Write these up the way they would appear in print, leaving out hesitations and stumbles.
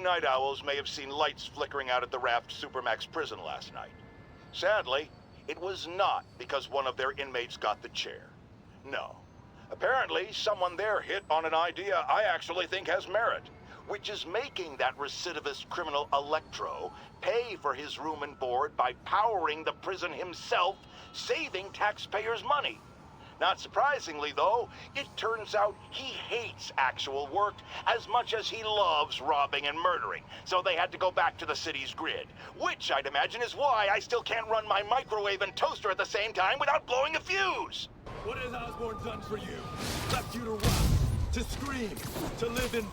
night owls may have seen lights flickering out at the Raft Supermax prison last night. Sadly, it was not because one of their inmates got the chair. No. Apparently, someone there hit on an idea I actually think has merit, which is making that recidivist criminal Electro pay for his room and board by powering the prison himself, saving taxpayers' money. Not surprisingly, though, it turns out he hates actual work as much as he loves robbing and murdering, so they had to go back to the city's grid, which I'd imagine is why I still can't run my microwave and toaster at the same time without blowing a fuse! What has Osborn done for you? Left you to rot, to scream, to live in...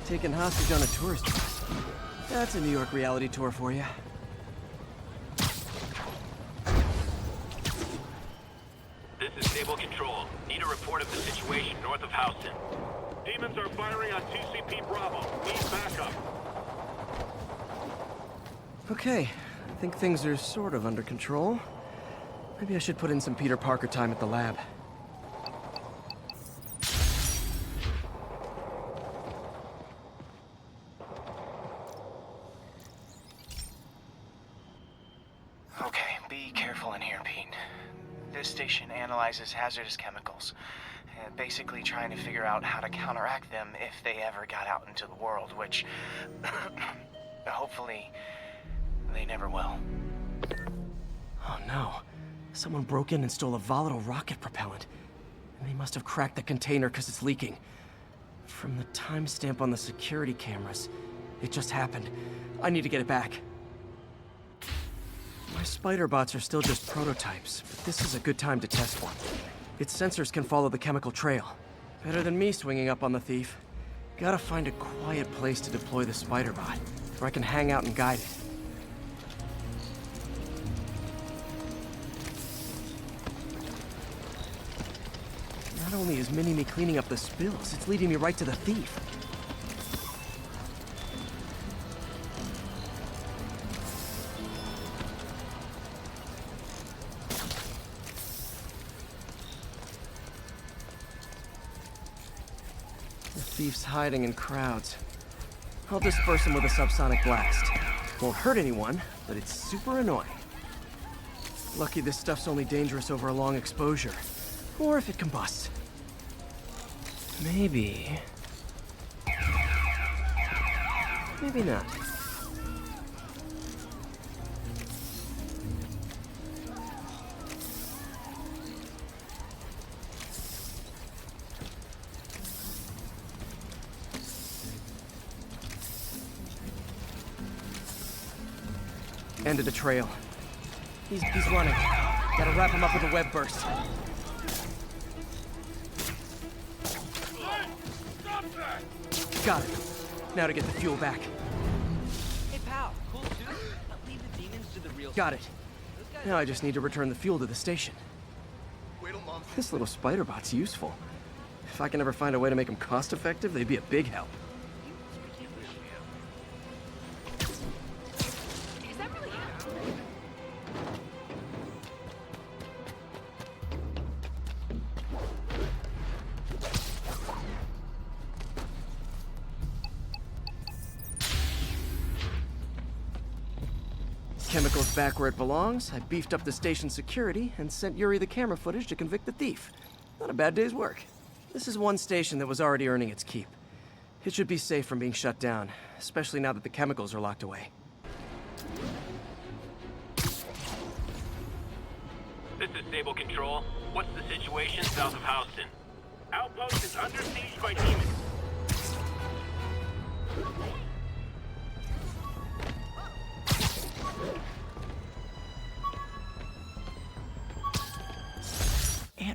Taken hostage on a tourist bus. That's a New York reality tour for you. This is Stable Control. Need a report of the situation north of Houston. Demons are firing on TCP Bravo. Need backup. Okay, I think things are sort of under control. Maybe I should put in some Peter Parker time at the lab. Okay, be careful in here, Pete. This station analyzes hazardous chemicals, basically trying to figure out how to counteract them if they ever got out into the world, which hopefully they never will. Oh no. Someone broke in and stole a volatile rocket propellant. And they must have cracked the container because it's leaking. From the timestamp on the security cameras, it just happened. I need to get it back. My spider bots are still just prototypes, but this is a good time to test one. Its sensors can follow the chemical trail. Better than me swinging up on the thief. Gotta find a quiet place to deploy the spider bot, where I can hang out and guide it. Not only is Mini-Me cleaning up the spills, it's leading me right to the thief. The thief's hiding in crowds. I'll disperse him with a subsonic blast. Won't hurt anyone, but it's super annoying. Lucky this stuff's only dangerous over a long exposure. Or if it combusts. Maybe... maybe not. End of the trail. He's running. Gotta wrap him up with a web burst. Got it. Now to get the fuel back. Hey pal, cool suit, but leave the demons to the real. Got it. Now I just need to return the fuel to the station. This little spider bot's useful. If I can ever find a way to make them cost-effective, they'd be a big help. Is that really him? Chemicals back where it belongs, I beefed up the station's security and sent Yuri the camera footage to convict the thief. Not a bad day's work. This is one station that was already earning its keep. It should be safe from being shut down, especially now that the chemicals are locked away. This is Stable Control. What's the situation south of Houston? Outpost is under siege by demons.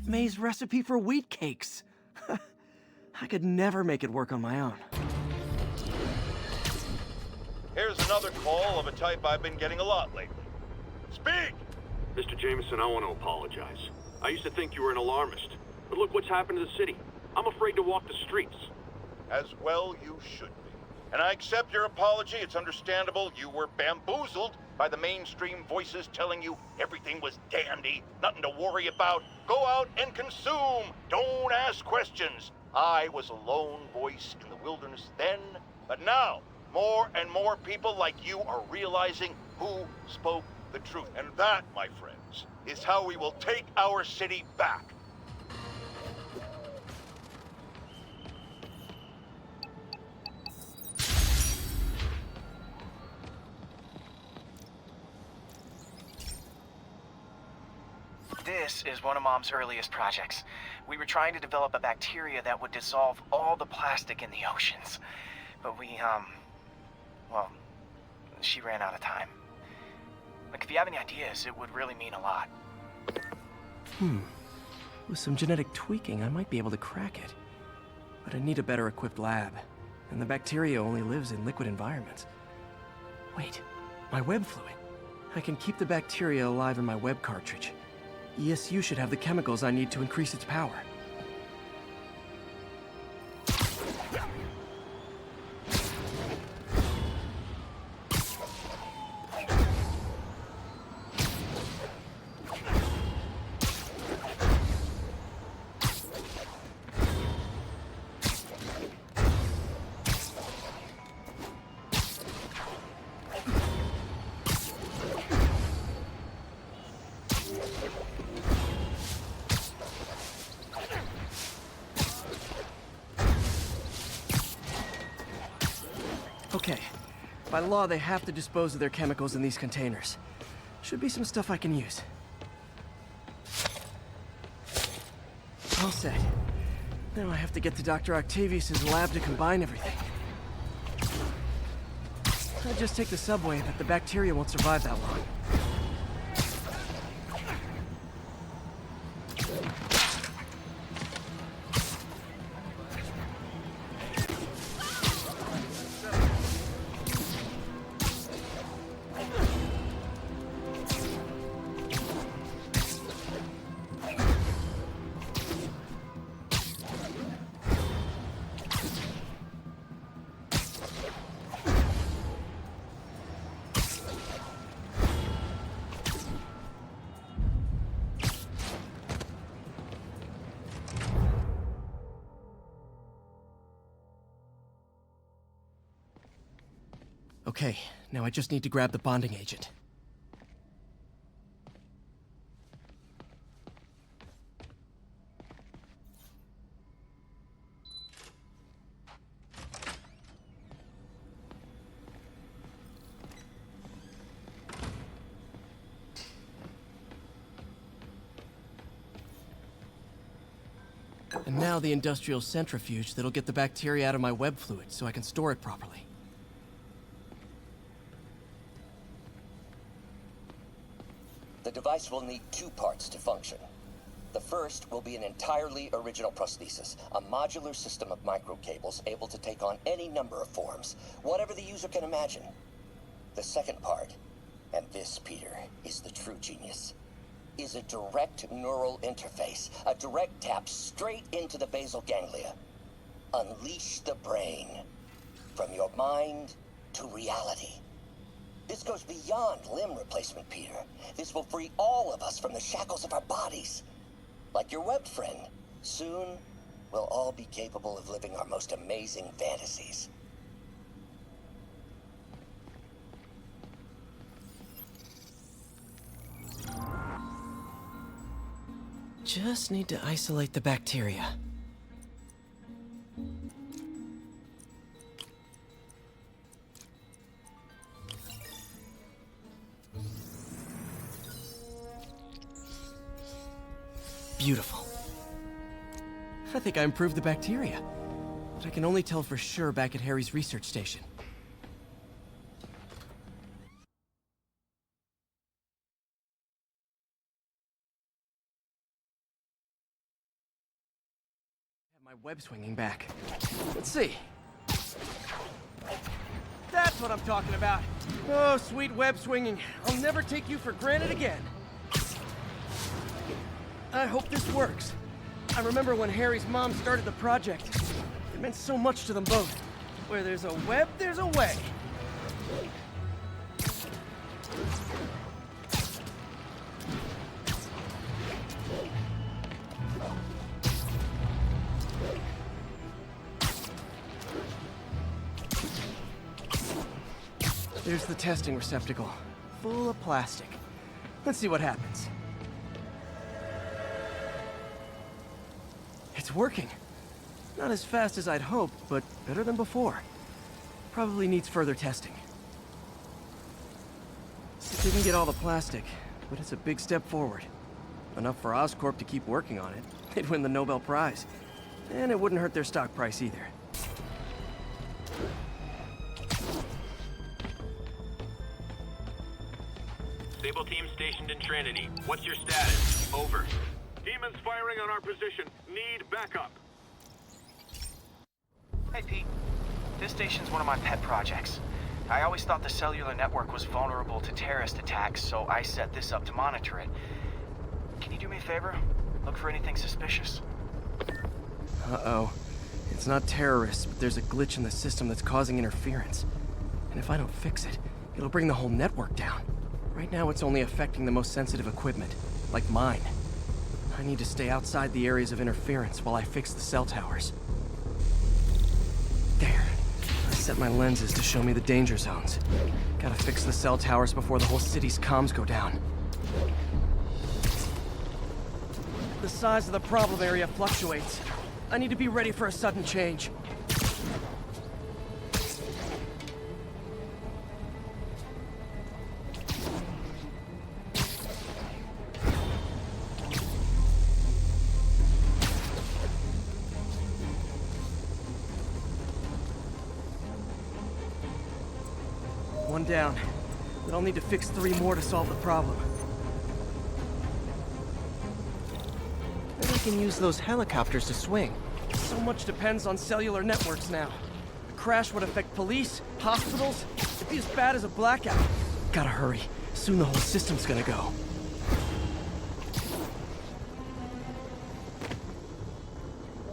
Aunt May's recipe for wheat cakes. I could never make it work on my own. Here's another call of a type I've been getting a lot lately. Speak! Mr. Jameson, I want to apologize. I used to think you were an alarmist, but look what's happened to the city. I'm afraid to walk the streets. As well you should be. And I accept your apology. It's understandable you were bamboozled by the mainstream voices telling you everything was dandy, nothing to worry about. Go out and consume. Don't ask questions. I was a lone voice in the wilderness then, but now more and more people like you are realizing who spoke the truth. And that, my friends, is how we will take our city back. This is one of Mom's earliest projects. We were trying to develop a bacteria that would dissolve all the plastic in the oceans. But well, she ran out of time. Like, if you have any ideas, it would really mean a lot. With some genetic tweaking, I might be able to crack it. But I need a better equipped lab. And the bacteria only lives in liquid environments. Wait, my web fluid. I can keep the bacteria alive in my web cartridge. ESU should have the chemicals I need to increase its power. Okay. By law, they have to dispose of their chemicals in these containers. Should be some stuff I can use. All set. Now I have to get to Dr. Octavius's lab to combine everything. I'll just take the subway, but the bacteria won't survive that long. Okay, now I just need to grab the bonding agent. And now the industrial centrifuge that'll get the bacteria out of my web fluid so I can store it properly. The device will need two parts to function. The first will be an entirely original prosthesis, a modular system of microcables able to take on any number of forms, whatever the user can imagine. The second part, and this, Peter, is the true genius, is a direct neural interface, a direct tap straight into the basal ganglia. Unleash the brain, from your mind to reality. This goes beyond limb replacement, Peter. This will free all of us from the shackles of our bodies. Like your web friend. Soon, we'll all be capable of living our most amazing fantasies. Just need to isolate the bacteria. Beautiful. I think I improved the bacteria. But I can only tell for sure back at Harry's research station. web swinging back. Let's see. That's what I'm talking about. Oh, sweet web swinging. I'll never take you for granted again. I hope this works. I remember when Harry's mom started the project. It meant so much to them both. Where there's a web, there's a way. There's the testing receptacle, full of plastic. Let's see what happens. It's working. Not as fast as I'd hoped, but better than before. Probably needs further testing. Didn't get all the plastic, but it's a big step forward. Enough for Oscorp to keep working on it. They'd win the Nobel Prize. And it wouldn't hurt their stock price either. Sable team stationed in Trinity. What's your status? Over. Demons firing on our position. Need backup. Hey, Pete. This station's one of my pet projects. I always thought the cellular network was vulnerable to terrorist attacks, so I set this up to monitor it. Can you do me a favor? Look for anything suspicious. Uh-oh. It's not terrorists, but there's a glitch in the system that's causing interference. And if I don't fix it, it'll bring the whole network down. Right now, it's only affecting the most sensitive equipment, like mine. I need to stay outside the areas of interference while I fix the cell towers. There. I set my lenses to show me the danger zones. Gotta fix the cell towers before the whole city's comms go down. The size of the problem area fluctuates. I need to be ready for a sudden change. One down, but I'll need to fix 3 more to solve the problem. And I can use those helicopters to swing. So much depends on cellular networks now. A crash would affect police, hospitals. It'd be as bad as a blackout. Gotta hurry. Soon the whole system's gonna go.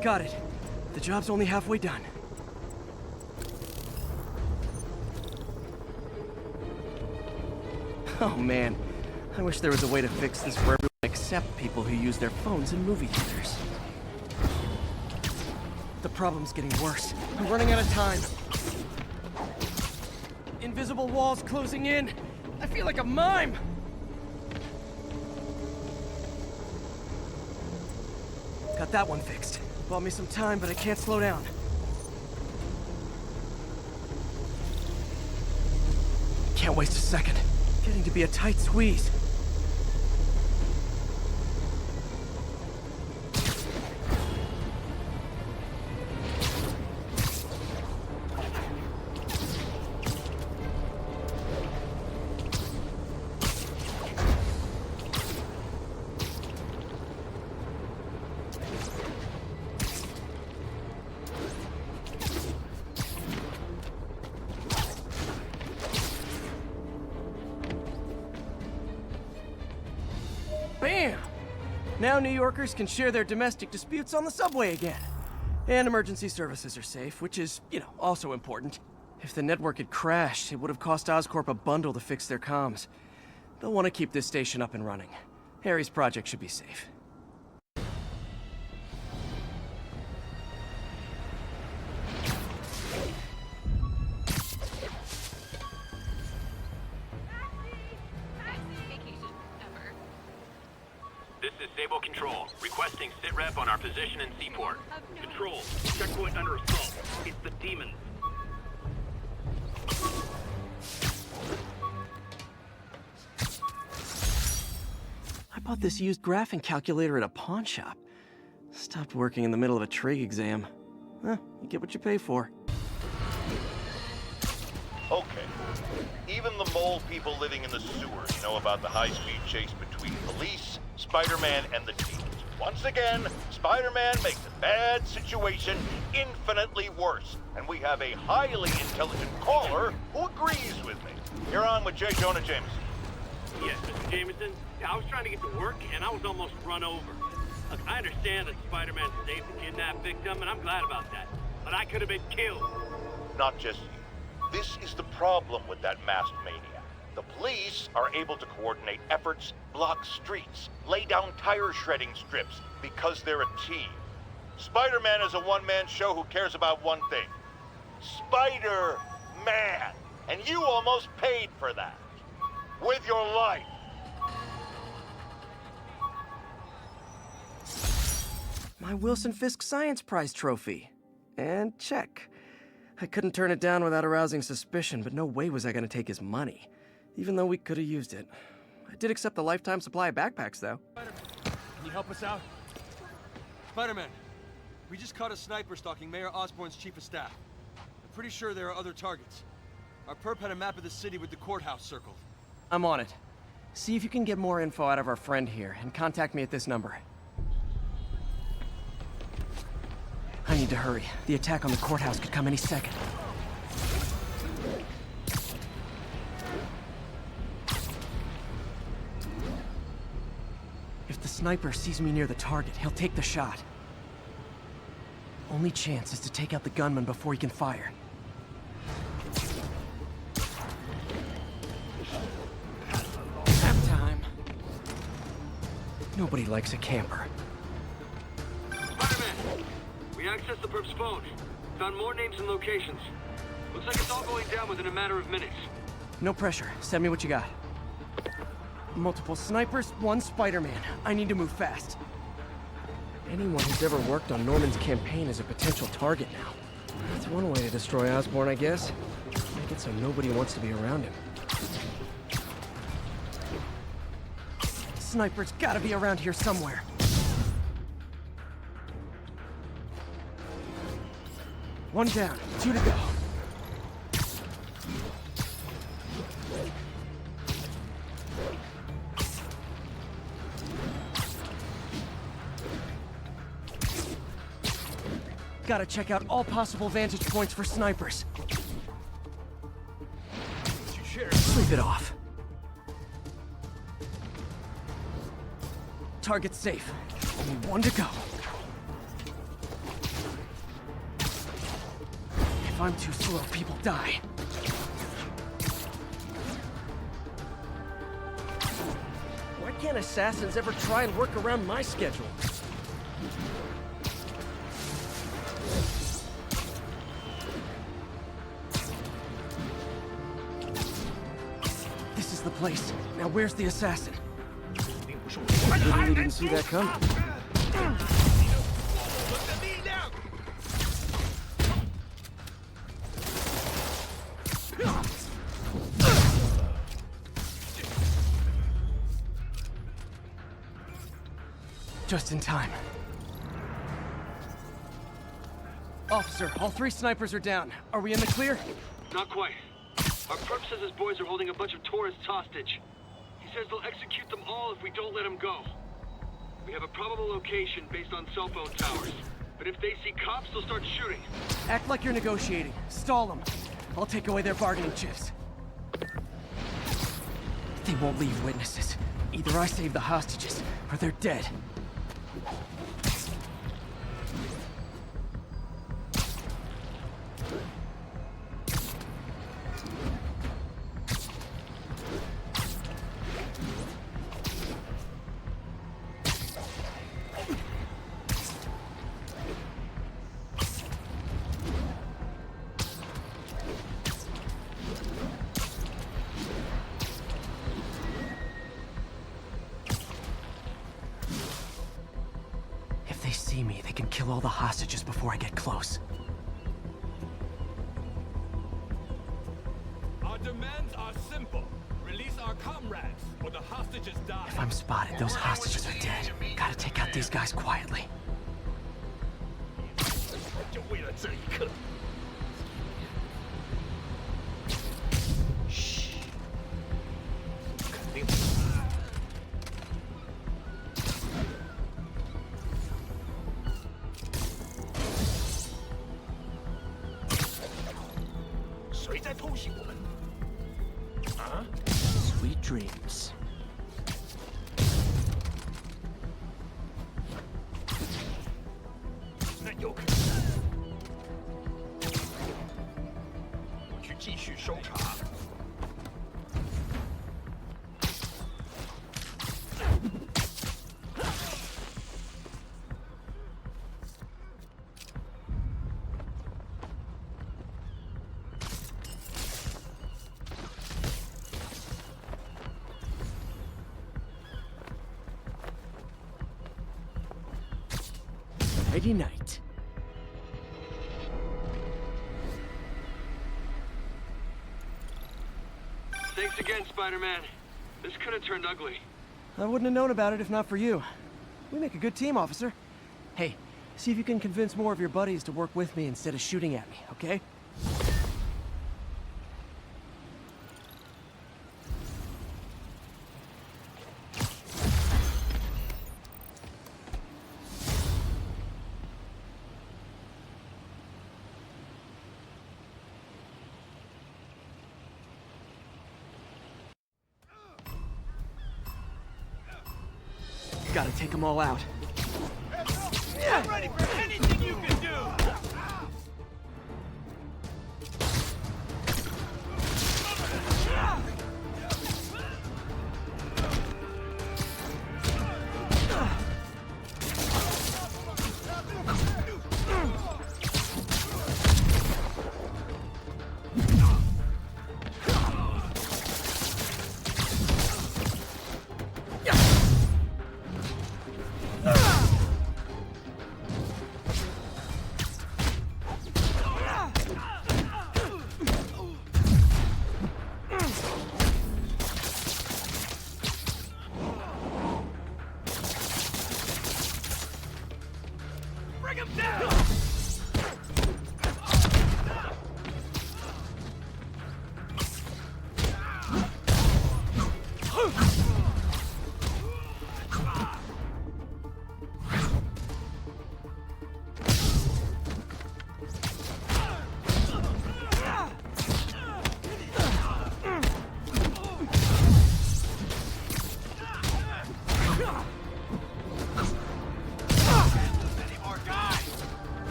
Got it. The job's only halfway done. Oh man, I wish there was a way to fix this for everyone except people who use their phones in movie theaters. The problem's getting worse. I'm running out of time. Invisible walls closing in. I feel like a mime. Got that one fixed. Bought me some time, but I can't slow down. Can't waste a second. Getting to be a tight squeeze. Bam! Now New Yorkers can share their domestic disputes on the subway again. And emergency services are safe, which is, also important. If the network had crashed, it would have cost Oscorp a bundle to fix their comms. They'll want to keep this station up and running. Harry's project should be safe. This is Sable Control, requesting sitrep on our position in Seaport. Control, checkpoint under assault. It's the demons. I bought this used graphing calculator at a pawn shop. Stopped working in the middle of a trig exam. You get what you pay for. Okay. Even the mole people living in the sewers know about the high-speed chase between police, Spider-Man, and the demons. Once again, Spider-Man makes a bad situation infinitely worse, and we have a highly intelligent caller who agrees with me. You're on with J. Jonah Jameson. Yes, Mr. Jameson. Yeah, I was trying to get to work, and I was almost run over. Look, I understand that Spider-Man saved the kidnapped victim, and I'm glad about that. But I could have been killed. Not just you. This is the problem with that masked maniac. The police are able to coordinate efforts, block streets, lay down tire shredding strips, because they're a team. Spider-Man is a one-man show who cares about one thing. Spider-Man! And you almost paid for that. With your life. My Wilson Fisk Science Prize trophy. And check. I couldn't turn it down without arousing suspicion, but no way was I gonna take his money. Even though we could have used it. I did accept the lifetime supply of backpacks, though. Can you help us out? Spider-Man, we just caught a sniper stalking Mayor Osborn's chief of staff. I'm pretty sure there are other targets. Our perp had a map of the city with the courthouse circled. I'm on it. See if you can get more info out of our friend here, and contact me at this number. I need to hurry. The attack on the courthouse could come any second. If the sniper sees me near the target, he'll take the shot. Only chance is to take out the gunman before he can fire. Nap time. Nobody likes a camper. Spider-Man! We accessed the perp's phone. Found more names and locations. Looks like it's all going down within a matter of minutes. No pressure. Send me what you got. Multiple snipers, one Spider-Man. I need to move fast. Anyone who's ever worked on Norman's campaign is a potential target now. That's one way to destroy Osborn, I guess. Make it so nobody wants to be around him. Sniper's gotta be around here somewhere. One down, 2 to go. Gotta check out all possible vantage points for snipers. Sleep it off. Target safe. Only 1 to go. If I'm too slow, people die. Why can't assassins ever try and work around my schedule? This is the place. Now where's the assassin? Really didn't see that coming. Just in time. Officer, all 3 snipers are down. Are we in the clear? Not quite. Our perp says his boys are holding a bunch of tourists hostage. He says they'll execute them all if we don't let them go. We have a probable location based on cell phone towers. But if they see cops, they'll start shooting. Act like you're negotiating. Stall them. I'll take away their bargaining chips. They won't leave witnesses. Either I save the hostages, or they're dead. If they see me, they can kill all the hostages before I get close. Our demands are simple. Release our comrades, or the hostages die. If I'm spotted, those hostages are dead. Gotta take out these guys quietly. 就为了这一刻。嘘，肯定。Sweet dreams. Friday night. Thanks again, Spider-Man. This could have turned ugly. I wouldn't have known about it if not for you. We make a good team, officer. Hey, see if you can convince more of your buddies to work with me instead of shooting at me, okay? Gotta take them all out. I'm ready for anything you can do! Bring him down!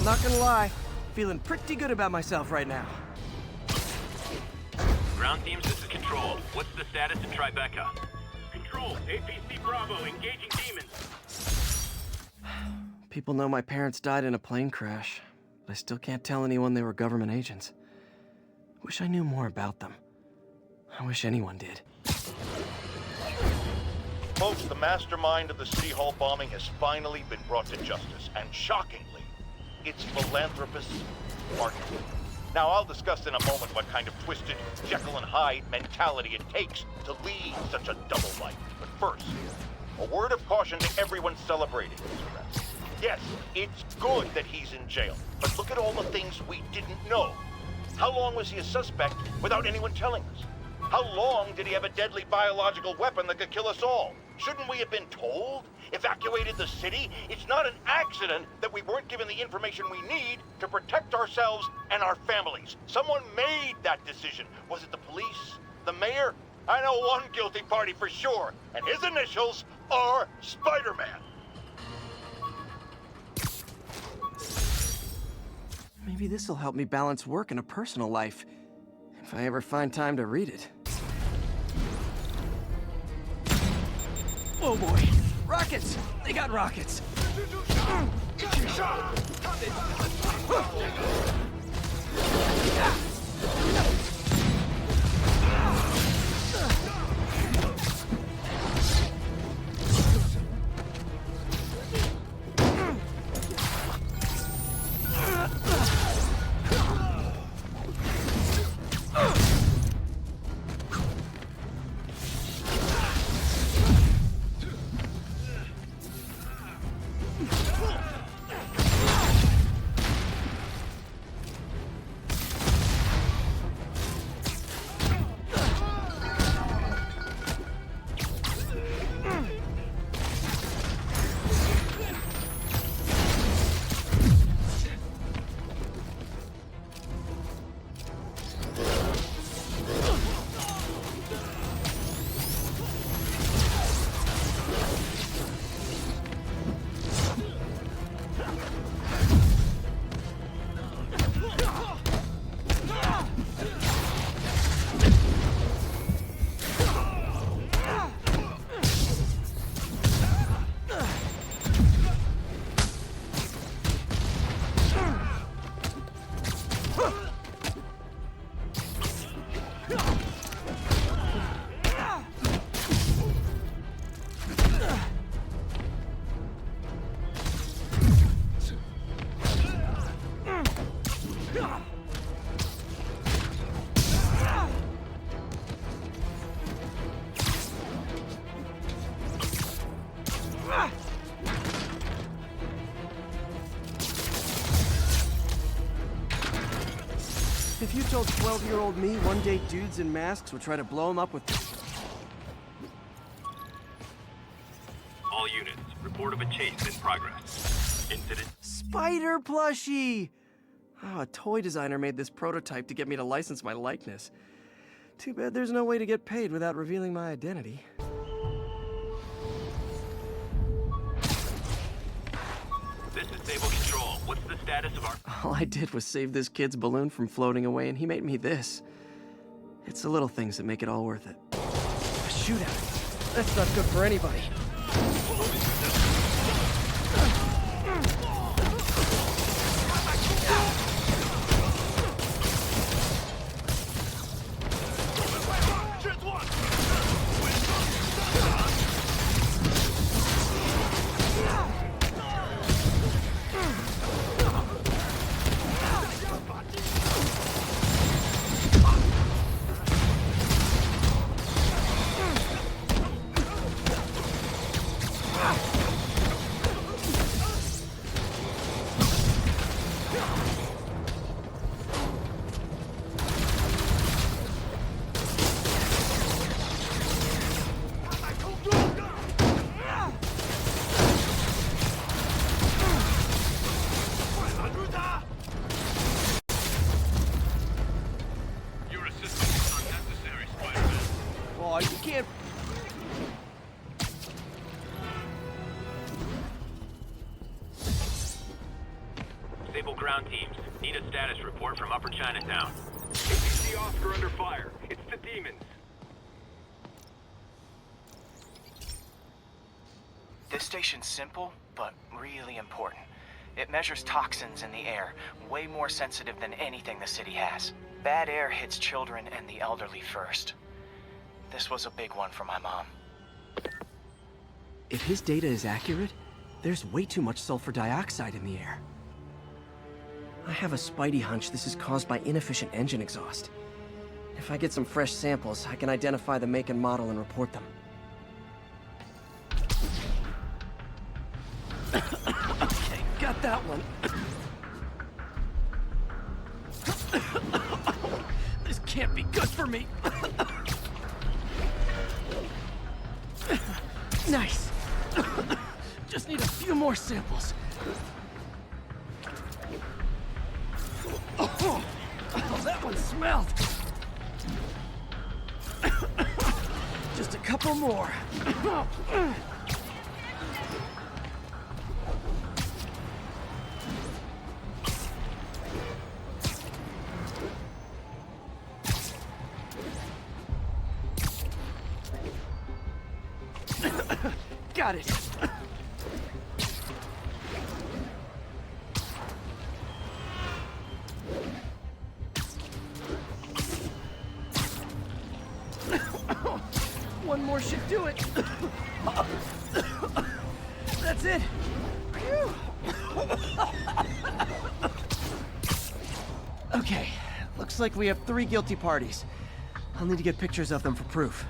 Not gonna lie, feeling pretty good about myself right now. Ground teams, this is Control. What's the status in Tribeca? Control, APC Bravo, engaging demons. People know my parents died in a plane crash, but I still can't tell anyone they were government agents. Wish I knew more about them. I wish anyone did. Folks, the mastermind of the City Hall bombing has finally been brought to justice, and shockingly, it's philanthropist Martin. Now, I'll discuss in a moment what kind of twisted Jekyll and Hyde mentality it takes to lead such a double life. But first, a word of caution to everyone celebrating his arrest. Yes, it's good that he's in jail, but look at all the things we didn't know. How long was he a suspect without anyone telling us? How long did he have a deadly biological weapon that could kill us all? Shouldn't we have been told? Evacuated the city? It's not an accident that we weren't given the information we need to protect ourselves and our families. Someone made that decision. Was it the police? The mayor? I know one guilty party for sure, and his initials are Spider-Man. Maybe this'll help me balance work and a personal life, if I ever find time to read it. Oh boy! Rockets! They got rockets! If you told 12-year-old me one day dudes in masks would try to blow him up with... All units, report of a chase in progress. Incident. Spider plushie! Oh, a toy designer made this prototype to get me to license my likeness. Too bad there's no way to get paid without revealing my identity. This is Sable Control. What's the status of our... All I did was save this kid's balloon from floating away, and he made me this. It's the little things that make it all worth it. A shootout. That's not good for anybody. Your assistance is unnecessary, Spider-Man. Oh, you can't... Sable ground teams, need a status report from Upper Chinatown. APC Oscar under fire. It's the demons. This station's simple, but really important. It measures toxins in the air, way more sensitive than anything the city has. Bad air hits children and the elderly first. This was a big one for my mom. If his data is accurate, there's way too much sulfur dioxide in the air. I have a spidey hunch this is caused by inefficient engine exhaust. If I get some fresh samples, I can identify the make and model and report them. Okay, got that one. This can't be good for me. Nice. Just need a few more samples. Oh, that one smelled. Just a couple more. Got it. One more should do it. That's it. Phew. Okay, looks like we have 3 guilty parties. I'll need to get pictures of them for proof.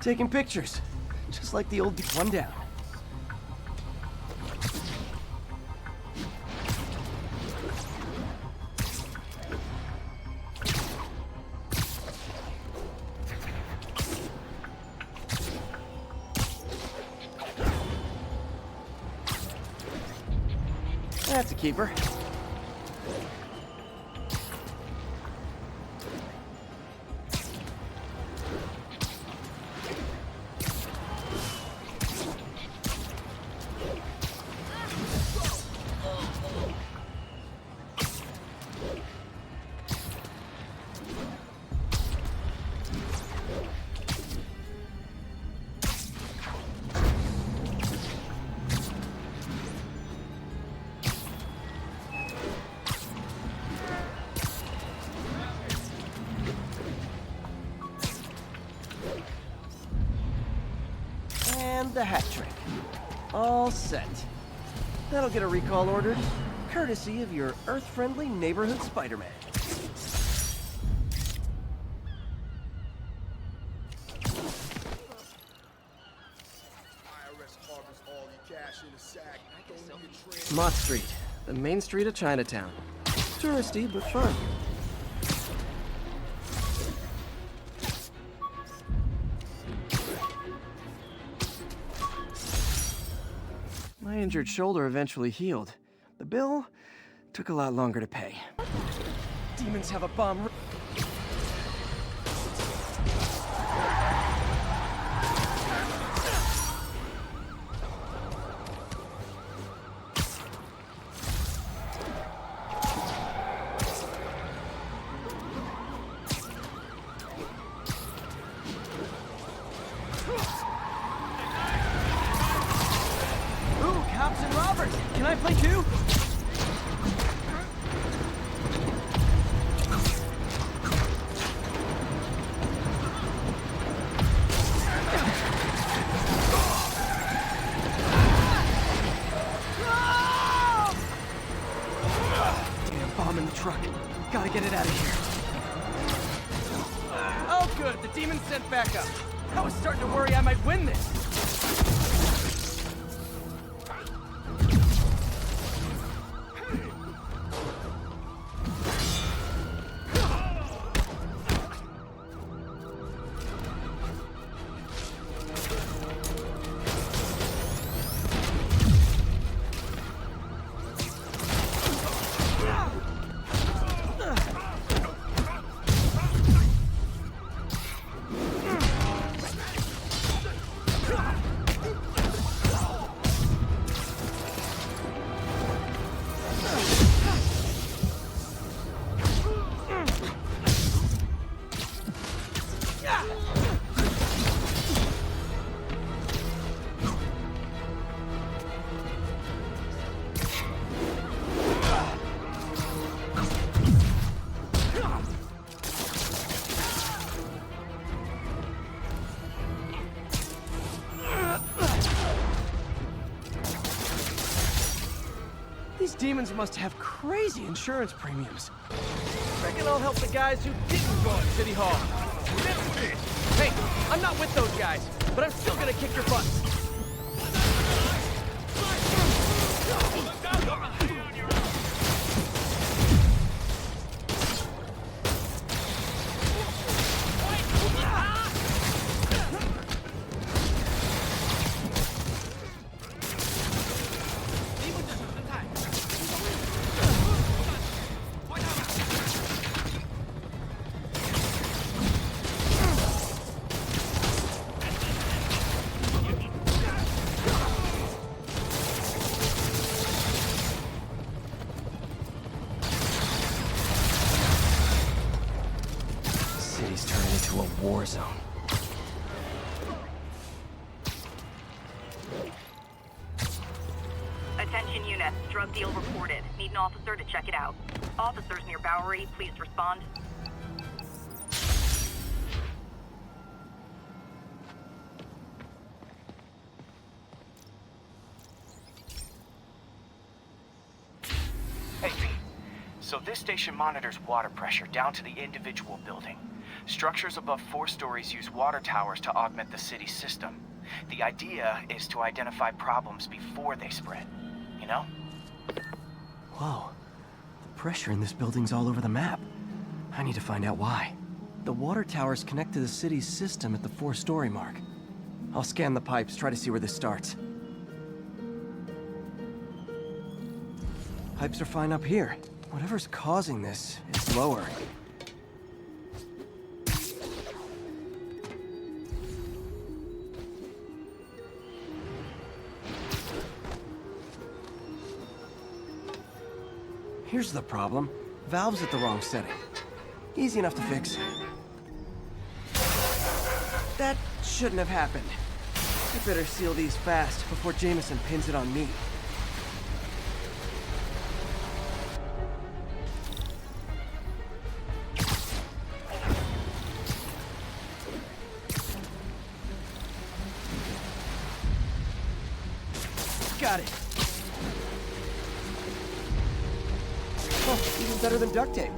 Taking pictures, just like the old one down. That's a keeper. And the hat trick. All set. That'll get a recall ordered, courtesy of your Earth-friendly neighborhood Spider-Man. IRS Mott Street, the main street of Chinatown. Touristy, but fun. My injured shoulder eventually healed. The bill took a lot longer to pay. Demons have a bomb. Ooh, cops and robbers! Can I play too? Damn bomb in the truck. Gotta get it out of here. Oh good, the demon sent backup. I was starting to worry I might win this. These demons must have crazy insurance premiums. Reckon I'll help the guys who didn't go to City Hall. Hey, I'm not with those guys, but I'm still gonna kick your butt. City's turning into a war zone. Attention units, drug deal reported. Need an officer to check it out. Officers near Bowery, please respond. Hey, Pete. So this station monitors water pressure down to the individual building. Structures above 4 stories use water towers to augment the city's system. The idea is to identify problems before they spread, you know? Whoa. The pressure in this building's all over the map. I need to find out why. The water towers connect to the city's system at the 4-story mark. I'll scan the pipes, try to see where this starts. Pipes are fine up here. Whatever's causing this is lower. Here's the problem. Valve's at the wrong setting. Easy enough to fix. That shouldn't have happened. I better seal these fast before Jameson pins it on me. Got it. Oh, even better than duct tape.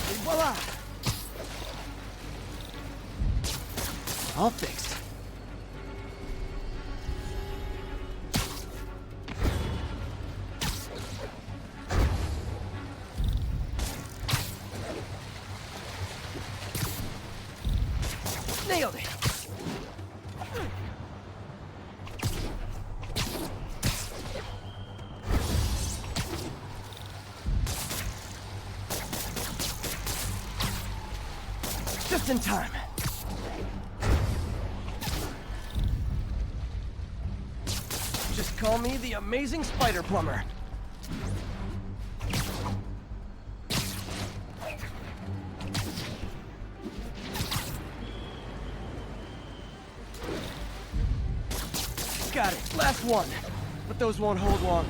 Et voila! All fixed. Nailed it! Just in time. Just call me the amazing spider plumber. Got it. Last one. But those won't hold long.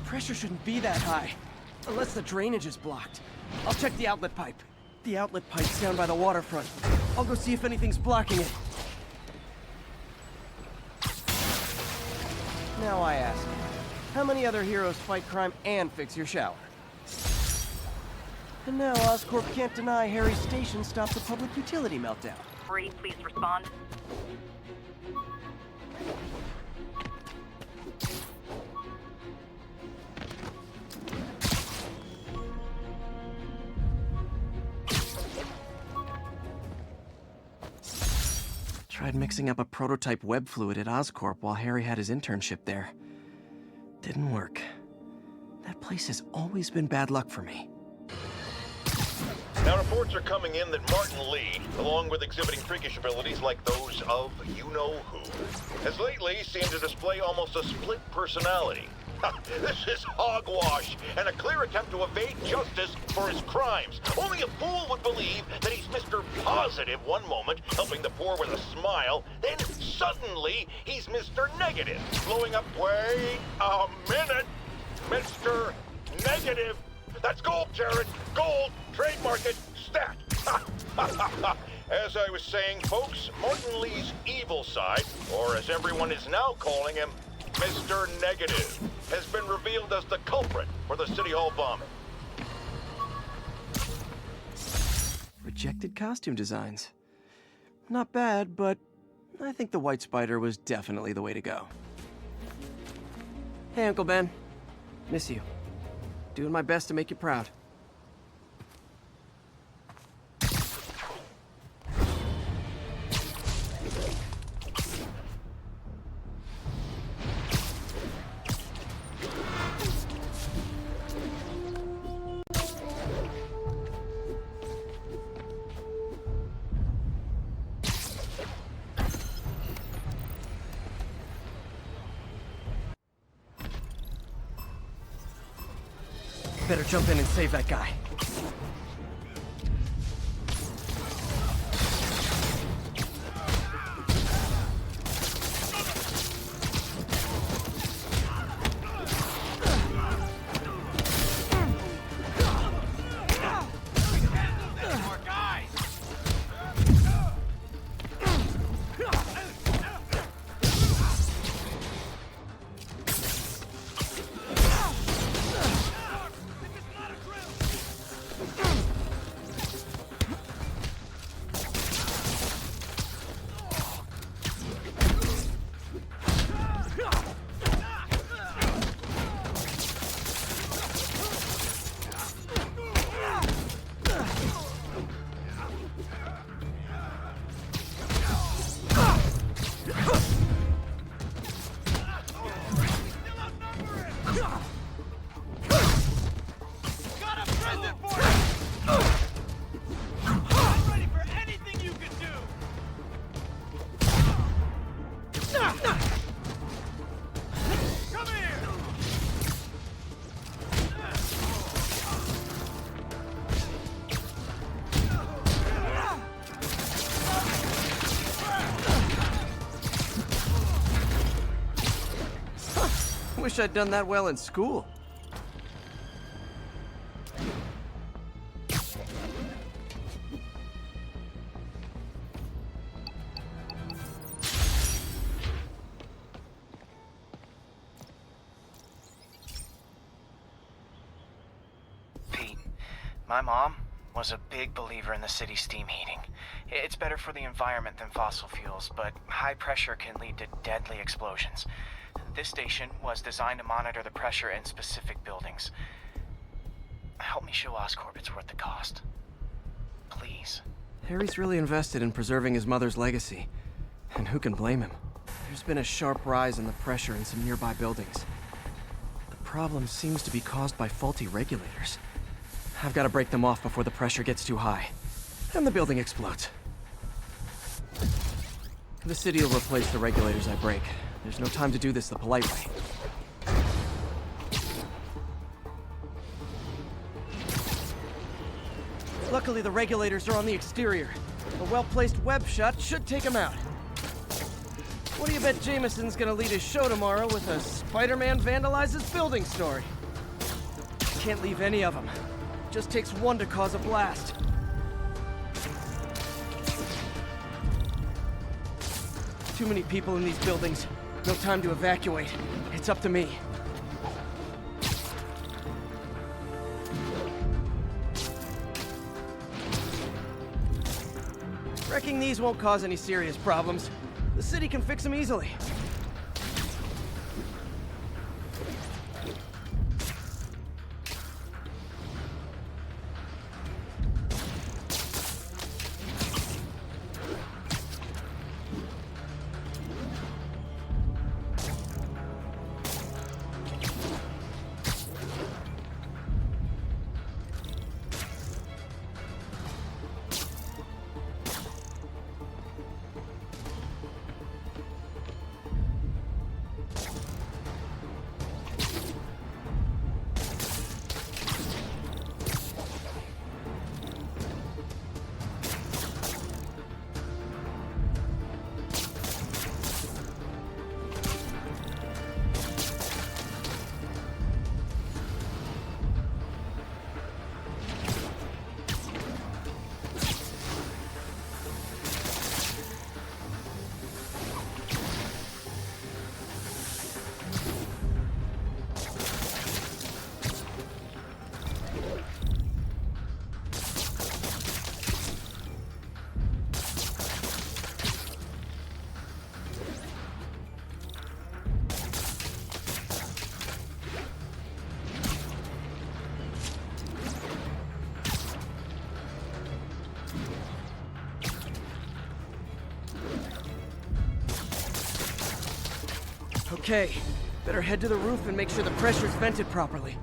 Pressure shouldn't be that high. Unless the drainage is blocked. I'll check the outlet pipe. The outlet pipe's down by the waterfront. I'll go see if anything's blocking it. Now I ask, how many other heroes fight crime and fix your shower? And now Oscorp can't deny Harry's station stopped a public utility meltdown. Bree, please respond. Tried mixing up a prototype web fluid at Oscorp while Harry had his internship there. Didn't work. That place has always been bad luck for me. Now, reports are coming in that Martin Lee, along with exhibiting freakish abilities like those of you-know-who, has lately seemed to display almost a split personality. This is hogwash, and a clear attempt to evade justice for his crimes. Only a fool would believe that he's Mr. Positive one moment, helping the poor with a smile, then suddenly he's Mr. Negative, blowing up. Wait a minute! Mr. Negative! That's gold, Jared! Gold! Trademark it! Stat! As I was saying, folks, Martin Lee's evil side, or as everyone is now calling him, Mr. Negative, has been revealed as the culprit for the City Hall bombing. Rejected costume designs. Not bad, but I think the White Spider was definitely the way to go. Hey, Uncle Ben. Miss you. Doing my best to make you proud. Better jump in and save that guy. Wish I'd done that well in school. Pete, my mom, was a big believer in the city's steam heating. It's better for the environment than fossil fuels, but high pressure can lead to deadly explosions. This station was designed to monitor the pressure in specific buildings. Help me show Oscorp it's worth the cost. Please. Harry's really invested in preserving his mother's legacy. And who can blame him? There's been a sharp rise in the pressure in some nearby buildings. The problem seems to be caused by faulty regulators. I've got to break them off before the pressure gets too high. And the building explodes. The city will replace the regulators I break. There's no time to do this the polite way. Luckily, the regulators are on the exterior. A well-placed web shot should take them out. What do you bet Jameson's gonna lead his show tomorrow with a Spider-Man vandalizes building story? Can't leave any of them. Just takes one to cause a blast. Too many people in these buildings. No time to evacuate. It's up to me. Wrecking these won't cause any serious problems. The city can fix them easily. Okay, better head to the roof and make sure the pressure's vented properly.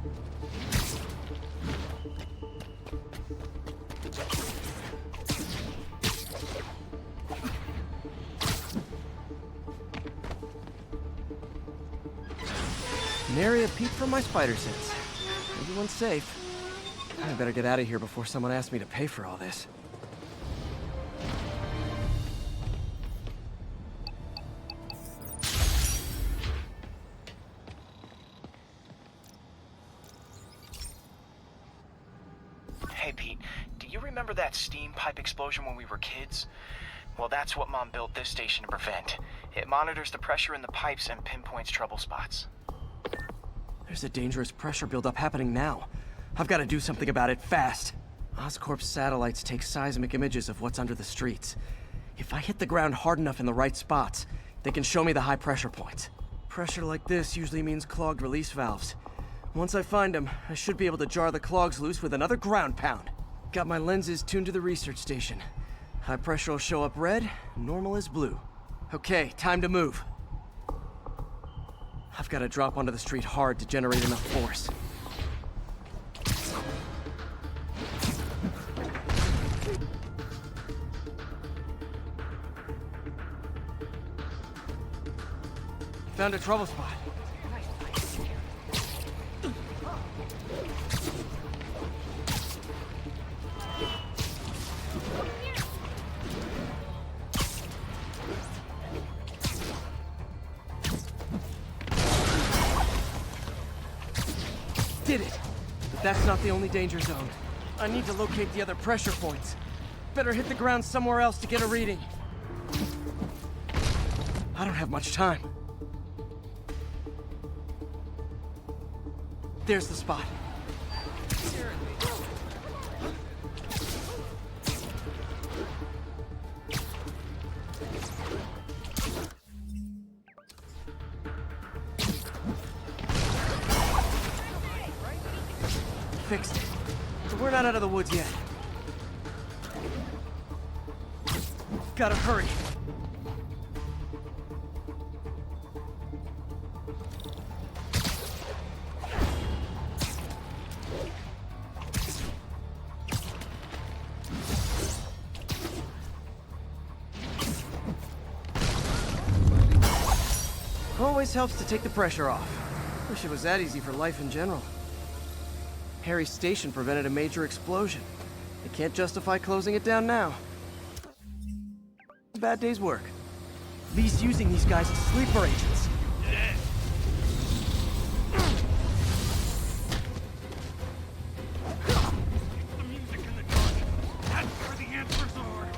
Nary a peep from my spider sense. Everyone's safe. I better get out of here before someone asks me to pay for all this. Hey, Pete, do you remember that steam pipe explosion when we were kids? Well, that's what Mom built this station to prevent. It monitors the pressure in the pipes and pinpoints trouble spots. There's a dangerous pressure buildup happening now. I've got to do something about it fast. Oscorp's satellites take seismic images of what's under the streets. If I hit the ground hard enough in the right spots, they can show me the high pressure points. Pressure like this usually means clogged release valves. Once I find them, I should be able to jar the clogs loose with another ground pound. Got my lenses tuned to the research station. High pressure will show up red, normal is blue. Okay, time to move. I've got to drop onto the street hard to generate enough force. Found a trouble spot. Did it! But that's not the only danger zone. I need to locate the other pressure points. Better hit the ground somewhere else to get a reading. I don't have much time. There's the spot. fixed it. But we're not out of the woods yet. Gotta hurry. Always helps to take the pressure off. Wish it was that easy for life in general. Harry's station prevented a major explosion. They can't justify closing it down now. A bad day's work. Lee's using these guys as sleeper agents. The music in the dark. That's where the answers are.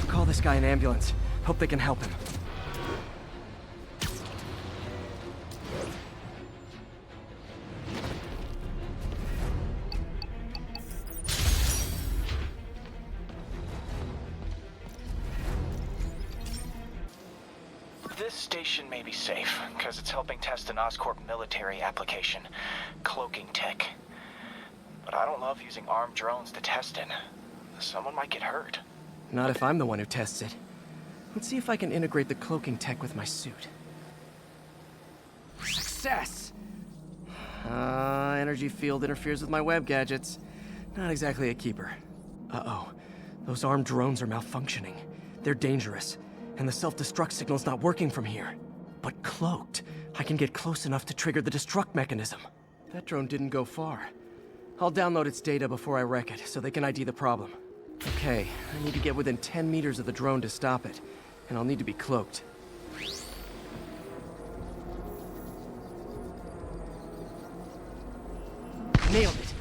Call this guy an ambulance. Hope they can help him. This station may be safe, because it's helping test an Oscorp military application, cloaking tech. But I don't love using armed drones to test it. Someone might get hurt. Not if I'm the one who tests it. Let's see if I can integrate the cloaking tech with my suit. Success! Energy field interferes with my web gadgets. Not exactly a keeper. Uh-oh. Those armed drones are malfunctioning. They're dangerous, and the self-destruct signal's not working from here. But cloaked, I can get close enough to trigger the destruct mechanism. That drone didn't go far. I'll download its data before I wreck it, so they can ID the problem. Okay, I need to get within 10 meters of the drone to stop it, and I'll need to be cloaked. Nailed it!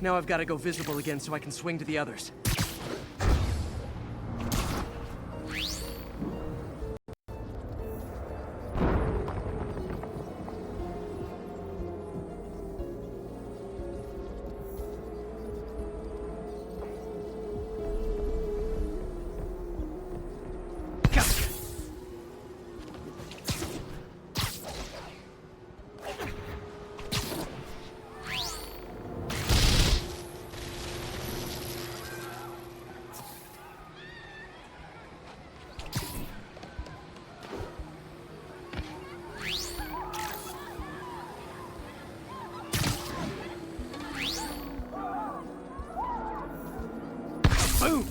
Now I've got to go visible again so I can swing to the others. Boom!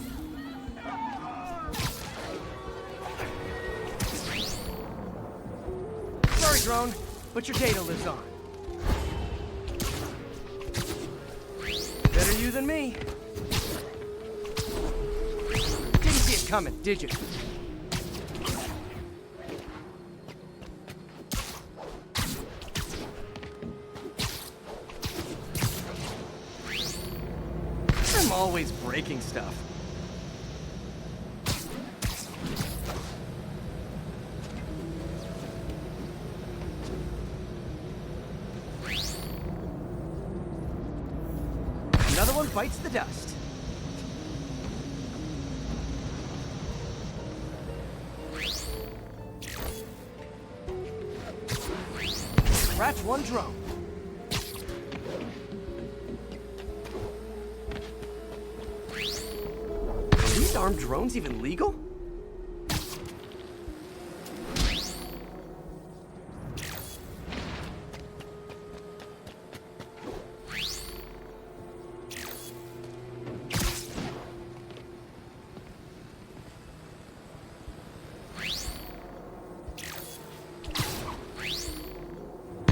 Sorry, drone, but your data lives on. Better you than me. Didn't see it coming, did you? I'm always breaking stuff. Another one bites the dust. Scratch one drone. Are these armed drones even legal?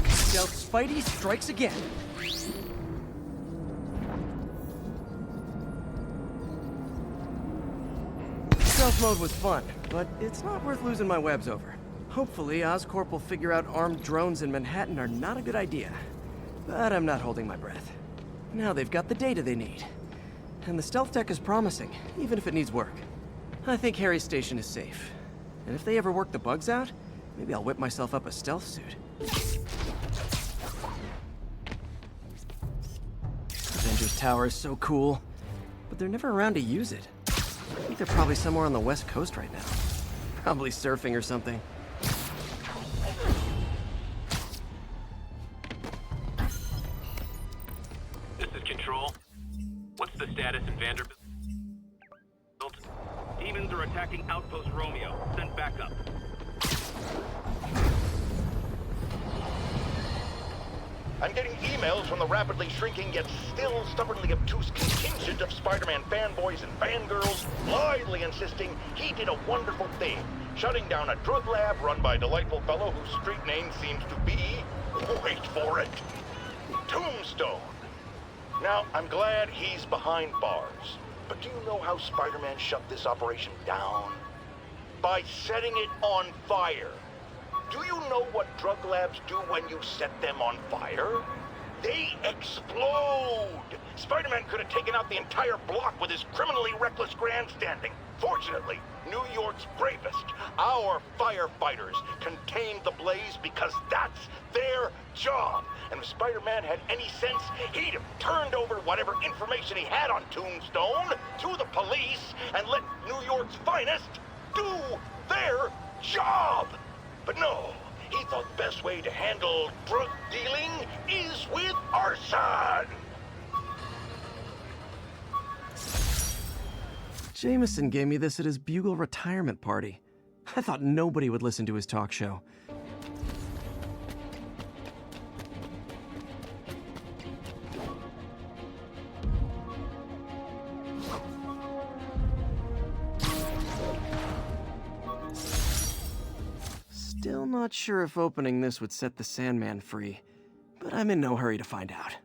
Stealth Spidey strikes again. Stealth mode was fun, but it's not worth losing my webs over. Hopefully, Oscorp will figure out armed drones in Manhattan are not a good idea. But I'm not holding my breath. Now they've got the data they need. And the stealth tech is promising, even if it needs work. I think Harry's station is safe. And if they ever work the bugs out, maybe I'll whip myself up a stealth suit. Avengers Tower is so cool, but they're never around to use it. I think they're probably somewhere on the West Coast right now. Probably surfing or something. This is Control. What's the status in Vanderbilt? Demons are attacking Outpost Romeo. Send backup. I'm getting emails from the rapidly shrinking yet still stubbornly obtuse contingent of Spider-Man fanboys and fangirls blithely insisting he did a wonderful thing, shutting down a drug lab run by a delightful fellow whose street name seems to be, wait for it, Tombstone. Now, I'm glad he's behind bars, but do you know how Spider-Man shut this operation down? By setting it on fire. Do you know what drug labs do when you set them on fire? They explode! Spider-Man could have taken out the entire block with his criminally reckless grandstanding. Fortunately, New York's bravest, our firefighters, contained the blaze because that's their job. And if Spider-Man had any sense, he'd have turned over whatever information he had on Tombstone to the police and let New York's finest do their job. But no, he thought the best way to handle drug dealing is with arson. Jameson gave me this at his Bugle retirement party. I thought nobody would listen to his talk show. Still not sure if opening this would set the Sandman free, but I'm in no hurry to find out.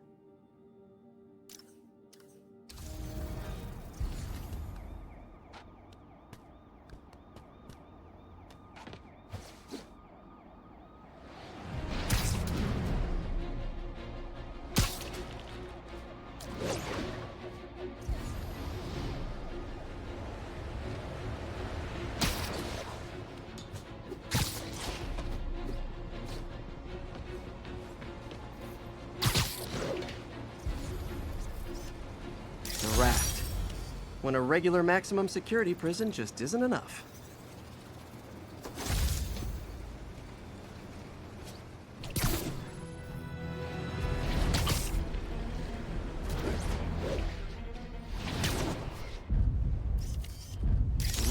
Raft. When a regular maximum security prison just isn't enough.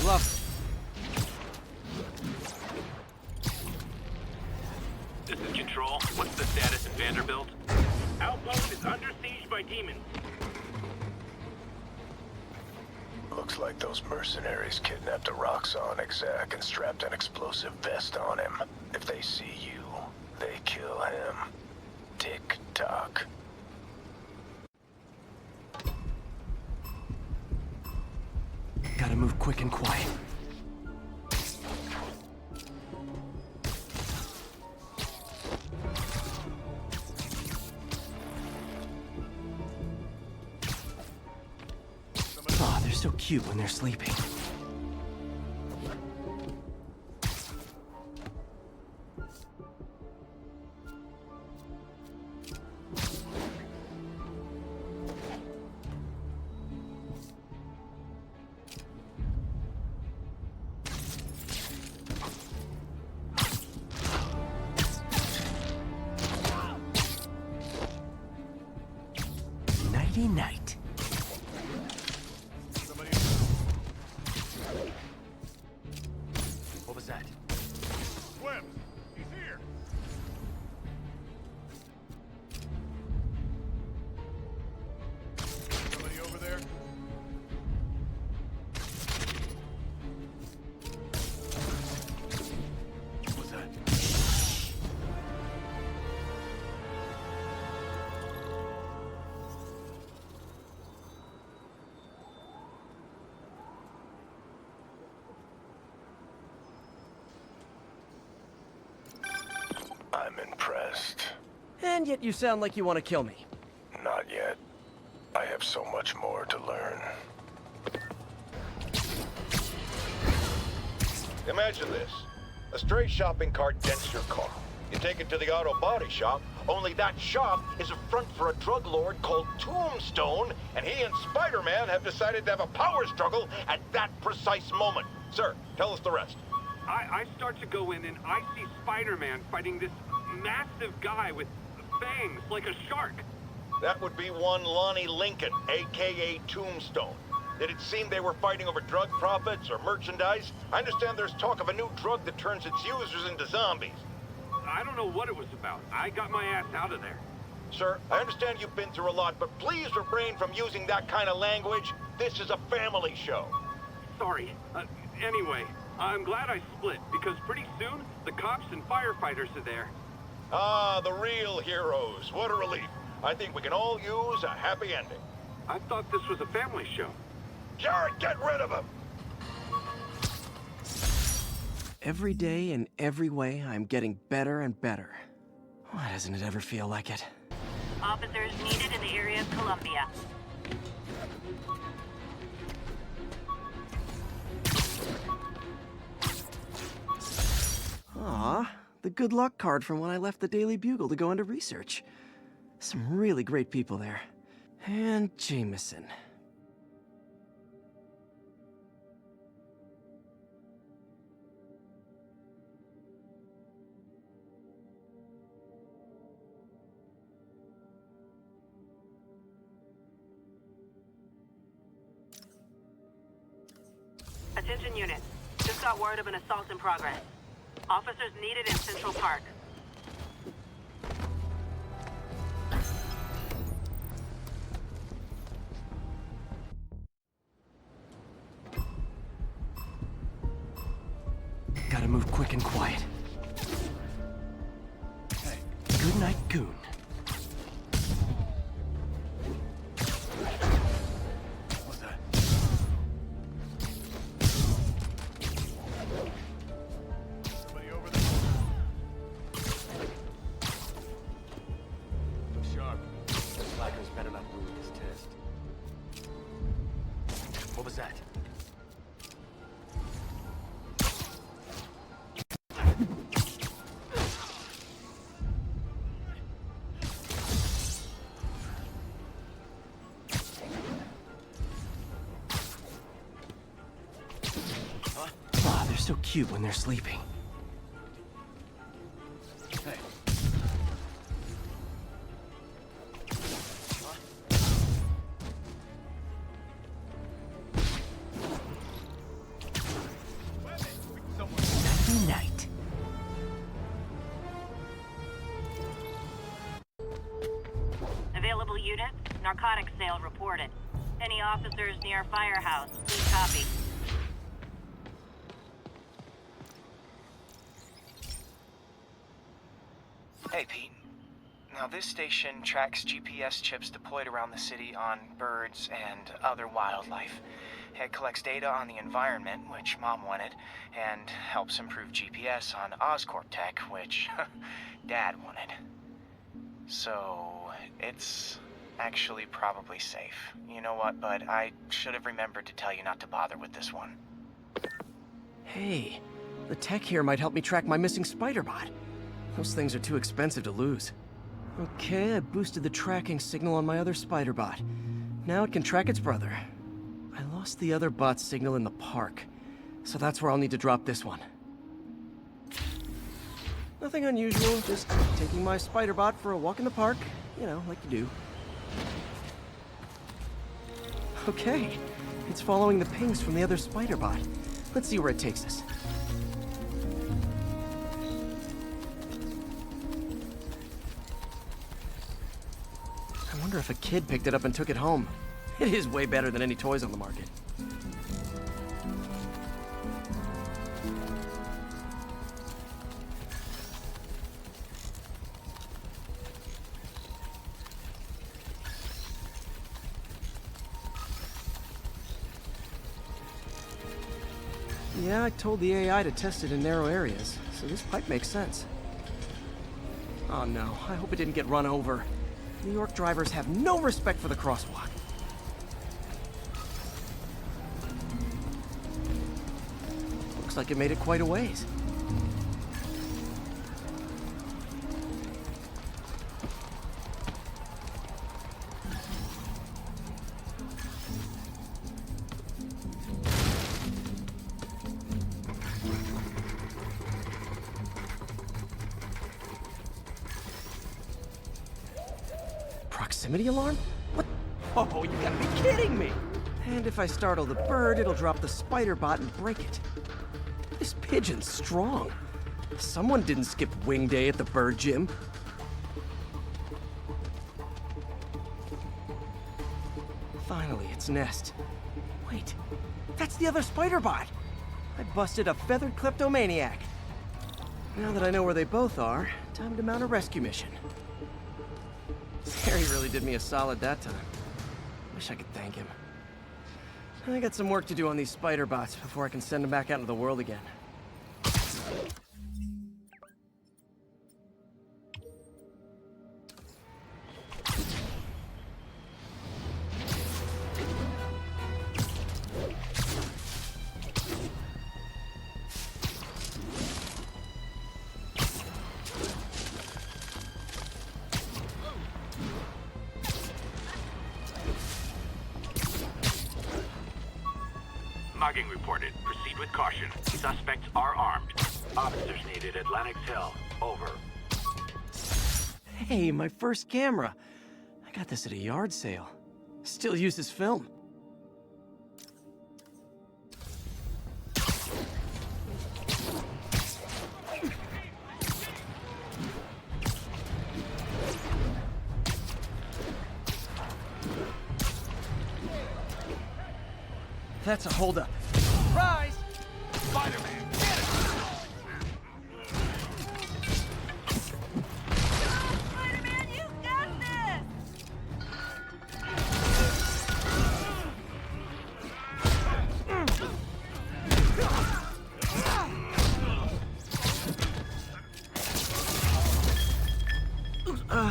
Love This is Control. What's the status in Vanderbilt? Outpost is under siege by demons. Looks like those mercenaries kidnapped a Roxxon exec and strapped an explosive vest on him. If they see you, they kill him. Tick-tock. Gotta move quick and quiet. Oh, they're so cute when they're sleeping. Nighty night. What was that? Webb, he's here. Somebody over there? What was that? I'm impressed. And yet you sound like you want to kill me. Not yet. I have so much more to learn. Imagine this. A stray shopping cart dents your car. You take it to the auto body shop, only that shop is a front for a drug lord called Tombstone, and he and Spider-Man have decided to have a power struggle at that precise moment. Sir, tell us the rest. I start to go in and I see Spider-Man fighting this massive guy with fangs like a shark. That would be one Lonnie Lincoln, a.k.a. Tombstone. Did it seem they were fighting over drug profits or merchandise? I understand there's talk of a new drug that turns its users into zombies. I don't know what it was about. I got my ass out of there. Sir, I understand you've been through a lot, but please refrain from using that kind of language. This is a family show. Sorry. Anyway, I'm glad I split, because pretty soon, the cops and firefighters are there. Ah, the real heroes. What a relief. I think we can all use a happy ending. I thought this was a family show. Jared, get rid of him! Every day, in every way, I'm getting better and better. Why doesn't it ever feel like it? Officers needed in the area of Columbia. Aw, the good luck card from when I left the Daily Bugle to go into research. Some really great people there. And Jameson. Attention units. Just got word of an assault in progress. Officers needed in Central Park. Gotta move quick and quiet. Hey. Good night, Goon. What's that? Somebody over there? Look sharp. Slackers better not ruin this test. What was that? Ah, they're so cute when they're sleeping. Hey. Night. Available units, narcotics sale reported. Any officers near Firehouse, please copy. Hey, Pete. Now, this station tracks GPS chips deployed around the city on birds and other wildlife. It collects data on the environment, which Mom wanted, and helps improve GPS on Oscorp tech, which Dad wanted. So, it's actually probably safe. You know what, bud? I should have remembered to tell you not to bother with this one. Hey, the tech here might help me track my missing Spider-Bot. Those things are too expensive to lose. Okay, I boosted the tracking signal on my other Spider-Bot. Now it can track its brother. I lost the other bot's signal in the park, so that's where I'll need to drop this one. Nothing unusual, just taking my Spider-Bot for a walk in the park. You know, like you do. Okay, it's following the pings from the other Spider-Bot. Let's see where it takes us. I wonder if a kid picked it up and took it home. It is way better than any toys on the market. Yeah, I told the AI to test it in narrow areas, so this pipe makes sense. Oh no, I hope it didn't get run over. New York drivers have no respect for the crosswalk. Looks like it made it quite a ways. proximity alarm? What? Oh, you gotta be kidding me! And if I startle the bird, it'll drop the spider bot and break it. This pigeon's strong. Someone didn't skip wing day at the bird gym. Finally, its nest. Wait, that's the other spider bot! I busted a feathered kleptomaniac. Now that I know where they both are, time to mount a rescue mission. Harry really did me a solid that time. Wish I could thank him. I got some work to do on these spider bots before I can send them back out into the world again. Mugging reported. Proceed with caution. Suspects are armed. Officers needed at Lenox Hill. Over. Hey, my first camera. I got this at a yard sale. Still uses film. That's a holdup. Rise! Spider-Man, get it! Spider-Man, you got this!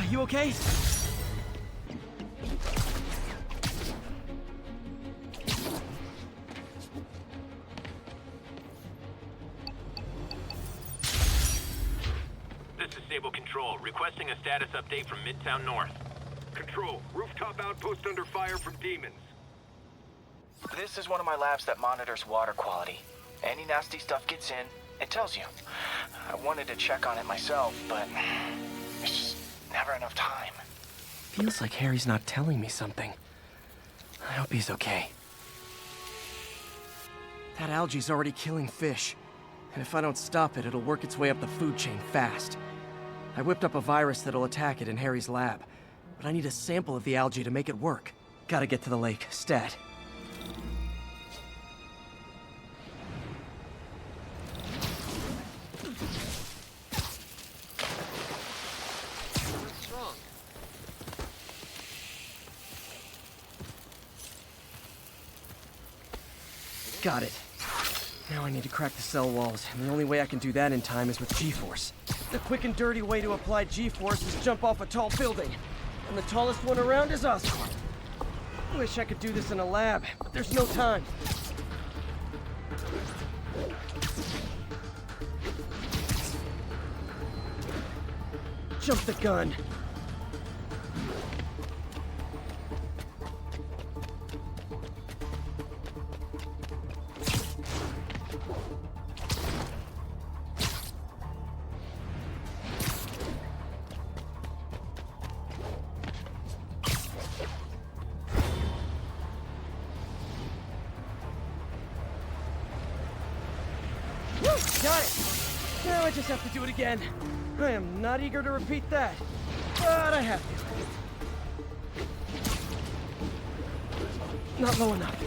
You okay? Stable Control, requesting a status update from Midtown North. Control, rooftop outpost under fire from demons. This is one of my labs that monitors water quality. Any nasty stuff gets in, it tells you. I wanted to check on it myself, but there's just never enough time. Feels like Harry's not telling me something. I hope he's okay. That algae's already killing fish. And if I don't stop it, it'll work its way up the food chain fast. I whipped up a virus that'll attack it in Harry's lab, but I need a sample of the algae to make it work. Gotta get to the lake, stat. What's wrong? Got it. Now I need to crack the cell walls, and the only way I can do that in time is with G-force. The quick and dirty way to apply G-force is jump off a tall building, and the tallest one around is Oscorp. Wish I could do this in a lab, but there's no time. Jump the gun. Got it! Now I just have to do it again. I am not eager to repeat that, but I have to. Not low enough.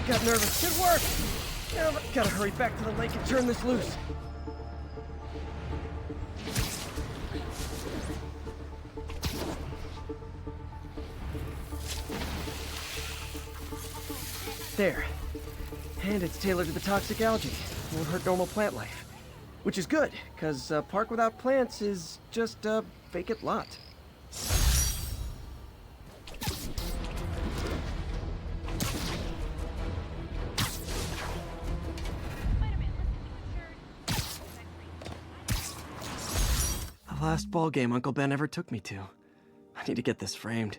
Got nervous. Good work! Now, but gotta hurry back to the lake and turn this loose. There. And it's tailored to the toxic algae. Won't hurt normal plant life. Which is good, because a park without plants is just a vacant lot. The last ball game Uncle Ben ever took me to. I need to get this framed.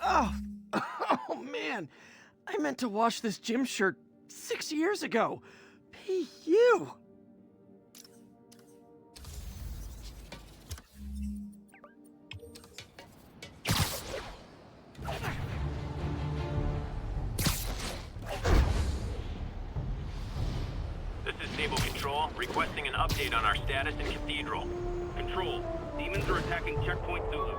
Oh! Oh, man! I meant to wash this gym shirt 6 years ago. P.U. This is Stable Control, requesting an update on our status in Cathedral. Control, demons are attacking Checkpoint Zulu.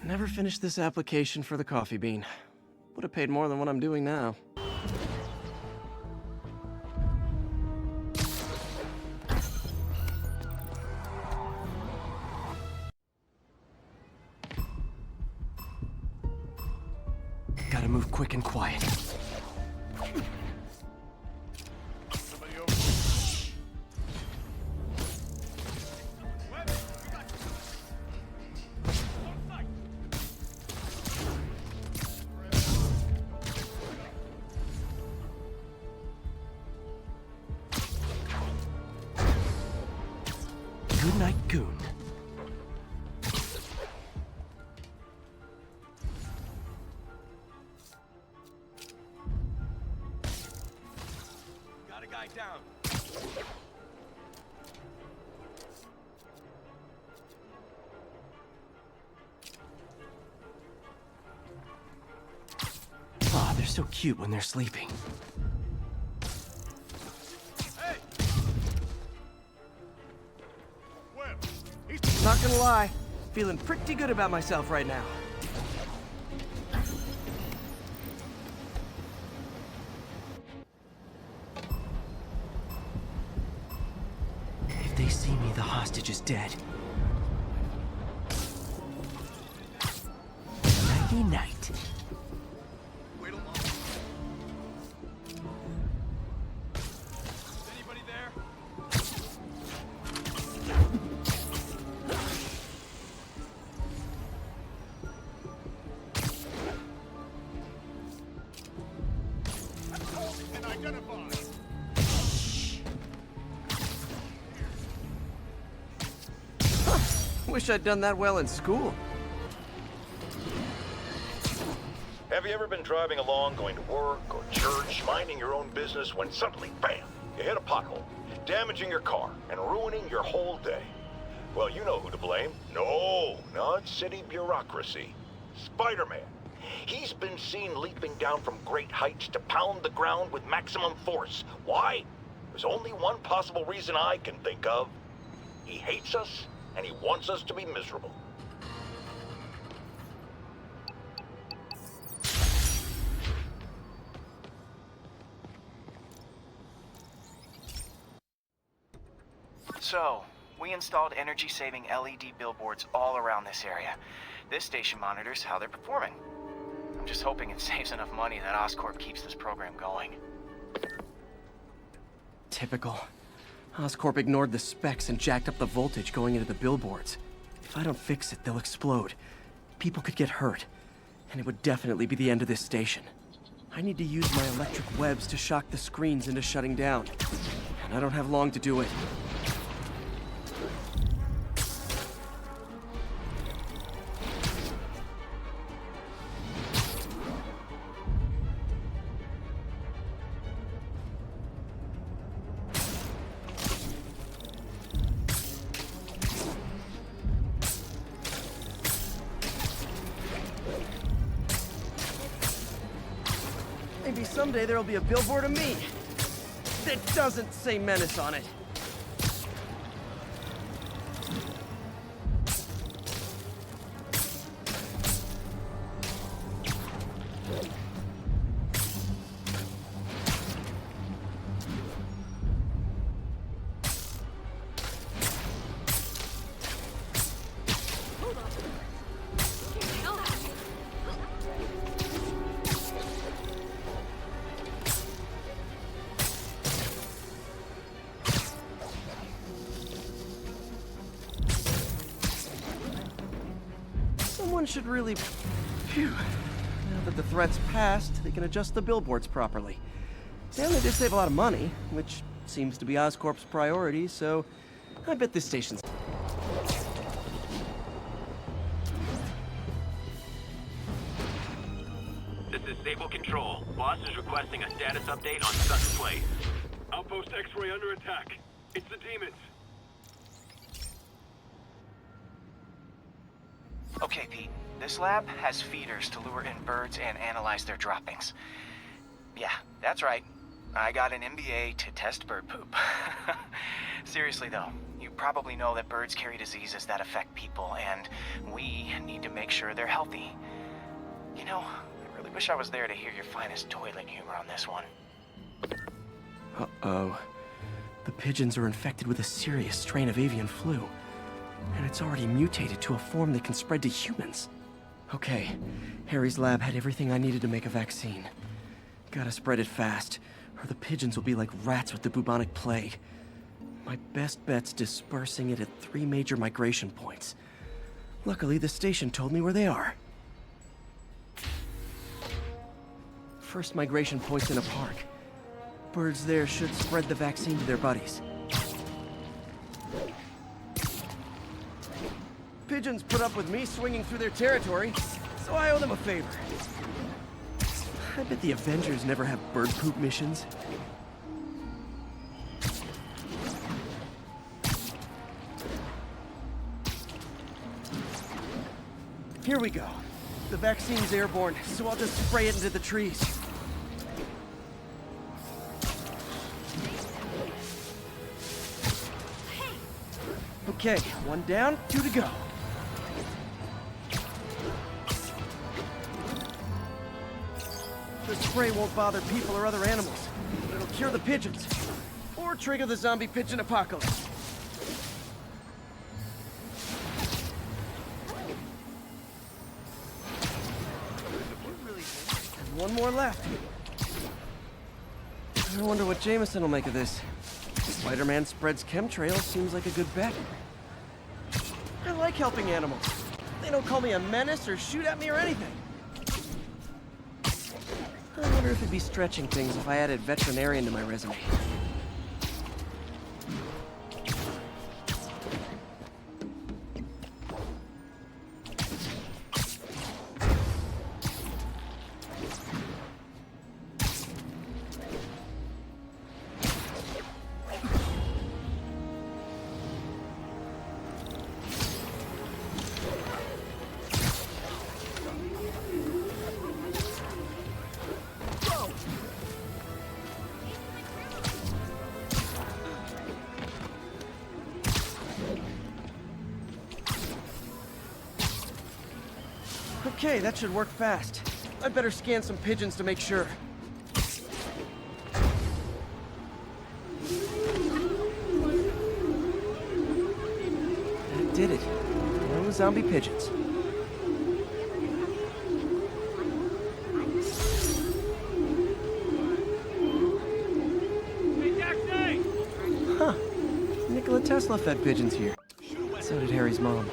Never finished this application for the coffee bean. Would have paid more than what I'm doing now. Gotta move quick and quiet. Good night, Goon. Got a guy down. Aw, they're so cute when they're sleeping. Not gonna lie, feeling pretty good about myself right now. If they see me, the hostage is dead. Nighty night. Wait along. Is anybody there? Wish I'd done that well in school. Have you ever been driving along, going to work or church, minding your own business, when suddenly, bam, you hit a pothole, damaging your car and ruining your whole day? Well, you know who to blame. No, not city bureaucracy. Spider-Man. He's been seen leaping down from great heights to pound the ground with maximum force. Why? There's only one possible reason I can think of. He hates us, and he wants us to be miserable. So, we installed energy-saving LED billboards all around this area. This station monitors how they're performing. I'm just hoping it saves enough money that Oscorp keeps this program going. Typical. Oscorp ignored the specs and jacked up the voltage going into the billboards. If I don't fix it, they'll explode. People could get hurt. And it would definitely be the end of this station. I need to use my electric webs to shock the screens into shutting down. And I don't have long to do it. Maybe someday there'll be a billboard of me that doesn't say Menace on it. Someone should really... Phew. Now that the threat's passed, they can adjust the billboards properly. And they did save a lot of money, which seems to be Oscorp's priority, so I bet this station's... This is Sable Control. Boss is requesting a status update on Sutton Place. Outpost X-ray under attack. It's the demons. Okay, Pete. This lab has feeders to lure in birds and analyze their droppings. Yeah, that's right. I got an MBA to test bird poop. Seriously though, you probably know that birds carry diseases that affect people, and we need to make sure they're healthy. You know, I really wish I was there to hear your finest toilet humor on this one. Uh-oh. The pigeons are infected with a serious strain of avian flu. And it's already mutated to a form that can spread to humans. Okay, Harry's lab had everything I needed to make a vaccine. Gotta spread it fast, or the pigeons will be like rats with the bubonic plague. My best bet's dispersing it at 3 major migration points. Luckily, the station told me where they are. First migration point's in a park. Birds there should spread the vaccine to their buddies. Pigeons put up with me swinging through their territory, so I owe them a favor. I bet the Avengers never have bird poop missions. Here we go. The vaccine's airborne, so I'll just spray it into the trees. Okay, 1 down, 2 to go. The spray won't bother people or other animals. It'll cure the pigeons. Or trigger the zombie pigeon apocalypse. And 1 more left. I wonder what Jameson will make of this. Spider-Man spreads chemtrails seems like a good bet. I like helping animals. They don't call me a menace or shoot at me or anything. I wonder if it'd be stretching things if I added veterinarian to my resume. Okay, that should work fast. I'd better scan some pigeons to make sure. That did it. No zombie pigeons. Huh. Nikola Tesla fed pigeons here. So did Harry's mom.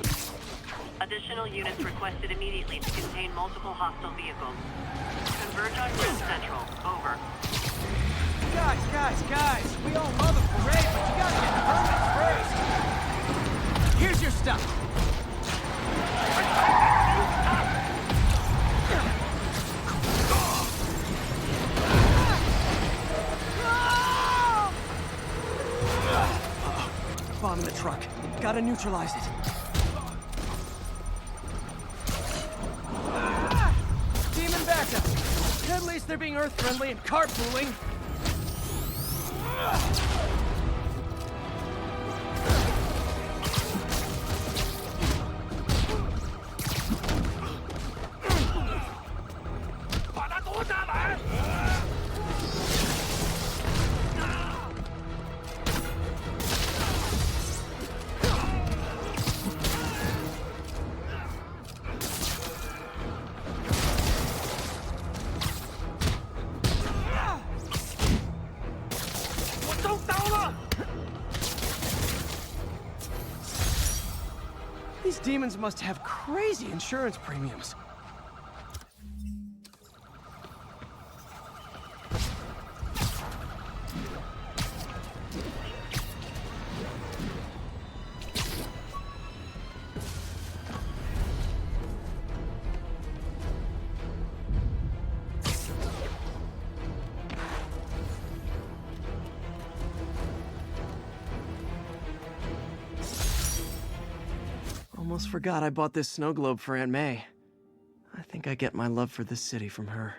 Additional units requested immediately to contain multiple hostile vehicles. Converge on Grand Central. Over. Guys! We all love a parade, but you gotta get permits first! Here's your stuff! Bomb in the truck. Gotta neutralize it. Demon backup. At least they're being Earth-friendly and carpooling. These demons must have crazy insurance premiums. Almost forgot I bought this snow globe for Aunt May. I think I get my love for this city from her.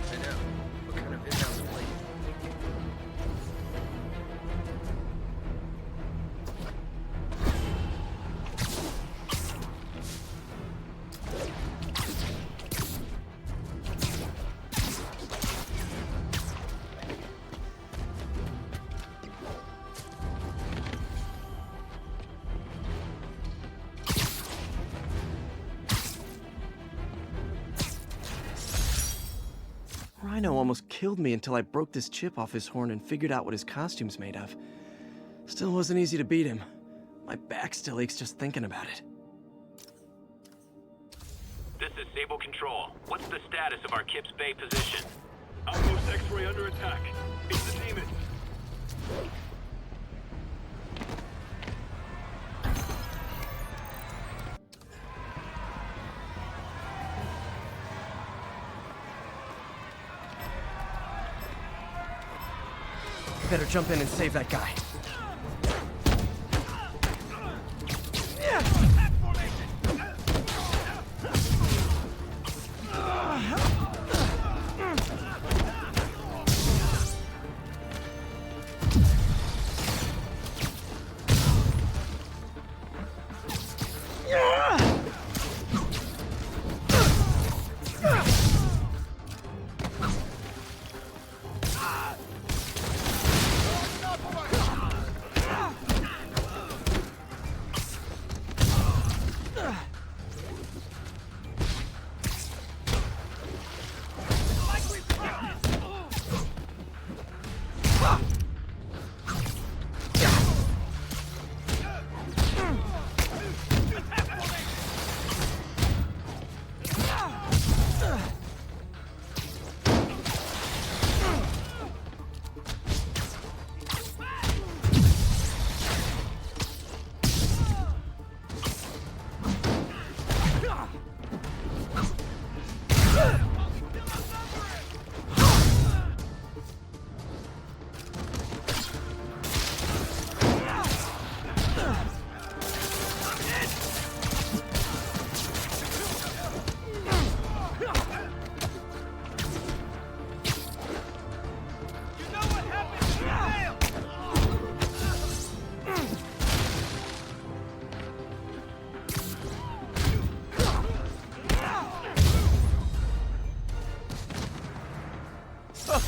I know. What kind of in-house plate? Rhino almost killed me until I broke this chip off his horn and figured out what his costume's made of. Still wasn't easy to beat him. My back still aches just thinking about it. This is Sable Control. What's the status of our Kips Bay position? Outpost X-ray under attack. It's the demons. Better jump in and save that guy.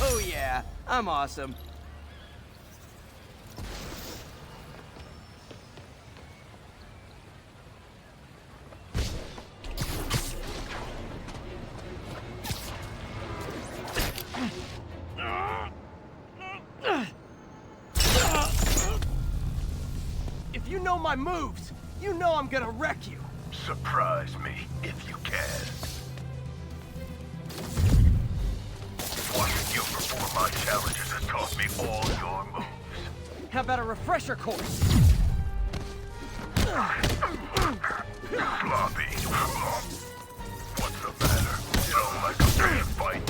Oh yeah, I'm awesome. If you know my moves, you know I'm gonna wreck you. Surprise me, if you can. Watching you perform my challenges has taught me all your moves. How about a refresher course? Sloppy. What's the matter? You don't like a fair fight?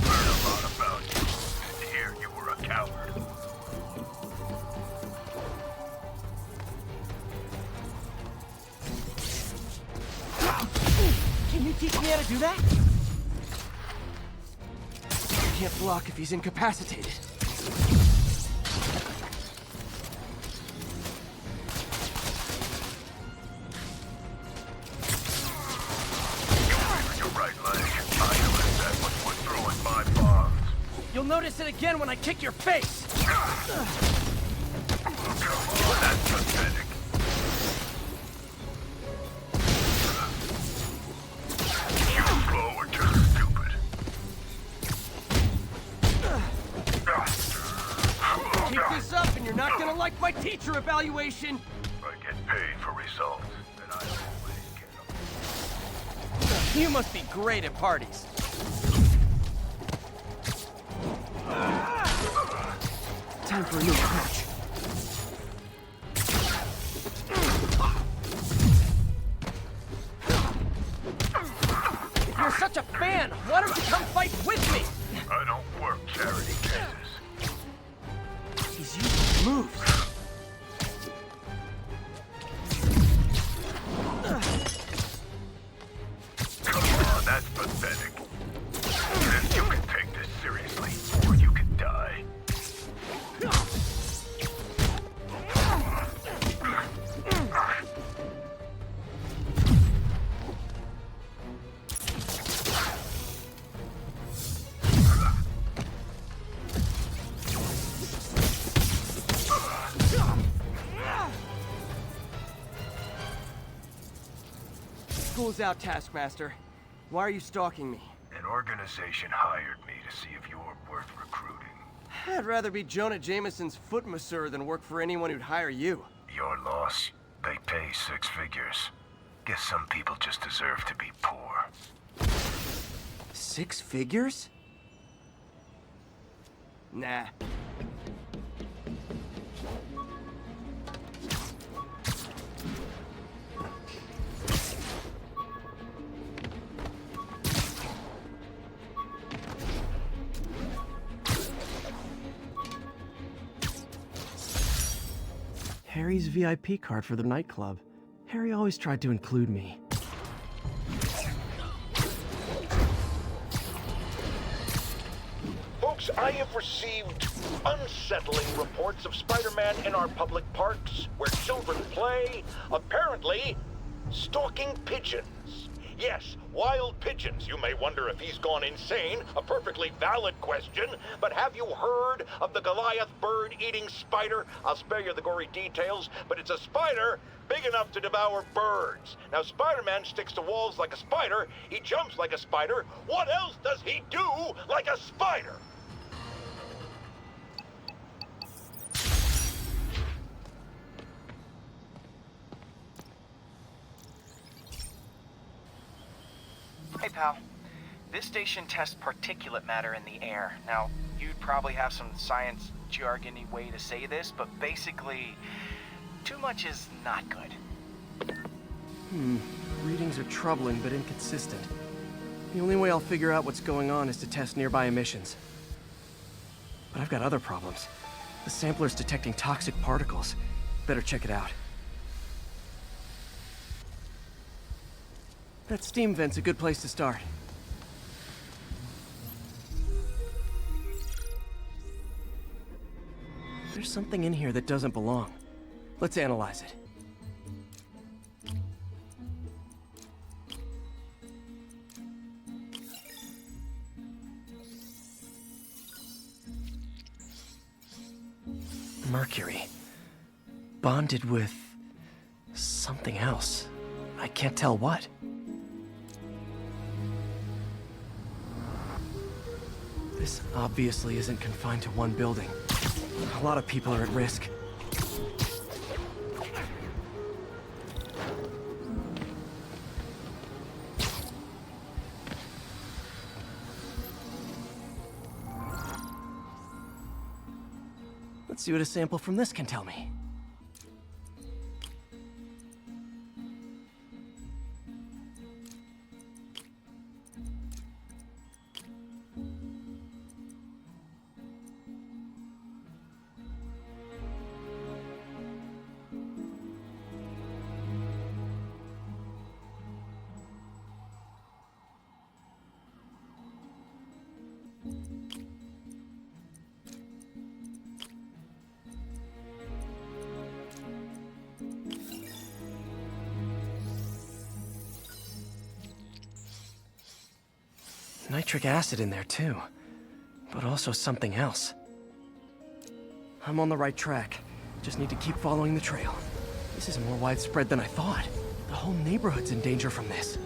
Heard a lot about you. Here you were a coward. Can you teach me how to do that? I can't block if he's incapacitated. Your right leg. I noticed that when you were throwing my bombs. You'll notice it again when I kick your face. Come on, that's pathetic. teacher evaluation! I get paid for results, and I always get them. You must be great at parties. Time for a new approach. If you're such a fan, why don't you come fight with me? I don't work charity cases. He's using moves. Come on, that's pathetic. If you can take this seriously, or you can die. School's out, Taskmaster. Why are you stalking me? An organization hired me to see if you're worth recruiting. I'd rather be Jonah Jameson's foot masseur than work for anyone who'd hire you. Your loss. They pay 6 figures. Guess some people just deserve to be poor. 6 figures? Nah. Harry's VIP card for the nightclub. Harry always tried to include me. Folks, I have received unsettling reports of Spider-Man in our public parks, where children play, apparently stalking pigeons. Yes, wild pigeons. You may wonder if he's gone insane. A perfectly valid question. But have you heard of the Goliath bird-eating spider? I'll spare you the gory details, but it's a spider big enough to devour birds. Now, Spider-Man sticks to walls like a spider. He jumps like a spider. What else does he do like a spider? Hey, pal. This station tests particulate matter in the air. Now, you'd probably have some science jargony way to say this, but basically, too much is not good. Readings are troubling but inconsistent. The only way I'll figure out what's going on is to test nearby emissions. But I've got other problems. The sampler's detecting toxic particles. Better check it out. That steam vent's a good place to start. There's something in here that doesn't belong. Let's analyze it. Mercury. Bonded with something else. I can't tell what. This obviously isn't confined to one building. A lot of people are at risk. Let's see what a sample from this can tell me. Nitric acid in there too, but also something else. I'm on the right track. Just need to keep following the trail. This is more widespread than I thought. The whole neighborhood's in danger from this.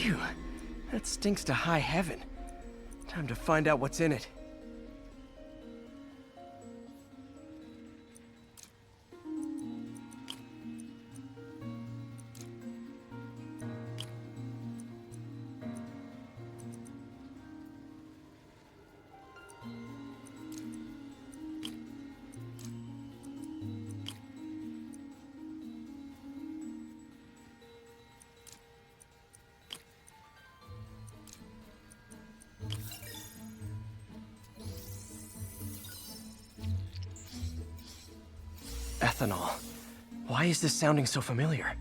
Phew. That stinks to high heaven. Time to find out what's in it. Ethanol. Why is this sounding so familiar?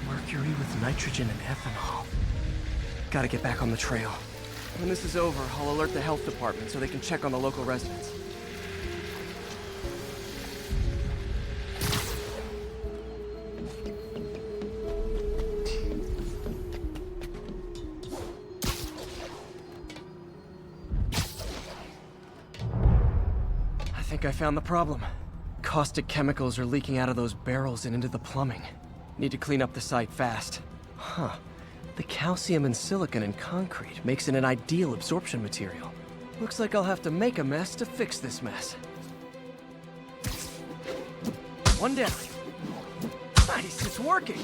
Mercury with nitrogen and ethanol. Gotta get back on the trail. When this is over, I'll alert the health department so they can check on the local residents. I found the problem. Caustic chemicals are leaking out of those barrels and into the plumbing. Need to clean up the site fast. Huh. The calcium and silicon in concrete makes it an ideal absorption material. Looks like I'll have to make a mess to fix this mess. One down. Nice, it's working.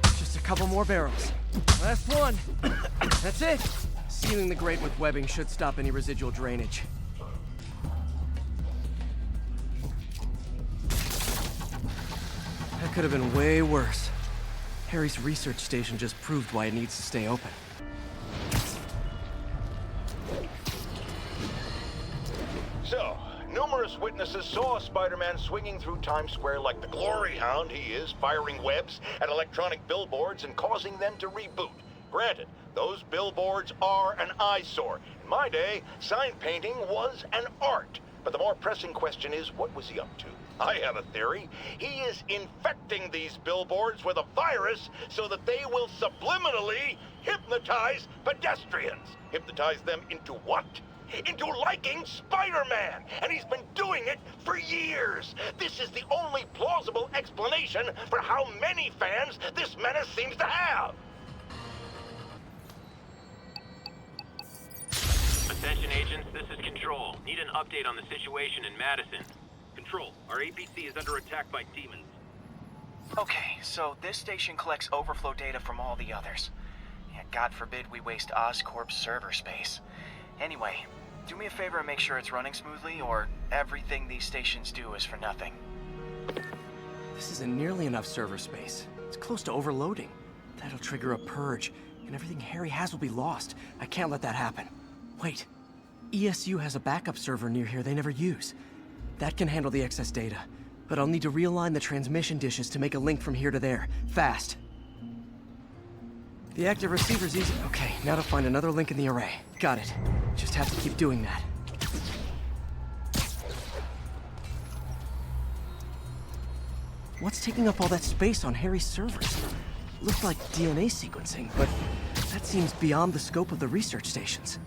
Just a couple more barrels. Last one. That's it. Sealing the grate with webbing should stop any residual drainage. That could have been way worse. Harry's research station just proved why it needs to stay open. So, numerous witnesses saw Spider-Man swinging through Times Square like the glory hound he is, firing webs at electronic billboards and causing them to reboot. Granted, those billboards are an eyesore. In my day, sign painting was an art. But the more pressing question is, what was he up to? I have a theory. He is infecting these billboards with a virus so that they will subliminally hypnotize pedestrians. Hypnotize them into what? Into liking Spider-Man! And he's been doing it for years! This is the only plausible explanation for how many fans this menace seems to have! Attention agents, this is Control. Need an update on the situation in Madison. Control, our APC is under attack by demons. Okay, so this station collects overflow data from all the others. Yeah, God forbid we waste Oscorp's server space. Anyway, do me a favor and make sure it's running smoothly, or everything these stations do is for nothing. This isn't nearly enough server space. It's close to overloading. That'll trigger a purge, and everything Harry has will be lost. I can't let that happen. Wait. ESU has a backup server near here they never use. That can handle the excess data, but I'll need to realign the transmission dishes to make a link from here to there, fast. The active receiver's easy. Okay, now to find another link in the array. Got it. Just have to keep doing that. What's taking up all that space on Harry's servers? Looked like DNA sequencing, but that seems beyond the scope of the research stations.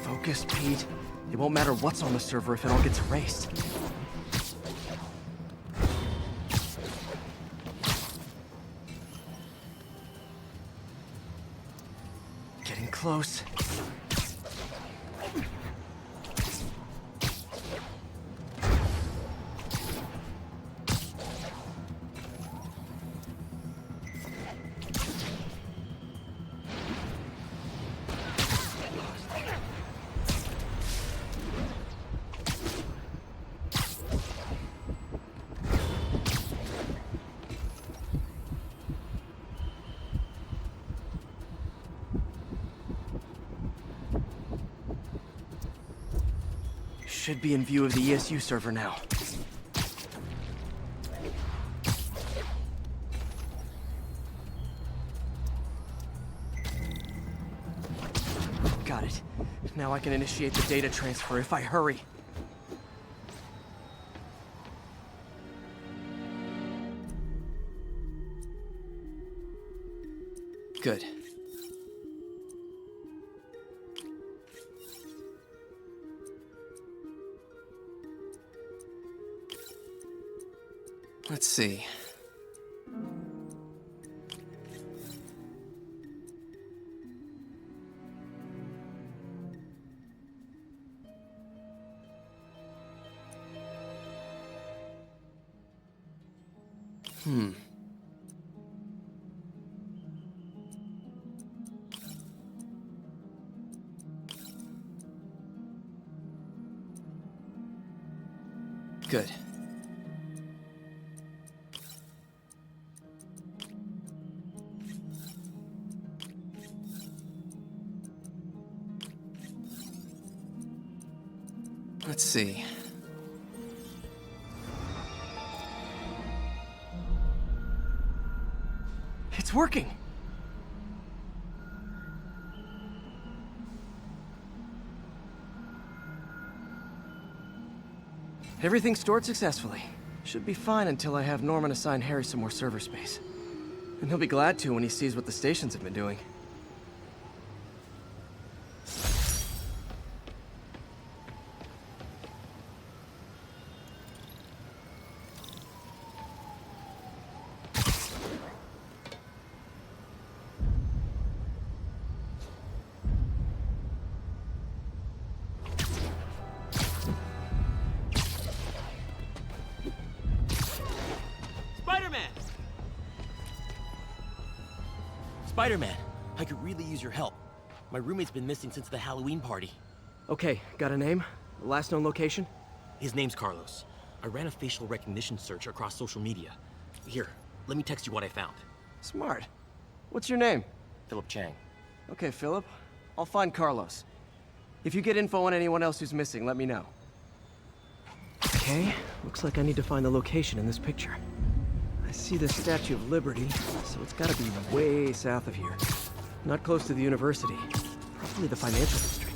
Focus, Pete. It won't matter what's on the server if it all gets erased. Getting close. Should be in view of the ESU server now. Got it. Now I can initiate the data transfer if I hurry. Good. Let's see. Good. Let's see. It's working! Everything's stored successfully. Should be fine until I have Norman assign Harry some more server space. And he'll be glad to when he sees what the stations have been doing. Spider-Man, I could really use your help. My roommate's been missing since the Halloween party. Okay, got a name? Last known location? His name's Carlos. I ran a facial recognition search across social media. Here, let me text you what I found. Smart. What's your name? Philip Chang. Okay, Philip. I'll find Carlos. If you get info on anyone else who's missing, let me know. Okay, looks like I need to find the location in this picture. I see the Statue of Liberty, so it's gotta be way south of here. Not close to the university. Probably the financial district.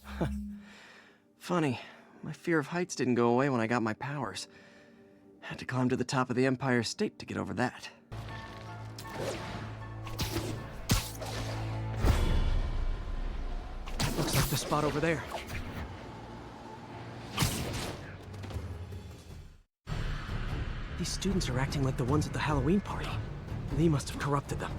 Huh. Funny, my fear of heights didn't go away when I got my powers. Had to climb to the top of the Empire State to get over that. That looks like the spot over there. These students are acting like the ones at the Halloween party. Lee must have corrupted them.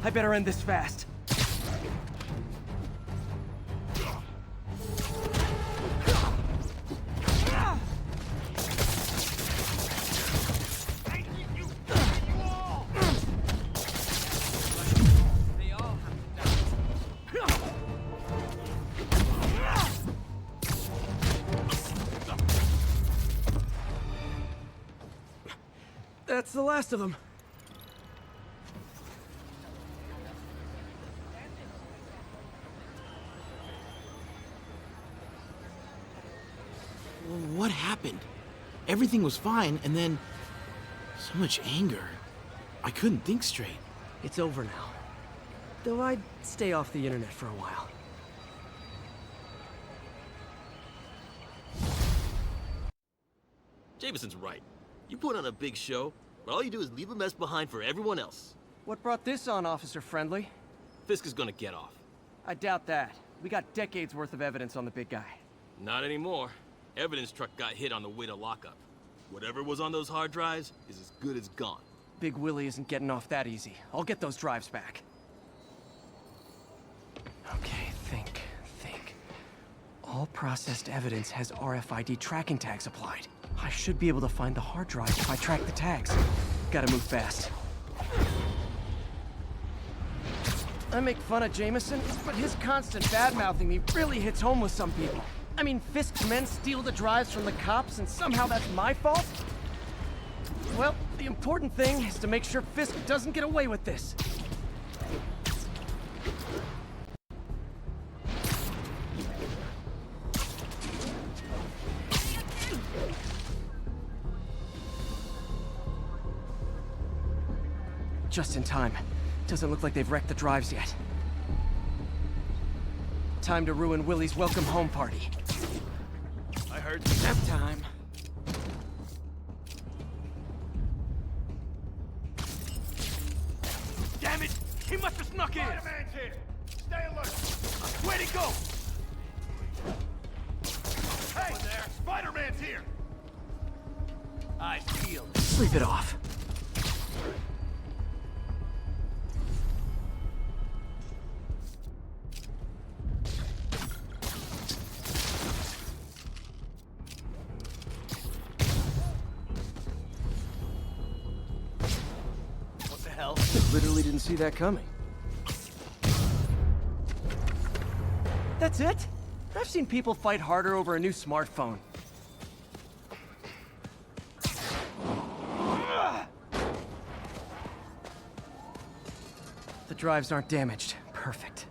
I better end this fast. That's the last of them. What happened? Everything was fine, and then so much anger. I couldn't think straight. It's over now. Though I'd stay off the internet for a while. Jameson's right. You put on a big show, but all you do is leave a mess behind for everyone else. What brought this on, Officer Friendly? Fisk is gonna get off. I doubt that. We got decades worth of evidence on the big guy. Not anymore. Evidence truck got hit on the way to lockup. Whatever was on those hard drives is as good as gone. Big Willie isn't getting off that easy. I'll get those drives back. Okay, think. All processed evidence has RFID tracking tags applied. I should be able to find the hard drive if I track the tags. Gotta move fast. I make fun of Jameson, but his constant bad-mouthing me really hits home with some people. I mean, Fisk's men steal the drives from the cops, and somehow that's my fault? Well, the important thing is to make sure Fisk doesn't get away with this. Just in time. Doesn't look like they've wrecked the drives yet. Time to ruin Willie's welcome home party. I heard. Nap time. Damn it! He must have snuck in! Spider-Man's here! Stay alert! Where'd he go? Hey! There! Spider-Man's here! I feel it. Sleep it off. What the hell? I literally didn't see that coming. That's it? I've seen people fight harder over a new smartphone. The drives aren't damaged. Perfect.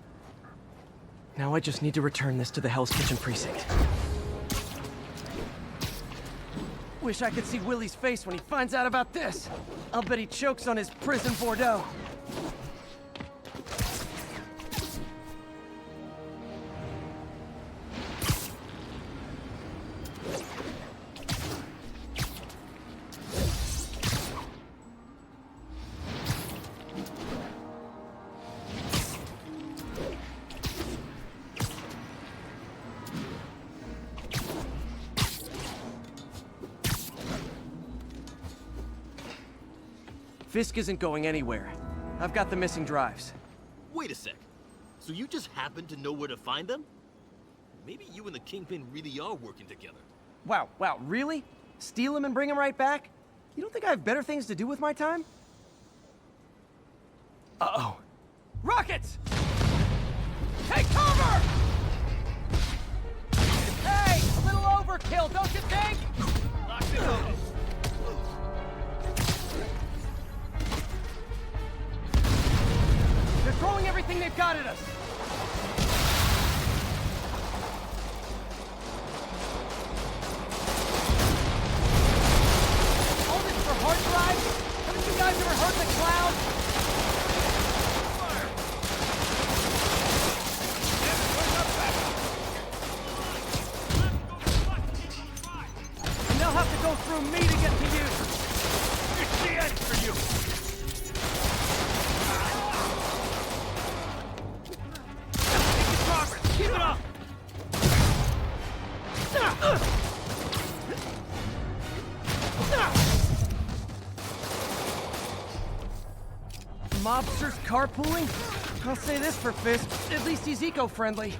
Now I just need to return this to the Hell's Kitchen precinct. Wish I could see Willie's face when he finds out about this. I'll bet he chokes on his prison Bordeaux. Fisk isn't going anywhere. I've got the missing drives. Wait a sec. So you just happen to know where to find them? Maybe you and the Kingpin really are working together. Wow, really? Steal him and bring him right back? You don't think I have better things to do with my time? Uh-oh. Rockets! Take cover! Hey, a little overkill, don't you think? Lock it up. They're throwing everything they've got at us. All this for hard drives? Haven't you guys ever heard the cloud? Fire! And they'll have to go through me to get to you. It's the end for you! Keep it up! Mobsters carpooling? I'll say this for Fisk, at least he's eco-friendly.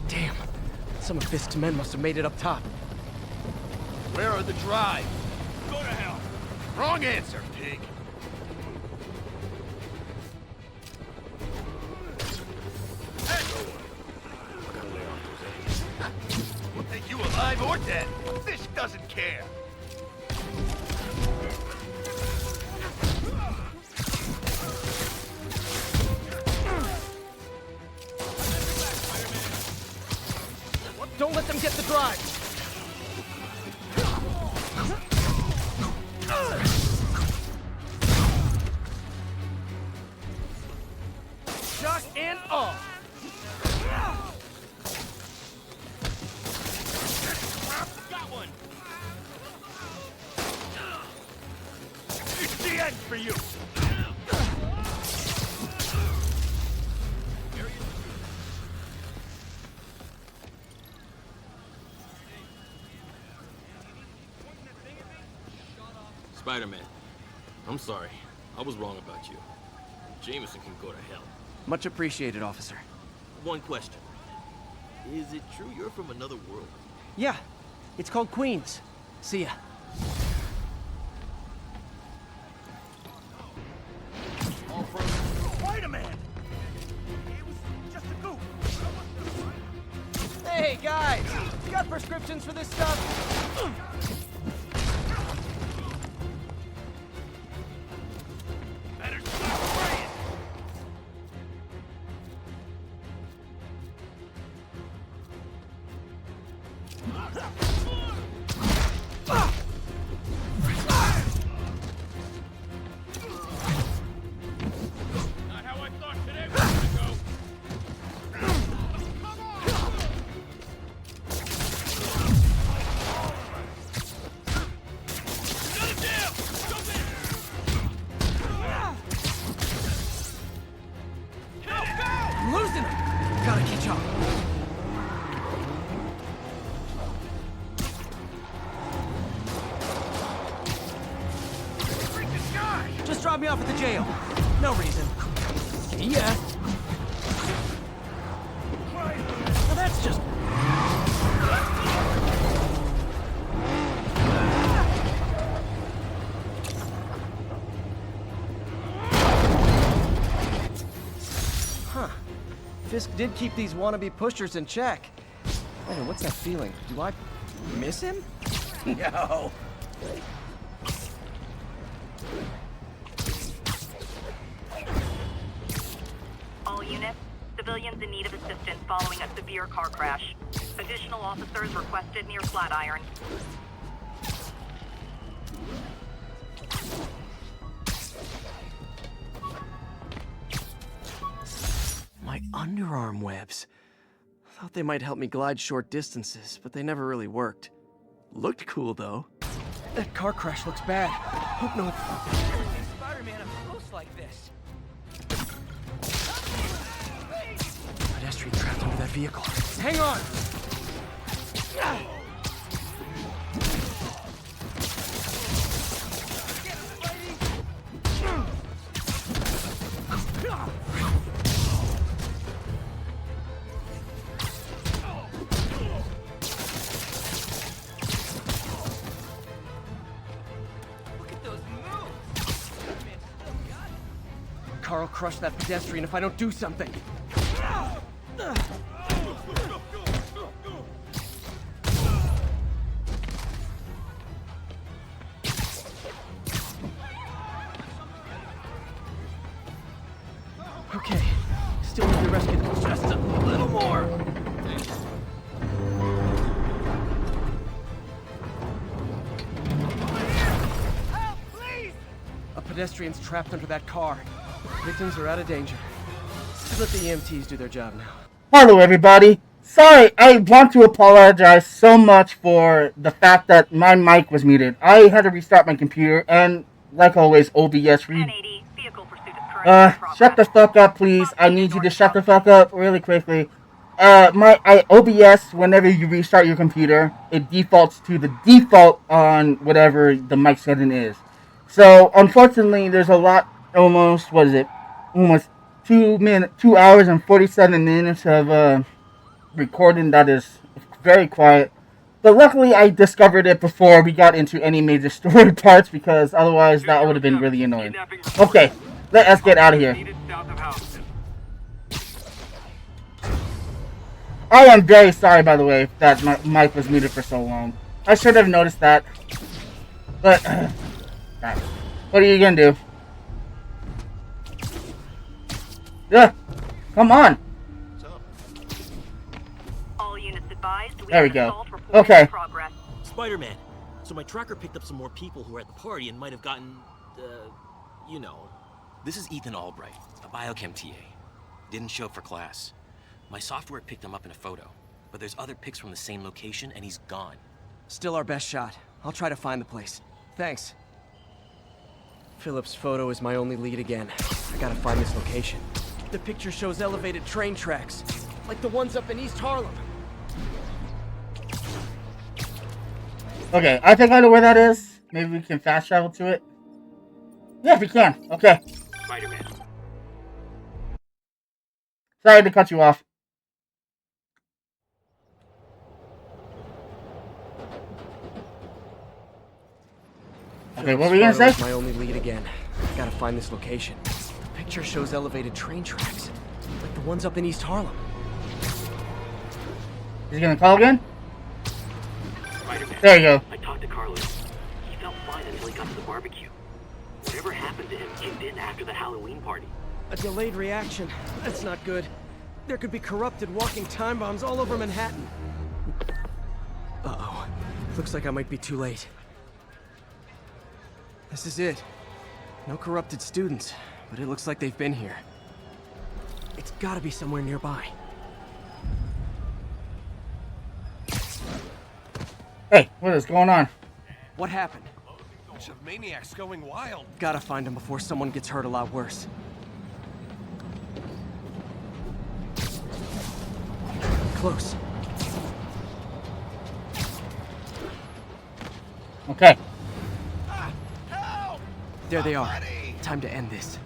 Damn, some of Fisk's men must have made it up top. Where are the drives? Go to hell! Wrong answer, pig! We'll take you alive or dead. Fish doesn't care. Don't let them get the drive! Shock and awe! Got one! It's the end for you! Spider-Man, I'm sorry. I was wrong about you. Jameson can go to hell. Much appreciated, officer. One question. Is it true you're from another world? Yeah, it's called Queens. See ya. Spider-Man! It was just a goof. Hey, guys! You got prescriptions for this stuff? Better stop praying. Not how I thought today was gonna go. Shut it down! Jump in! I'm losing him! Gotta catch up. Just drop me off at the jail. No reason. Yeah. Well, that's just... Huh. Fisk did keep these wannabe pushers in check. Oh, what's that feeling? Do I miss him? No. All units, civilians in need of assistance following a severe car crash. Additional officers requested near Flatiron. My underarm webs. Thought they might help me glide short distances, but they never really worked. Looked cool, though. That car crash looks bad. Hope no... Spider-Man up close like this. Pedestrian trapped under that vehicle. Hang on! Look at those moves. Spider-Man still got it. Carl crush that pedestrian if I don't do something. Okay, still need to rescue just a little more. Help, please! A pedestrian's trapped under that car. Victims are out of danger. Let the EMTs do their job now. Hello everybody. Sorry, I want to apologize so much for the fact that my mic was muted. I had to restart my computer and, like always, OBS read. 1080, vehicle pursuit is currently in progress. Shut the fuck up, please. I need you to shut the fuck up really quickly. OBS, whenever you restart your computer, it defaults to the default on whatever the mic setting is. So, unfortunately, there's a lot, almost 2 hours and 47 minutes of, recording that is very quiet. But luckily, I discovered it before we got into any major story parts, because otherwise that would have been really annoying. Okay, let us get out of here. I am very sorry, by the way, that my mic was muted for so long. I should have noticed that. But, what are you gonna do? Yeah, come on. All units advised. There we go. Okay. Spider-Man. So my tracker picked up some more people who were at the party and might have gotten, you know. This is Ethan Albright, a biochem TA. Didn't show up for class. My software picked him up in a photo, but there's other pics from the same location and he's gone. Still our best shot. I'll try to find the place. Thanks. Philip's photo is my only lead again. I gotta find this location. The picture shows elevated train tracks, like the ones up in East Harlem. Okay, I think I know where that is. Maybe we can fast travel to it. Yeah, we can. Okay. Spider-Man. Sorry to cut you off. Okay, what were you gonna say? My only lead again. I gotta find this location. The picture shows elevated train tracks, like the ones up in East Harlem. He's gonna call again? Spider-Man. There you go. I talked to Carlos. He felt fine until he got to the barbecue. Whatever happened to him kicked in after the Halloween party. A delayed reaction. That's not good. There could be corrupted walking time bombs all over Manhattan. Uh-oh. Looks like I might be too late. This is it. No corrupted students, but it looks like they've been here. It's gotta be somewhere nearby. Hey, what is going on? What happened? Bunch of maniacs going wild. Gotta find them before someone gets hurt a lot worse. Close. Okay. There they are. Time to end this.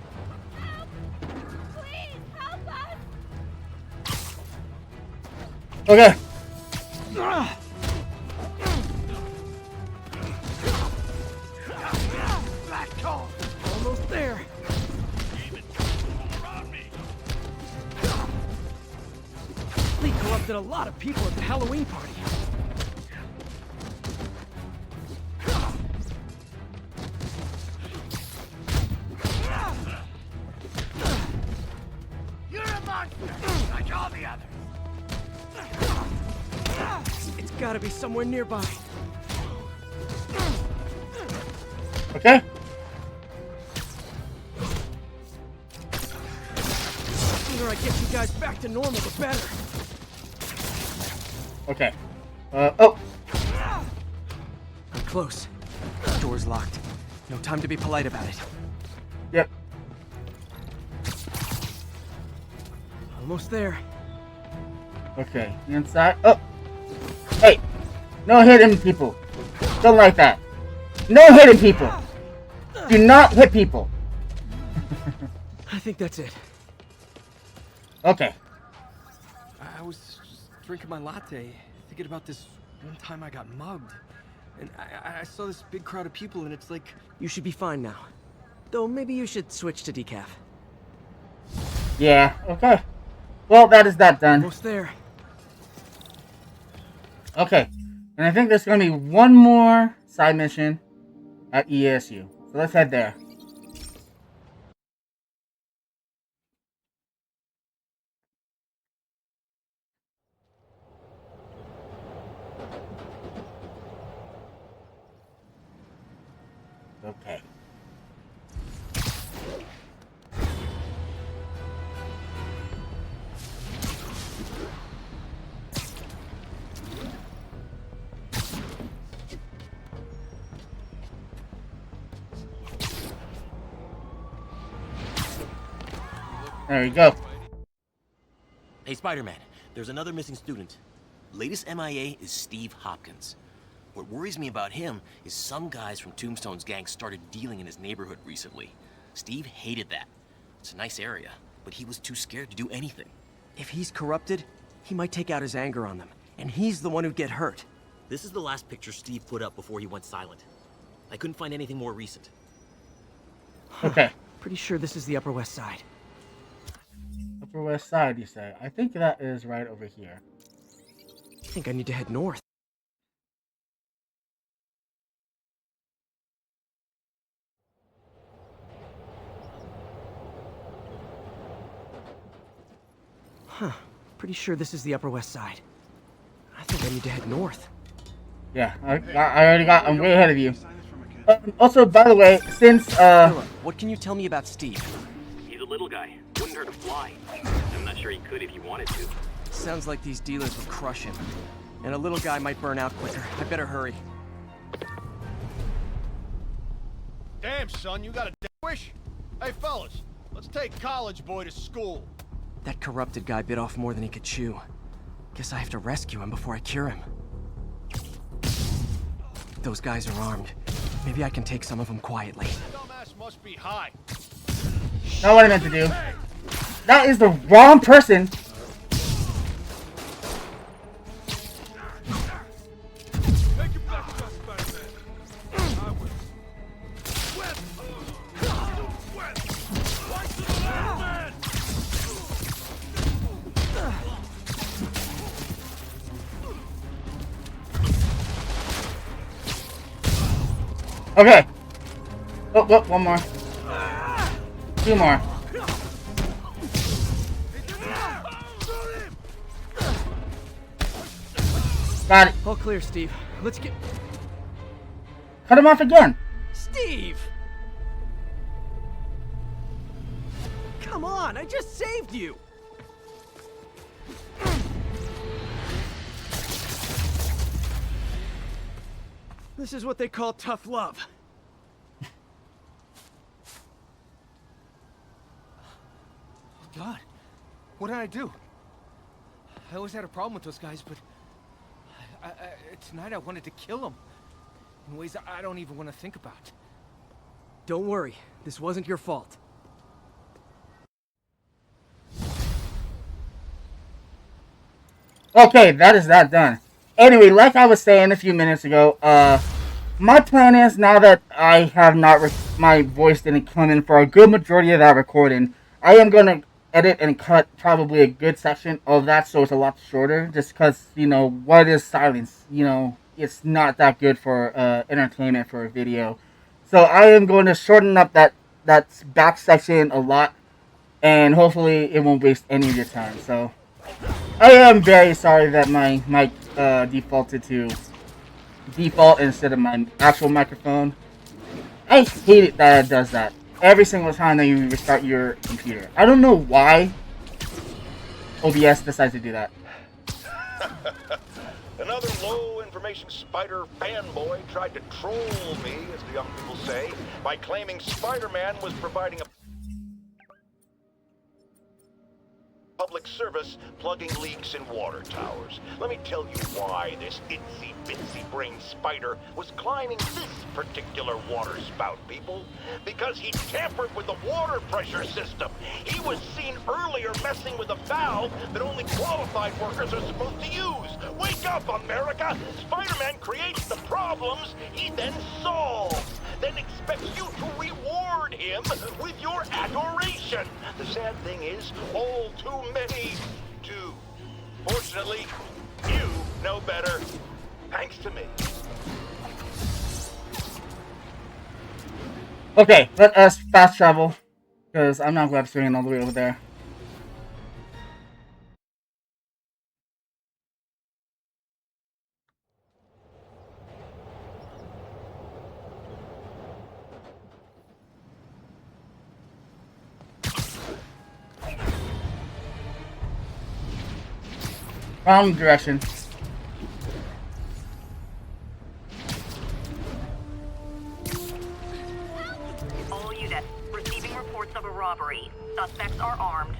Okay. Almost there. Lee corrupted a lot of people at the Halloween party. You're a monster, like all the others. It's gotta be somewhere nearby. Okay. The sooner I get you guys back to normal, the better. Okay. Oh. I'm close. Door's locked. No time to be polite about it. Yep. Almost there. Okay. Inside. Oh. Hey. No hitting people. Don't like that. No hitting people. Do not hit people. I think that's it. Okay. I was just drinking my latte, thinking about this one time I got mugged. And I saw this big crowd of people, and it's like... You should be fine now. Though maybe you should switch to decaf. Yeah, okay. Well, that is that done. Almost there. Okay. And I think there's going to be one more side mission at ESU. So let's head there. Okay. There we go. Hey, Spider-Man, there's another missing student. Latest MIA is Steve Hopkins. What worries me about him is some guys from Tombstone's gang started dealing in his neighborhood recently. Steve hated that. It's a nice area, but he was too scared to do anything. If he's corrupted, he might take out his anger on them, and he's the one who'd get hurt. This is the last picture Steve put up before he went silent. I couldn't find anything more recent. Okay. Pretty sure this is the Upper West Side. Upper West Side, you say? I think that is right over here. I think I need to head north. Huh. Pretty sure this is the Upper West Side. I think I need to head north. Yeah, I already got... I'm way ahead of you. Also, by the way, since, What can you tell me about Steve? He's a little guy. Wouldn't hurt to fly. I'm not sure he could if he wanted to. Sounds like these dealers would crush him. And a little guy might burn out quicker. I better hurry. Damn, son, you got a wish? Hey, fellas, let's take college boy to school. That corrupted guy bit off more than he could chew. Guess I have to rescue him before I cure him. Those guys are armed. Maybe I can take some of them quietly. Dumbass must be high. not what I meant to do. That is the wrong person. Okay. Oh, one more. Two more. Got it. All clear, Steve. Let's get... Cut him off again. Steve! Come on, I just saved you! This is what they call tough love. God, what did I do? I always had a problem with those guys, but tonight I wanted to kill them in ways I don't even want to think about. Don't worry, this wasn't your fault. Okay, that is that done. Anyway, like I was saying a few minutes ago, my plan is, now that I have not, my voice didn't come in for a good majority of that recording, I am going to edit and cut probably a good section of that so it's a lot shorter, just because, you know, what is silence? You know, it's not that good for entertainment for a video. So I am going to shorten up that back section a lot, and hopefully it won't waste any of your time. So I am very sorry that my mic defaulted to default instead of my actual microphone. I hate it that it does that every single time that you restart your computer. I don't know why OBS decides to do that. Another low information spider fanboy tried to troll me, as the young people say, by claiming Spider-Man was providing a public service plugging leaks in water towers. Let me tell you why this itsy-bitsy-brain spider was climbing this particular water spout, people. Because he tampered with the water pressure system. He was seen earlier messing with a valve that only qualified workers are supposed to use. Wake up, America! Spider-Man creates the problems he then solves, then expects you to reward him with your adoration. The sad thing is, all too many do. Fortunately, you know better, thanks to me. Okay, let us fast travel, because I'm not web streaming all the way over there. Wrong direction. All units receiving reports of a robbery. Suspects are armed.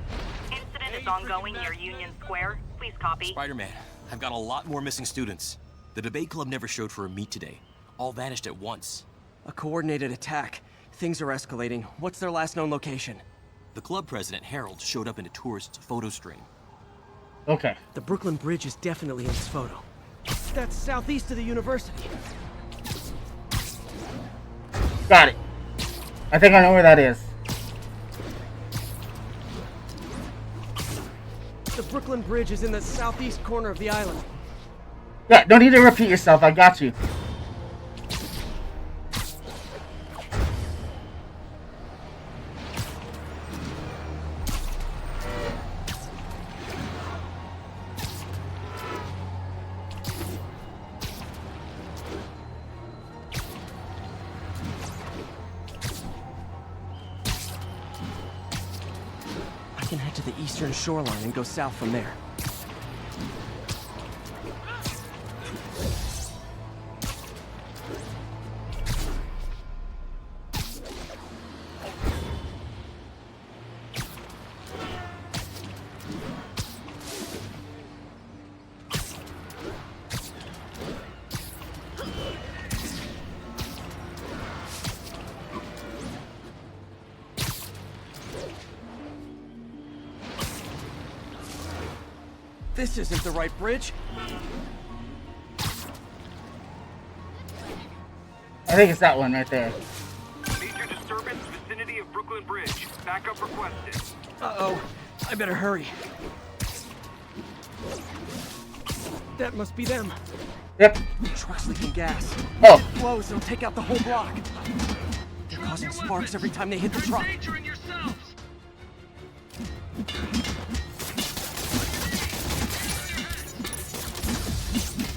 Incident is ongoing near Union Square. Please copy. Spider-Man, I've got a lot more missing students. The debate club never showed for a meet today. All vanished at once. A coordinated attack. Things are escalating. What's their last known location? The club president, Harold, showed up in a tourist's photo stream. Okay. The Brooklyn Bridge is definitely in this photo. That's southeast of the university. Got it. I think I know where that is. The Brooklyn Bridge is in the southeast corner of the island. Yeah, don't need to repeat yourself. I got you. I can head to the eastern shoreline and go south from there. This isn't the right bridge. I think it's that one right there. Major disturbance vicinity of Brooklyn Bridge. Backup requested. Uh-oh. I better hurry. That must be them. Yep. Truck's leaking gas. Oh. If it flows, it'll take out the whole block. They're causing sparks every time they hit the truck.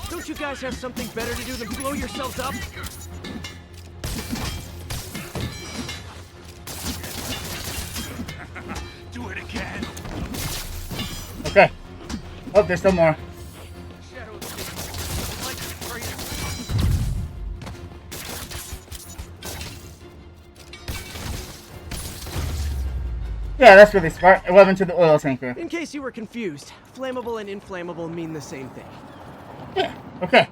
Don't you guys have something better to do than blow yourselves up? Do it again. Okay. Oh, there's some more. Yeah, that's really smart. It went into the oil tanker. In case you were confused, flammable and inflammable mean the same thing. Yeah, okay.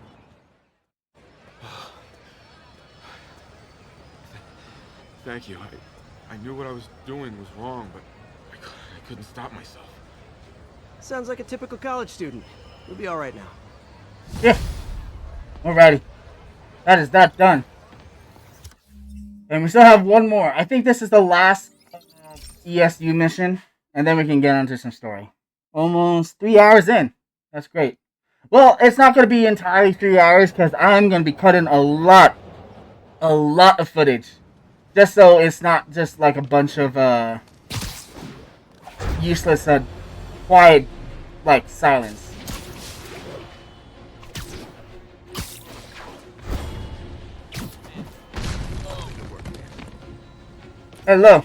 Thank you. I knew what I was doing was wrong, but I couldn't stop myself. Sounds like a typical college student. You'll be all right now. Yeah. Alrighty. That is that done. And we still have one more. I think this is the last ESU mission, and then we can get onto some story. Almost 3 hours in. That's great. Well, it's not going to be entirely 3 hours because I'm going to be cutting a lot of footage. Just so it's not just like a bunch of useless, quiet, like, silence. Hello.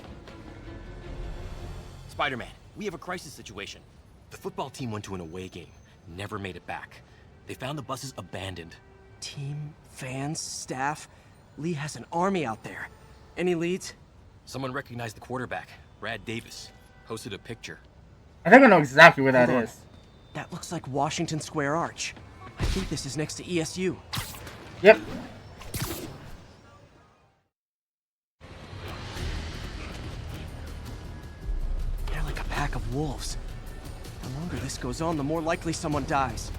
Spider-Man, we have a crisis situation. The football team went to an away game, never made it back. They found the buses abandoned. Team, fans, staff. Lee has an army out there. Any leads? Someone recognized the quarterback, Brad Davis. Posted a picture. I think I know exactly where that is. That looks like Washington Square Arch. I think this is next to ESU. Yep. They're like a pack of wolves. The longer this goes on, the more likely someone dies.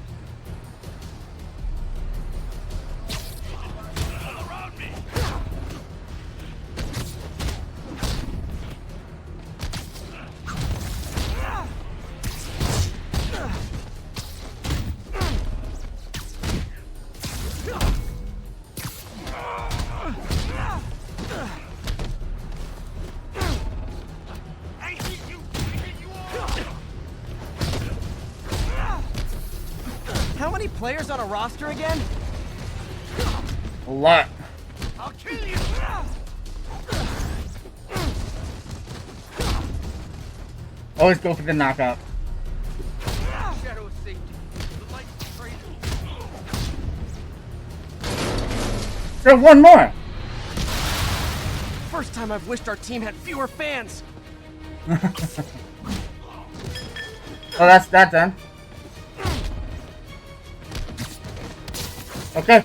How many players on a roster again? A lot. I'll kill you. Always go for the knockout. Shadow of safety. The light is crazy. So one more. First time I've wished our team had fewer fans. Oh, that's that done. Okay.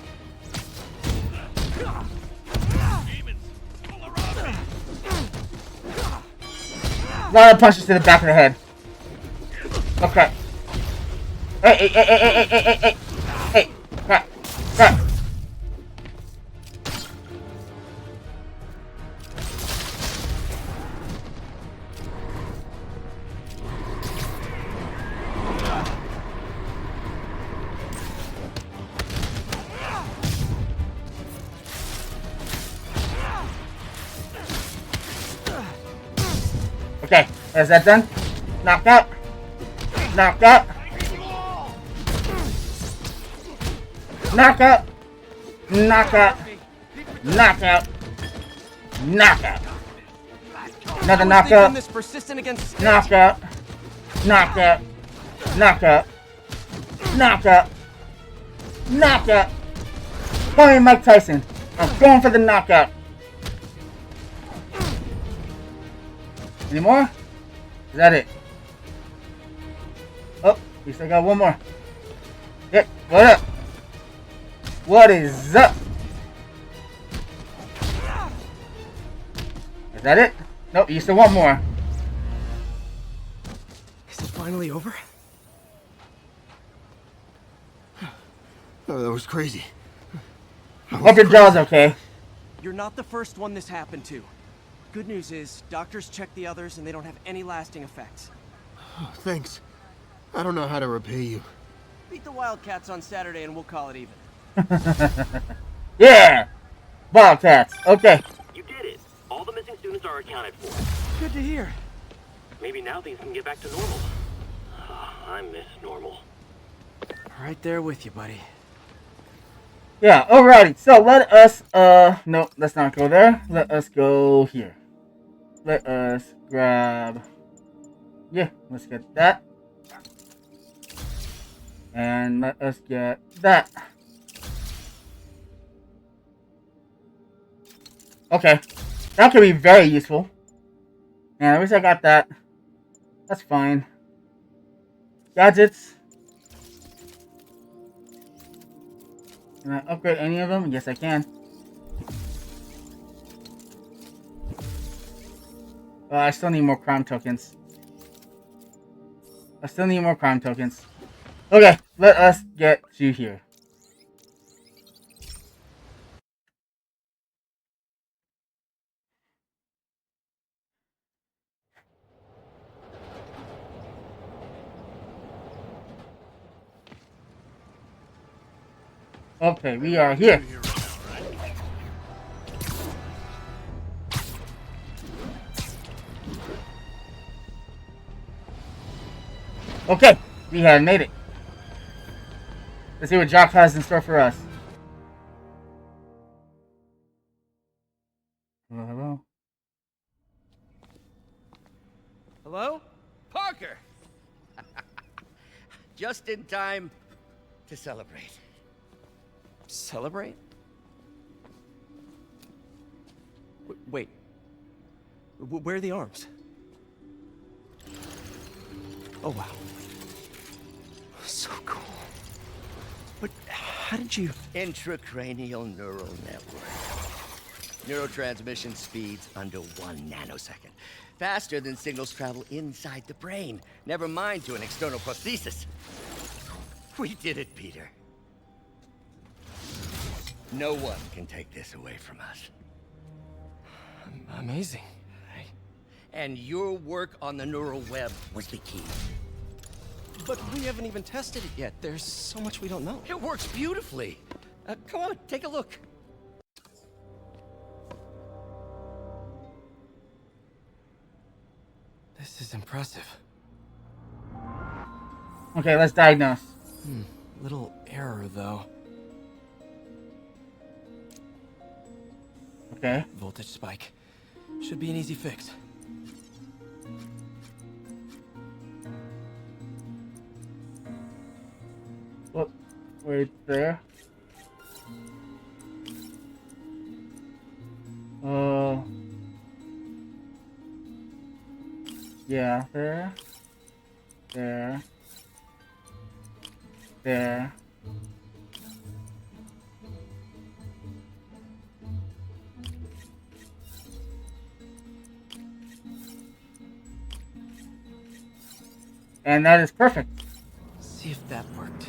A lot of punches to the back of the head. Okay. Hey, hey, hey, hey, hey, hey, hey, hey. Hey, crap, crap. Okay, is that done? Knocked out. Knocked out. Knockout. Knockout. Knockout. Knockout. Another knockout. This persistent against Knockout. Knockout. Knockout. Knockout. Knockout. Call me Mike Tyson. I'm going for the knockout. Any more? Is that it? Oh, we still got one more. Yep, what up? What is up? Is that it? Nope, you still want more. Is it finally over? Oh, that was crazy. Hope your jaw's okay. You're not the first one this happened to. Good news is, doctors checked the others and they don't have any lasting effects. Oh, thanks. I don't know how to repay you. Beat the Wildcats on Saturday and we'll call it even. Yeah! Bobcats. Okay. You did it. All the missing students are accounted for. Good to hear. Maybe now things can get back to normal. I miss normal. Right there with you, buddy. Yeah, alrighty. So let us, no, let's not go there. Let us go here. Let us grab, yeah, let's get that. And let us get that. Okay. That could be very useful. Man, I wish I got that. That's fine. Gadgets. Can I upgrade any of them? Yes, I can. I still need more crime tokens. Okay, let us get to here. Okay, we are here. Okay, we have made it. Let's see what Jock has in store for us. Hello. Hello? Parker! Just in time to celebrate. Celebrate? Wait. Where are the arms? Oh, wow. So cool. But how did you... Intracranial neural network. Neurotransmission speeds under 1 nanosecond. Faster than signals travel inside the brain. Never mind to an external prosthesis. We did it, Peter. No one can take this away from us. Amazing. And your work on the neural web was the key. But we haven't even tested it yet. There's so much we don't know. It works beautifully. Come on, take a look. This is impressive. Okay, let's diagnose. Little error, though. Okay. Voltage spike. Should be an easy fix. Look, right there. Yeah, there. There. There. And that is perfect. See if that worked.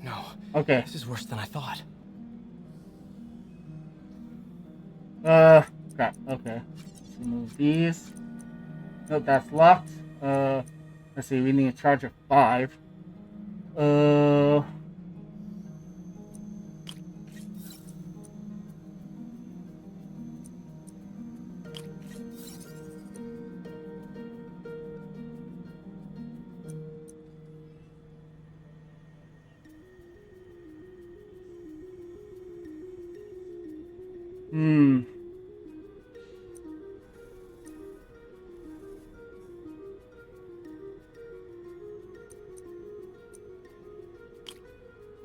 No. Okay. This is worse than I thought. Crap. Okay. Let's remove these. Nope, that's locked. Let's see. We need a charge of 5.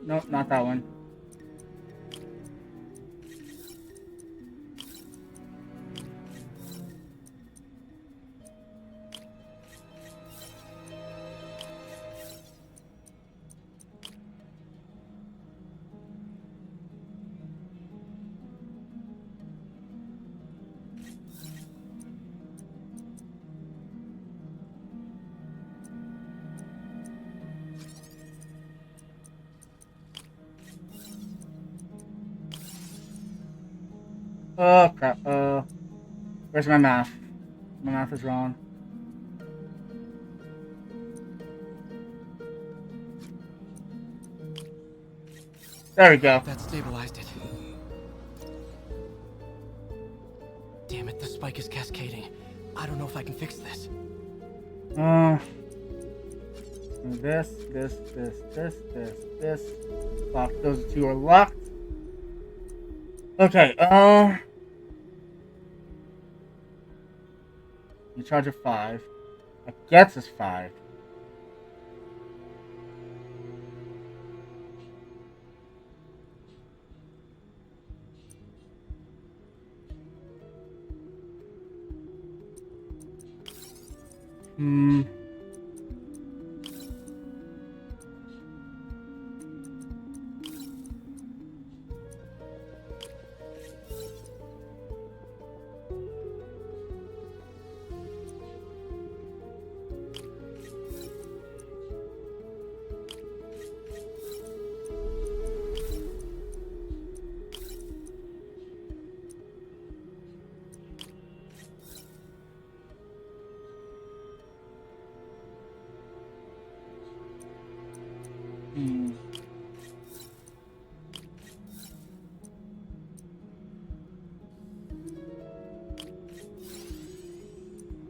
Nope, not that one. Oh, crap. Where's my math? My math is wrong. There we go. That stabilized it. Damn it, the spike is cascading. I don't know if I can fix this. This. Lock. Those two are locked. Okay, you charge of 5. That gets us 5.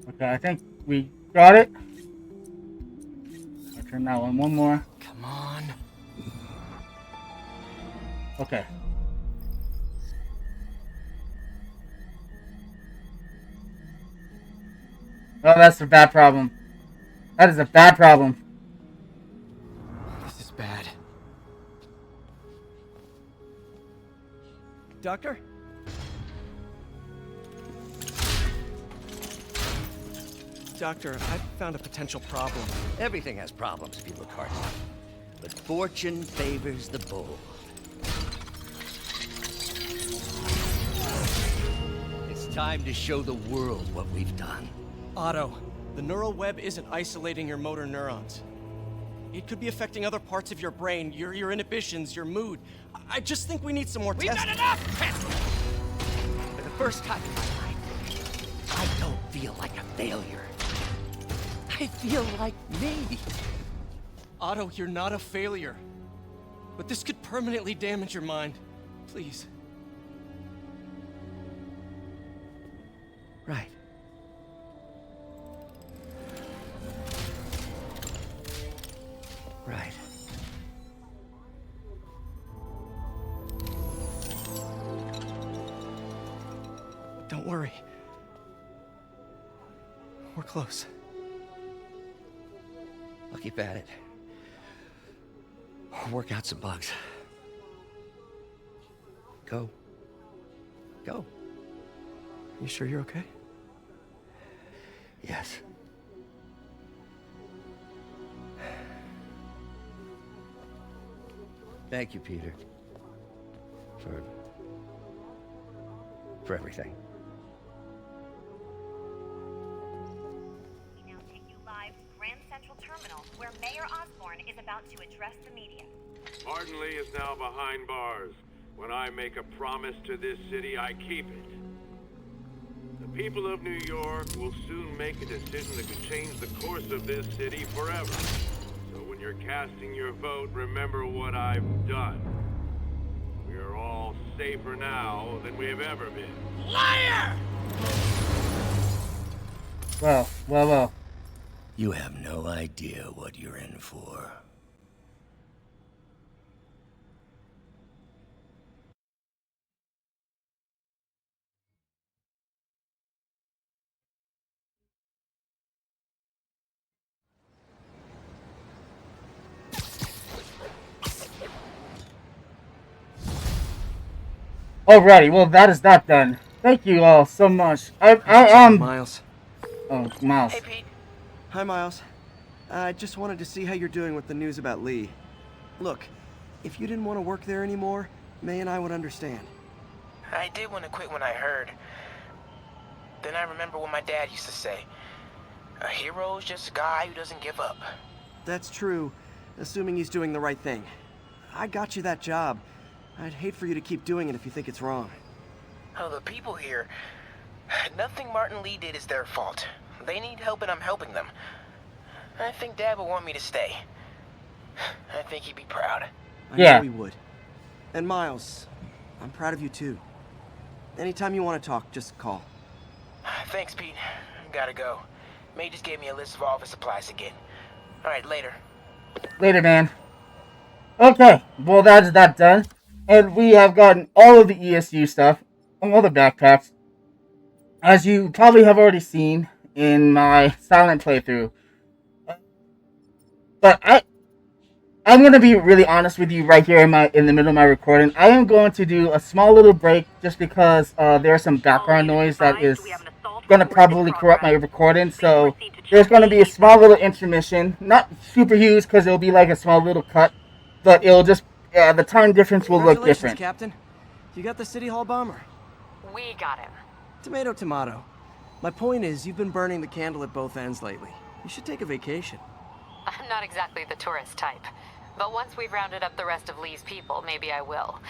Okay, I think we got it. I'll turn that one more. Come on. Okay. Oh, that's a bad problem. That is a bad problem. This is bad. Doctor? Doctor, I found a potential problem. Everything has problems if you look hard enough. But fortune favors the bold. It's time to show the world what we've done. Otto, the neural web isn't isolating your motor neurons. It could be affecting other parts of your brain, your inhibitions, your mood. I just think we need some more testing. We've done enough testing! For the first time in my life, I don't feel like a failure. I feel like me. Otto, you're not a failure. But this could permanently damage your mind. Please. Right. Right. Don't worry. We're close. I'll keep at it. I'll work out some bugs. Go. Go. You sure you're okay? Yes. Thank you, Peter. For everything. We now take you live to Grand Central Terminal, where Mayor Osborn is about to address the media. Martin Lee is now behind bars. When I make a promise to this city, I keep it. The people of New York will soon make a decision that could change the course of this city forever. So when you're casting your vote, remember what I've done. We are all safer now than we have ever been. Liar! Well. You have no idea what you're in for. Alrighty, well that is that done. Thank you all so much. Miles. Oh, Miles. Hey, Pete. Hi, Miles. I just wanted to see how you're doing with the news about Lee. Look, if you didn't want to work there anymore, May and I would understand. I did want to quit when I heard. Then I remember what my dad used to say. A hero is just a guy who doesn't give up. That's true, assuming he's doing the right thing. I got you that job. I'd hate for you to keep doing it if you think it's wrong. Oh, the people here. Nothing Martin Lee did is their fault. They need help and I'm helping them. I think Dad would want me to stay. I think he'd be proud. I know he would. And Miles, I'm proud of you too. Anytime you want to talk, just call. Thanks, Pete. Gotta go. May just gave me a list of all the supplies again. Alright, later. Later, man. Okay, well, that's that done. And we have gotten all of the ESU stuff, all the backpacks. As you probably have already seen in my silent playthrough. But I'm going to be really honest with you right here in the middle of my recording. I am going to do a small little break just because there's some background noise that is going to probably corrupt my recording. So there's going to be a small little intermission. Not super huge because it'll be like a small little cut. But it'll just, the time difference will look different. Captain. You got the City Hall bomber. We got him. Tomato, tomato. My point is, you've been burning the candle at both ends lately. You should take a vacation. I'm not exactly the tourist type. But once we've rounded up the rest of Lee's people, maybe I will.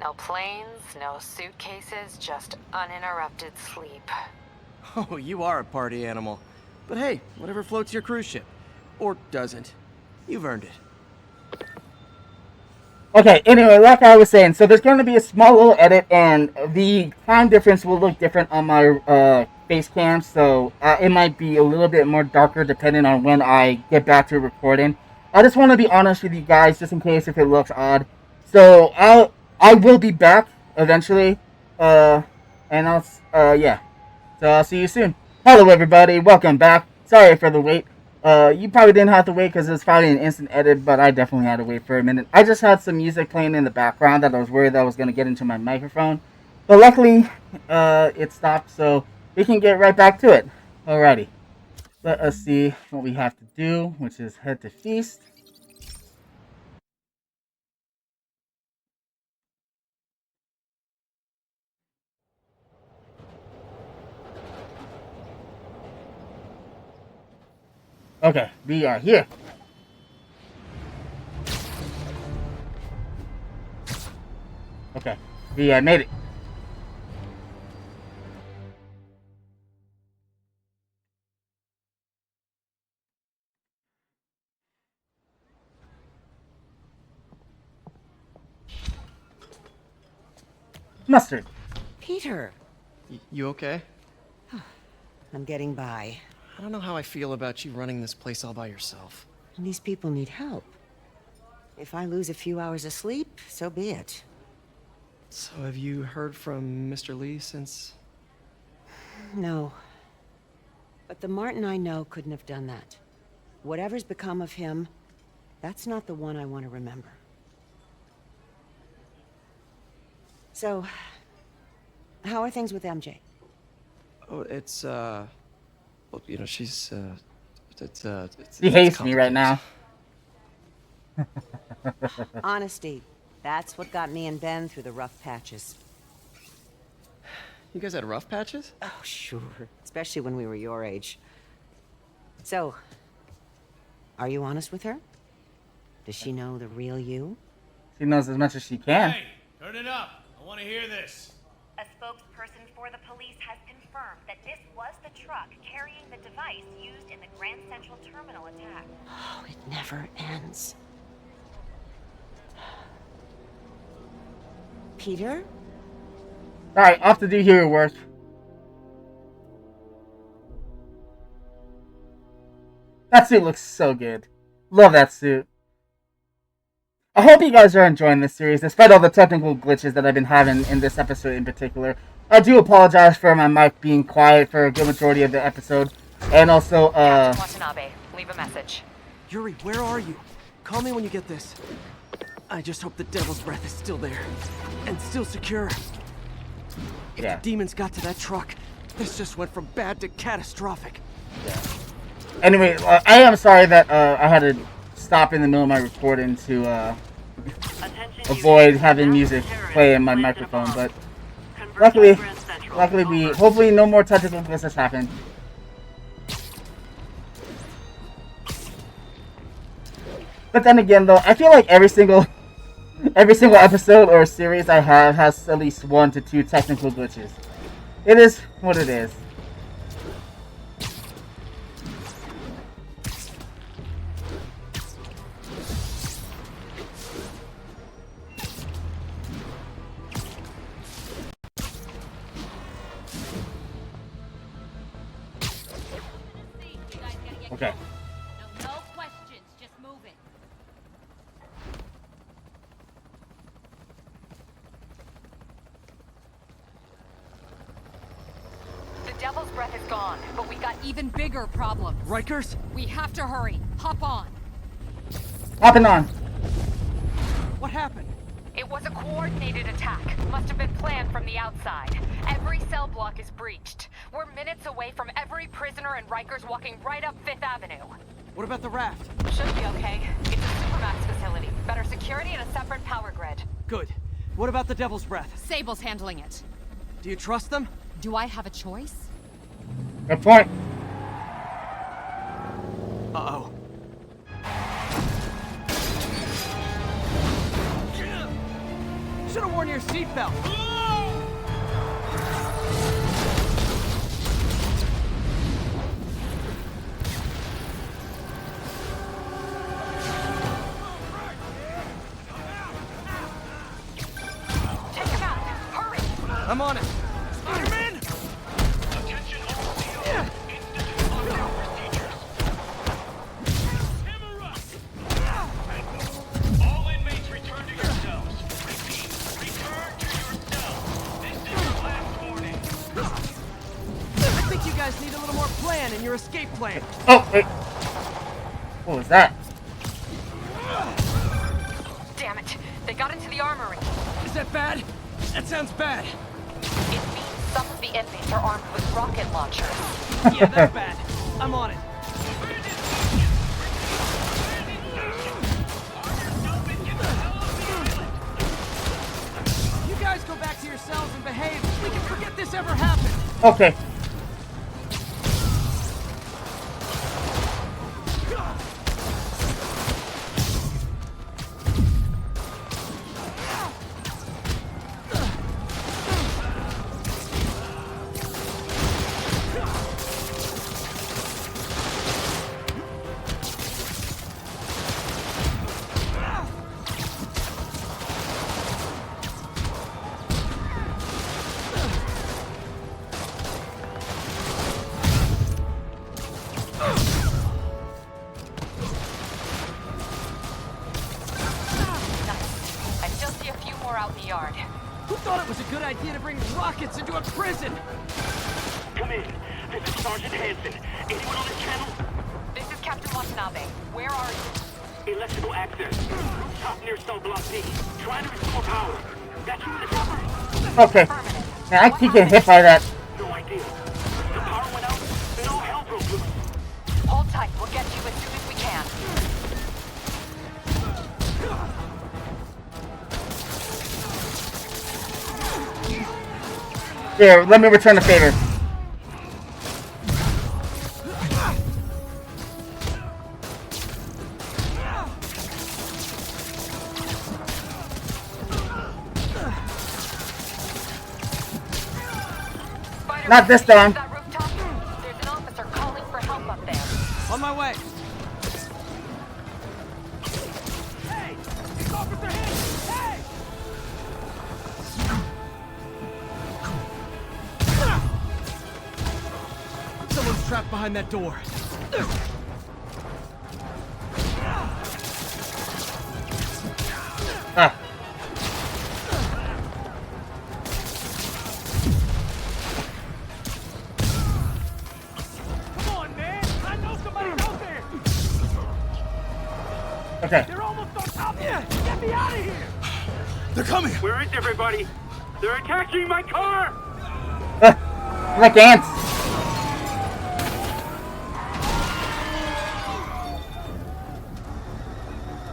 No planes, no suitcases, just uninterrupted sleep. Oh, you are a party animal. But hey, whatever floats your cruise ship. Or doesn't. You've earned it. Okay, anyway, like I was saying, so there's going to be a small little edit, and the time difference will look different on my face cam, so it might be a little bit more darker depending on when I get back to recording. I just want to be honest with you guys, just in case if it looks odd. So I will be back eventually, and yeah. So I'll see you soon. Hello, everybody. Welcome back. Sorry for the wait. You probably didn't have to wait because it's probably an instant edit, but I definitely had to wait for a minute. I just had some music playing in the background that I was worried that was going to get into my microphone. But luckily, it stopped, so we can get right back to it. Alrighty. Let us see what we have to do, which is head to Feast. Okay, we are here. Okay, we made it. Mustard. Peter. You okay? I'm getting by. I don't know how I feel about you running this place all by yourself. And these people need help. If I lose a few hours of sleep, so be it. So have you heard from Mr. Lee since? No. But the Martin I know couldn't have done that. Whatever's become of him, that's not the one I want to remember. So, how are things with MJ? Oh, it's, well, you know, she's, He hates me right now. Honesty. That's what got me and Ben through the rough patches. You guys had rough patches? Oh, sure. Especially when we were your age. So, are you honest with her? Does she know the real you? She knows as much as she can. Hey, turn it up. I want to hear this. A spokesperson for the police has confirmed that this was the truck carrying the device used in the Grand Central Terminal attack. Oh, it never ends. Peter? Alright, off to do hero work. That suit looks so good. Love that suit. I hope you guys are enjoying this series, despite all the technical glitches that I've been having in this episode in particular. I do apologize for my mic being quiet for a good majority of the episode. And also, Captain Watanabe, leave a message. Yuri, where are you? Call me when you get this. I just hope the Devil's Breath is still there. And still secure. If the demons got to that truck, this just went from bad to catastrophic. Yeah. Anyway, I am sorry that I had to stop in the middle of my recording to avoid having music play in my microphone, but luckily hopefully no more technical glitches happen. But then again, though, I feel like every single episode or series I have has at least 1 to 2 technical glitches. It is what it is. Okay. No questions, just move it. The Devil's Breath is gone, but we got Even bigger problems. Rikers? We have to hurry. Hop on. Hopping on. What happened? It was a coordinated attack. Must have been planned from the outside. Every cell block is breached. We're minutes away from every prisoner and Rikers walking right up 5th Avenue. What about the raft? Should be okay. It's a Supermax facility. Better security and a separate power grid. Good. What about the Devil's Breath? Sable's handling it. Do you trust them? Do I have a choice? Good point. Uh-oh. Should have worn your seatbelt. Take him out! Hurry! I'm on it. Spider-Man! Attention all teams. Institute lockdown procedures. Hammer up! All inmates return to your cells. Repeat, return to your cells. This is your last warning. I think you guys need a little more plan in your escape plan. Oh, wait. What was that? Damn it! They got into the armory. Is that bad? That sounds bad. It means some of the inmates are armed with rocket launchers. Yeah, that's bad. I'm on it. You guys go back to your cells and behave. We can forget this ever happened. Okay. I still see a few more out in the yard. Who thought it was a good idea to bring rockets into a prison? Come in. This is Sergeant Hansen. Anyone on this channel? This is Captain Watanabe. Where are you? Electrical access. Rooftop near cell block D. Trying to restore power. Got you in the chopper? Okay. Man, I keep getting hit by that. No idea. The power went out, then all hell broke loose. Hold tight. We'll get you as soon as we can. Here, let me return the favor. Not this time. That rooftop? There's an officer calling for help up there. On my way. Hey! It's Officer Hansen! Hey! Someone's trapped behind that door. Ah. Come on, man! I know somebody's out there! Okay. They're almost on top of you! Get me out of here! They're coming! Where is everybody? They're attacking my car! Like ants.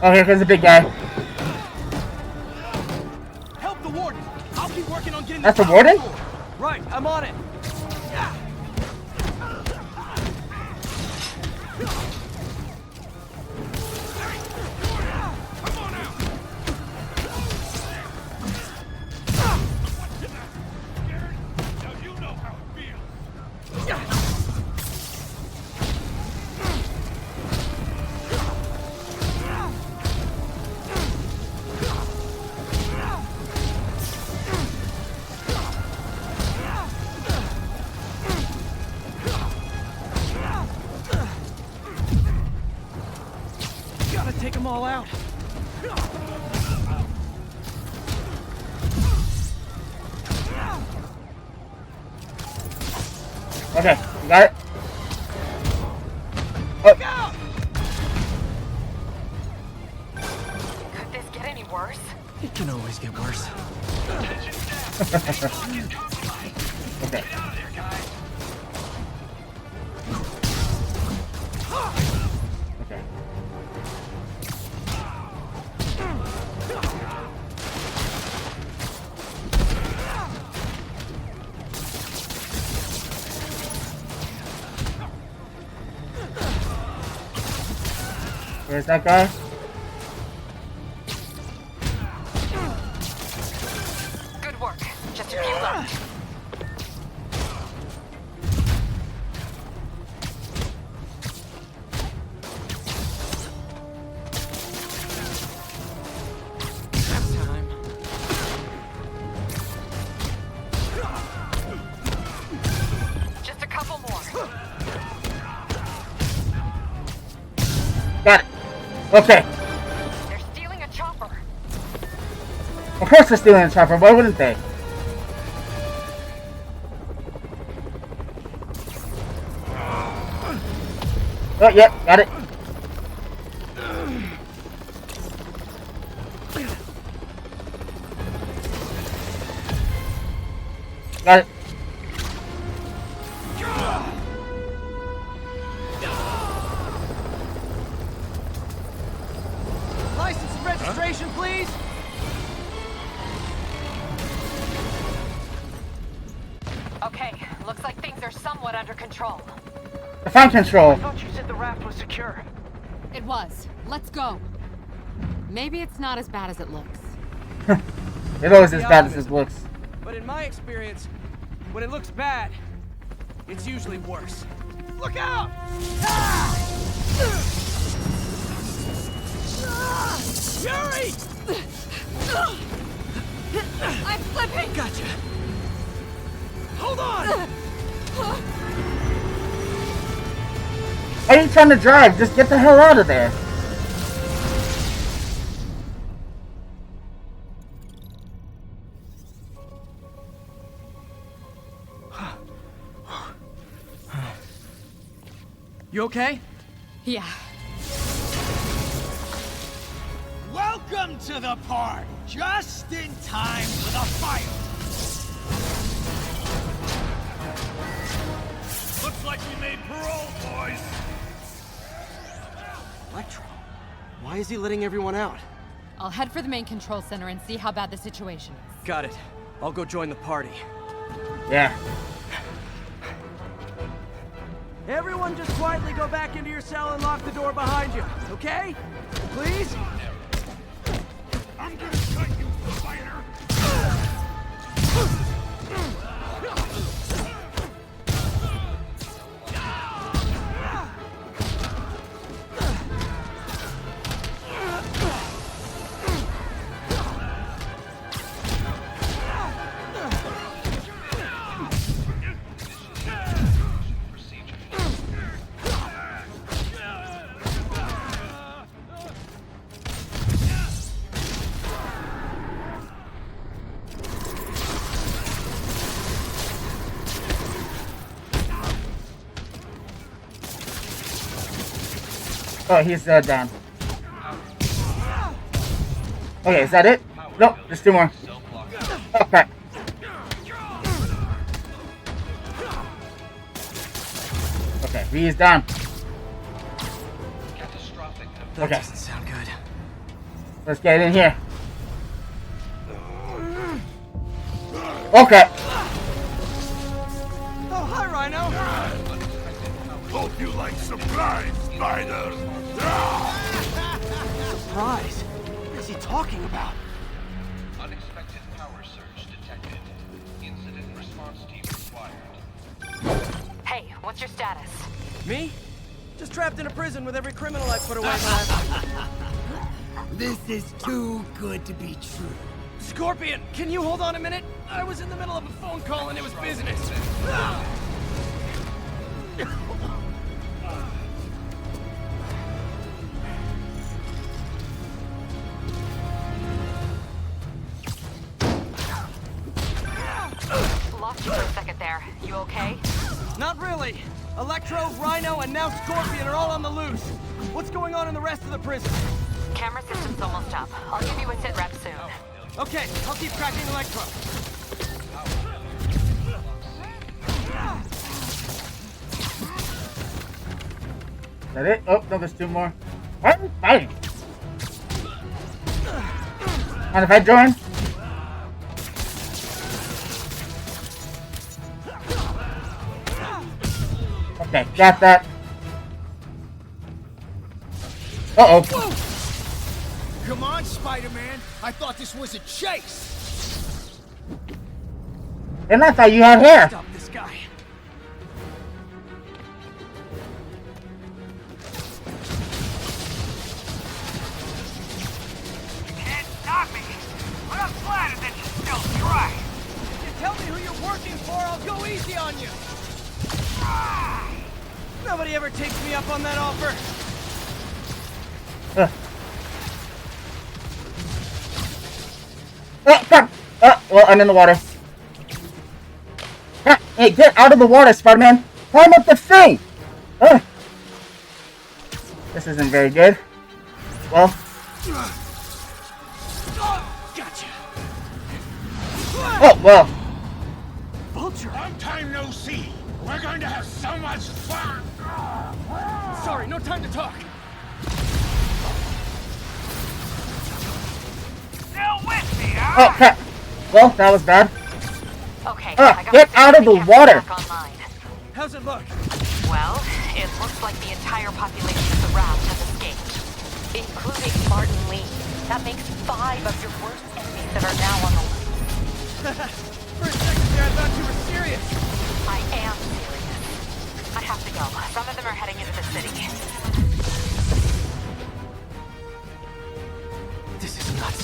Oh, here comes the big guy. Help the warden! I'll keep working on getting That's the the warden? door. Right, I'm on it. Okay, you got it? Oh. Could this get any worse? It can always get worse. Okay. Okay. Where's that guy? Good work. Just a few left. Just a couple more. Got it. Okay. They're stealing a chopper. Of course they're stealing a chopper. Why wouldn't they? Oh, yep. Got it. Got it. License and registration, please. Okay, looks like things are somewhat under control. Define control. I thought you said the raft was secure. It was. Let's go. Maybe it's not as bad as it looks. It's always as bad as it looks. But in my experience, when it looks bad, it's usually worse. Look out! Yuri! I'm slipping! Gotcha. Hold on! Why are you trying to drive? Just get the hell out of there. You okay? Yeah. Welcome to the party. Just in time for the fight. Looks like we made parole, boys. Electro. Why is he letting everyone out? I'll head for the main control center and see how bad the situation is. Got it. I'll go join the party. Yeah. Everyone just quietly go back into your cell and lock the door behind you, okay? Please? I'm gonna cut you, fighter. Oh, he's down. Okay, is that it? Nope, there's two more. Oh, crap. Okay, V is down. That Okay. doesn't sound good. Let's get in here. Okay. Oh, hi, Rhino. Hope you like surprise, Spider. Surprise. What is he talking about? Unexpected power surge detected. Incident response team required. Hey, what's your status? Me? Just trapped in a prison with every criminal I put away in my life. This is too good to be true. Scorpion, can you hold on a minute? I was in the middle of a phone call and it was business. Lost you for a second there. You okay? Not really. Electro, Rhino, and now Scorpion are all on the loose. What's going on in the rest of the prison? Camera system's almost up. I'll give you a sit rep soon. Okay, I'll keep tracking Electro. Is that it? Oh, no, there's 2 more. Why are we fighting? And if I join? Okay, got that. Uh-oh. Come on, Spider-Man. I thought this was a chase. And I thought you had hair. Stop this guy. You can't stop me. But I'm flattered that you still try. If you tell me who you're working for, I'll go easy on you. Nobody ever takes me up on that offer. Well, I'm in the water. Hey, get out of the water, Spider-Man! Climb up the thing! This isn't very good. Well. Gotcha. Oh, well. Vulture! Long time no see! We're going to have so much fun! Sorry, no time to talk. Still with me, huh? Oh, crap. Well, that was bad. Okay, Get out of the water! How's it look? Well, it looks like the entire population of the raft has escaped, including Martin Lee. That makes 5 of your worst enemies that are now on the loose. For a second there, I thought you were serious. I am serious. I have to go. Some of them are heading into the city. This is nuts.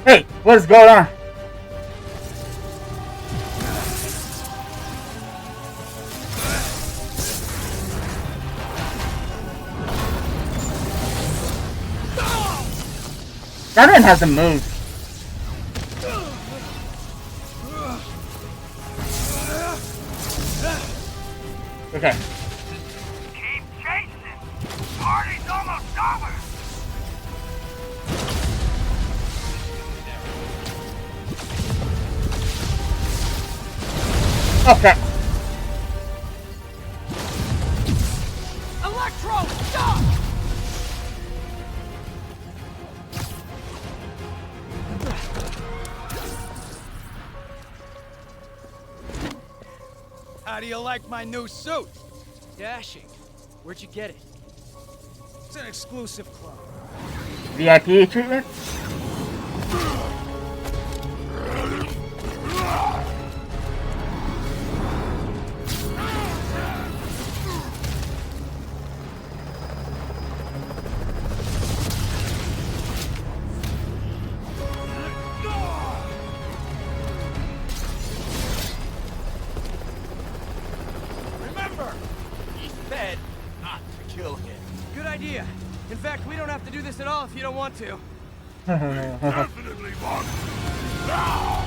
Hey, what is going on? That one hasn't moved. Okay. Keep chasing. Party's almost over. Okay. Electro, stop! How do you like my new suit? Dashing. Where'd you get it? It's an exclusive club. VIP treatment? Idea. In fact, we don't have to do this at all if you don't want to. Definitely want now!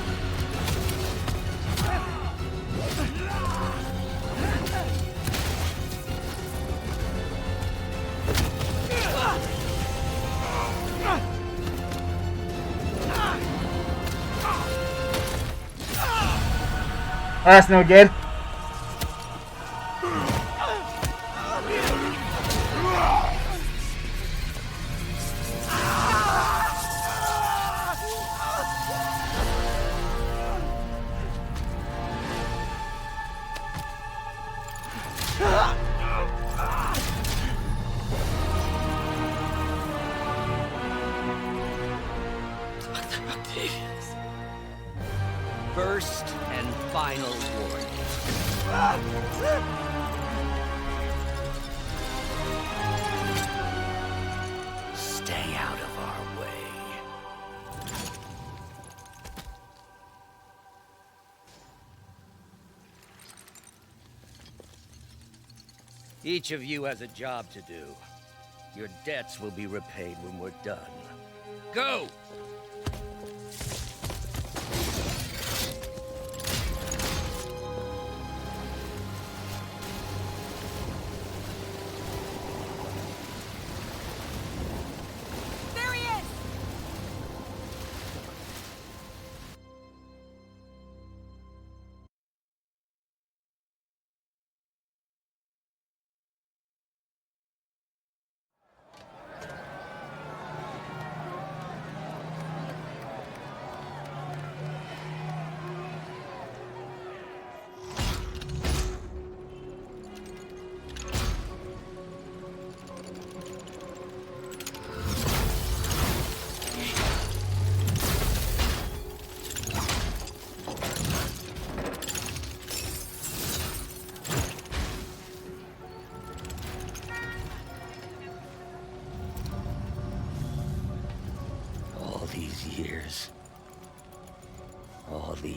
That's no good. First and final warning. Stay out of our way. Each of you has a job to do. Your debts will be repaid when we're done. Go!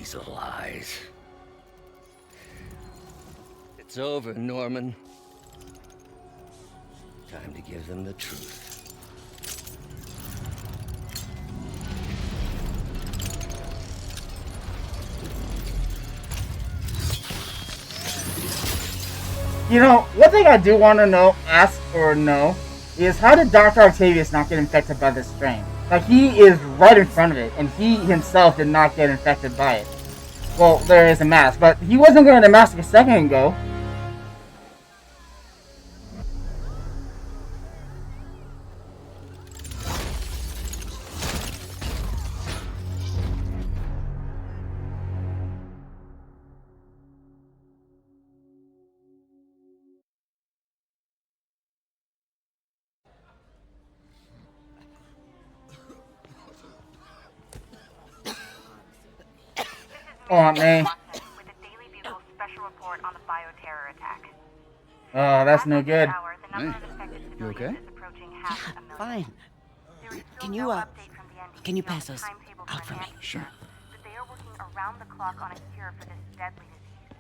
these lies. It's over, Norman. Time to give them the truth. You know, one thing I do want to know, ask or know, is how did Dr. Octavius not get infected by this strain? Like, he is right in front of it, and he himself did not get infected by it. Well, there is a mask, but he wasn't wearing a mask a second ago. Oh, man. Oh, that's no good. Hey, you okay? Yeah, fine. Can you pass those out for me? Sure. They are working around the clock on a cure for this deadly disease.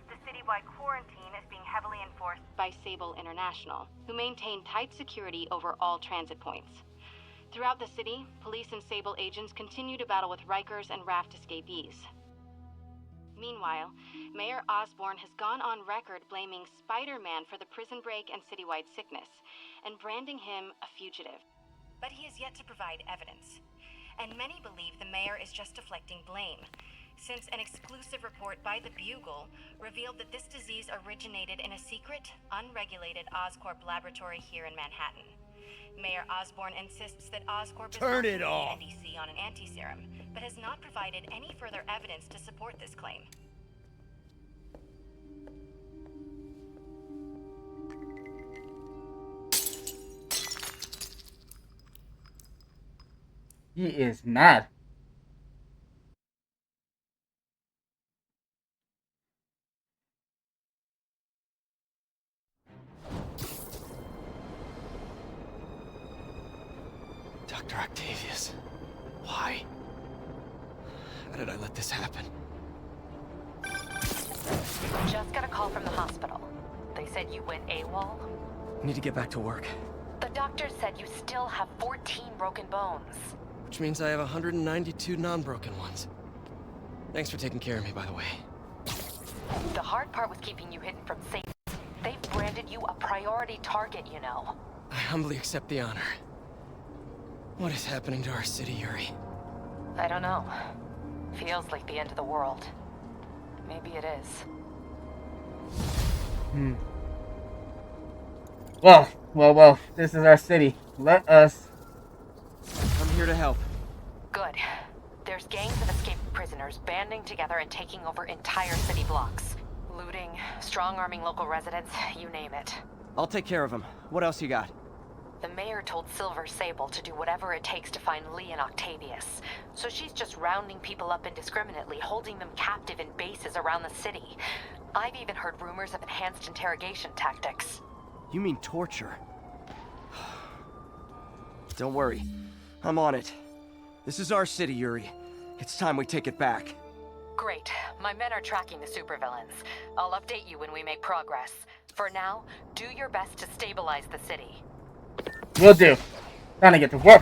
The citywide quarantine is being heavily enforced by Sable International, who maintain tight security over all transit points. Throughout the city, police and Sable agents continue to battle with Rikers and Raft escapees. Meanwhile, Mayor Osborn has gone on record blaming Spider-Man for the prison break and citywide sickness, and branding him a fugitive. But he has yet to provide evidence. And many believe the mayor is just deflecting blame, since an exclusive report by the Bugle revealed that this disease originated in a secret, unregulated Oscorp laboratory here in Manhattan. Mayor Osborn insists that Oscorp is Turn it off. NDC on an anti-serum, but has not provided any further evidence to support this claim. He is mad. Dr. Octavius. Why? How did I let this happen? Just got a call from the hospital. They said you went AWOL. Need to get back to work. The doctor said you still have 14 broken bones. Which means I have 192 non-broken ones. Thanks for taking care of me, by the way. The hard part was keeping you hidden from safety. They've branded you a priority target, you know. I humbly accept the honor. What is happening to our city, Yuri? I don't know. Feels like the end of the world. Maybe it is. Well, this is our city. Let us... I'm here to help. Good. There's gangs of escaped prisoners banding together and taking over entire city blocks. Looting, strong-arming local residents, you name it. I'll take care of him. What else you got? The mayor told Silver Sable to do whatever it takes to find Lee and Octavius. So she's just rounding people up indiscriminately, holding them captive in bases around the city. I've even heard rumors of enhanced interrogation tactics. You mean torture? Don't worry. I'm on it. This is our city, Yuri. It's time we take it back. Great. My men are tracking the supervillains. I'll update you when we make progress. For now, do your best to stabilize the city. Will do. Time to get to work.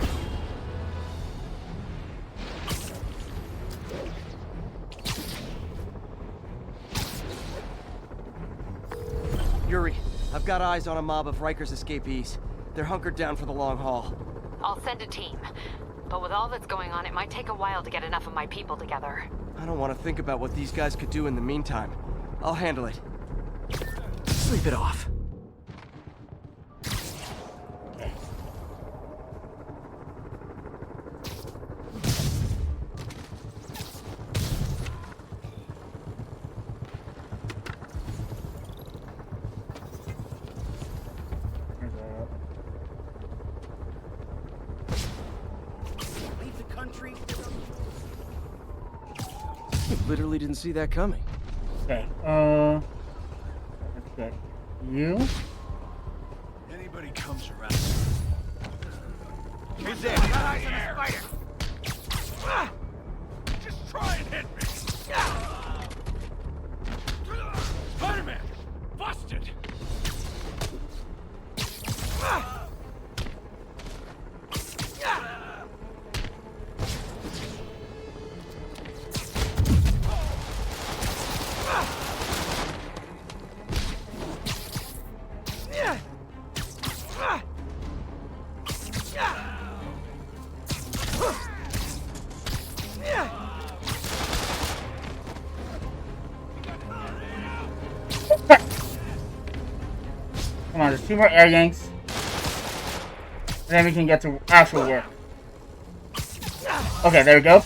Yuri, I've got eyes on a mob of Rikers escapees. They're hunkered down for the long haul. I'll send a team. But with all that's going on, it might take a while to get enough of my people together. I don't want to think about what these guys could do in the meantime. I'll handle it. Sleep it off. Literally didn't see that coming. Okay, let's get you. Anybody comes around. Who's there? Got eyes on the spider. Just try and hit me. Come on, there's 2 more air yanks. And then we can get to actual work. Okay, there we go.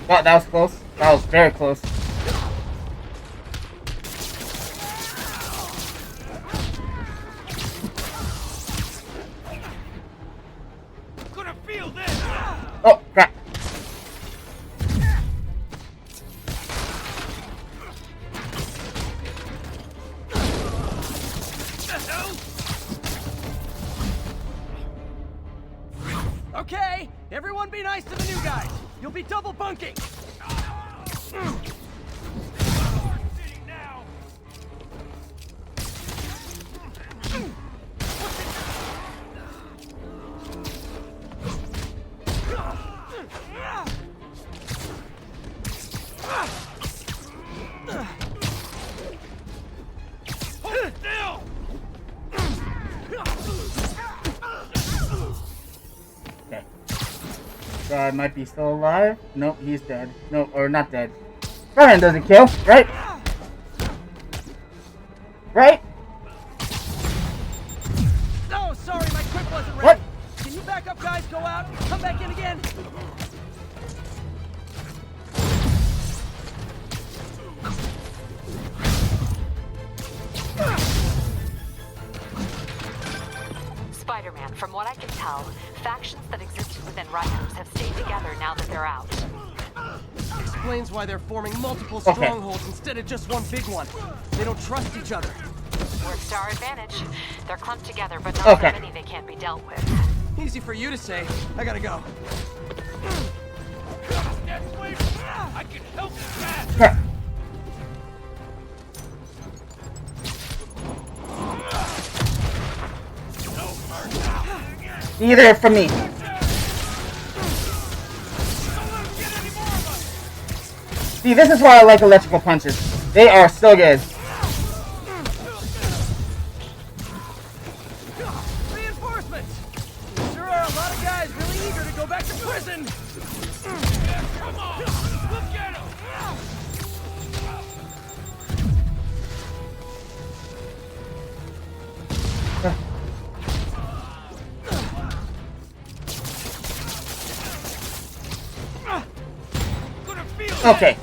Wow, that was close. That was very close. Gonna feel this. Oh, crap. Okay, everyone be nice to the new guys. You'll be double bunking. Okay. God might be still alive. Nope, he's dead. No, or not dead. Brian doesn't kill, right? Right? Oh, sorry, my quick wasn't ready. What? Can you back up, guys? Go out. Come back in again. Spider-Man, from what I can tell, factions that existed within Rikers have stayed together now that they're out. Explains why they're forming multiple Okay. strongholds instead of just one big one. They don't trust each other. Works to our advantage. They're clumped together, but not Okay. so many they can't be dealt with. Easy for you to say. I gotta go. I can help you fast. Crap. Either from me. See, this is why I like electrical punches. They are so good. Reinforcements! Sure are a lot of guys really eager to go back to prison! Come on! Look at him! Okay.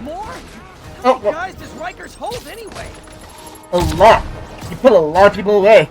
More? Oh, How many guys does Rikers hold anyway? A lot. You put a lot of people away.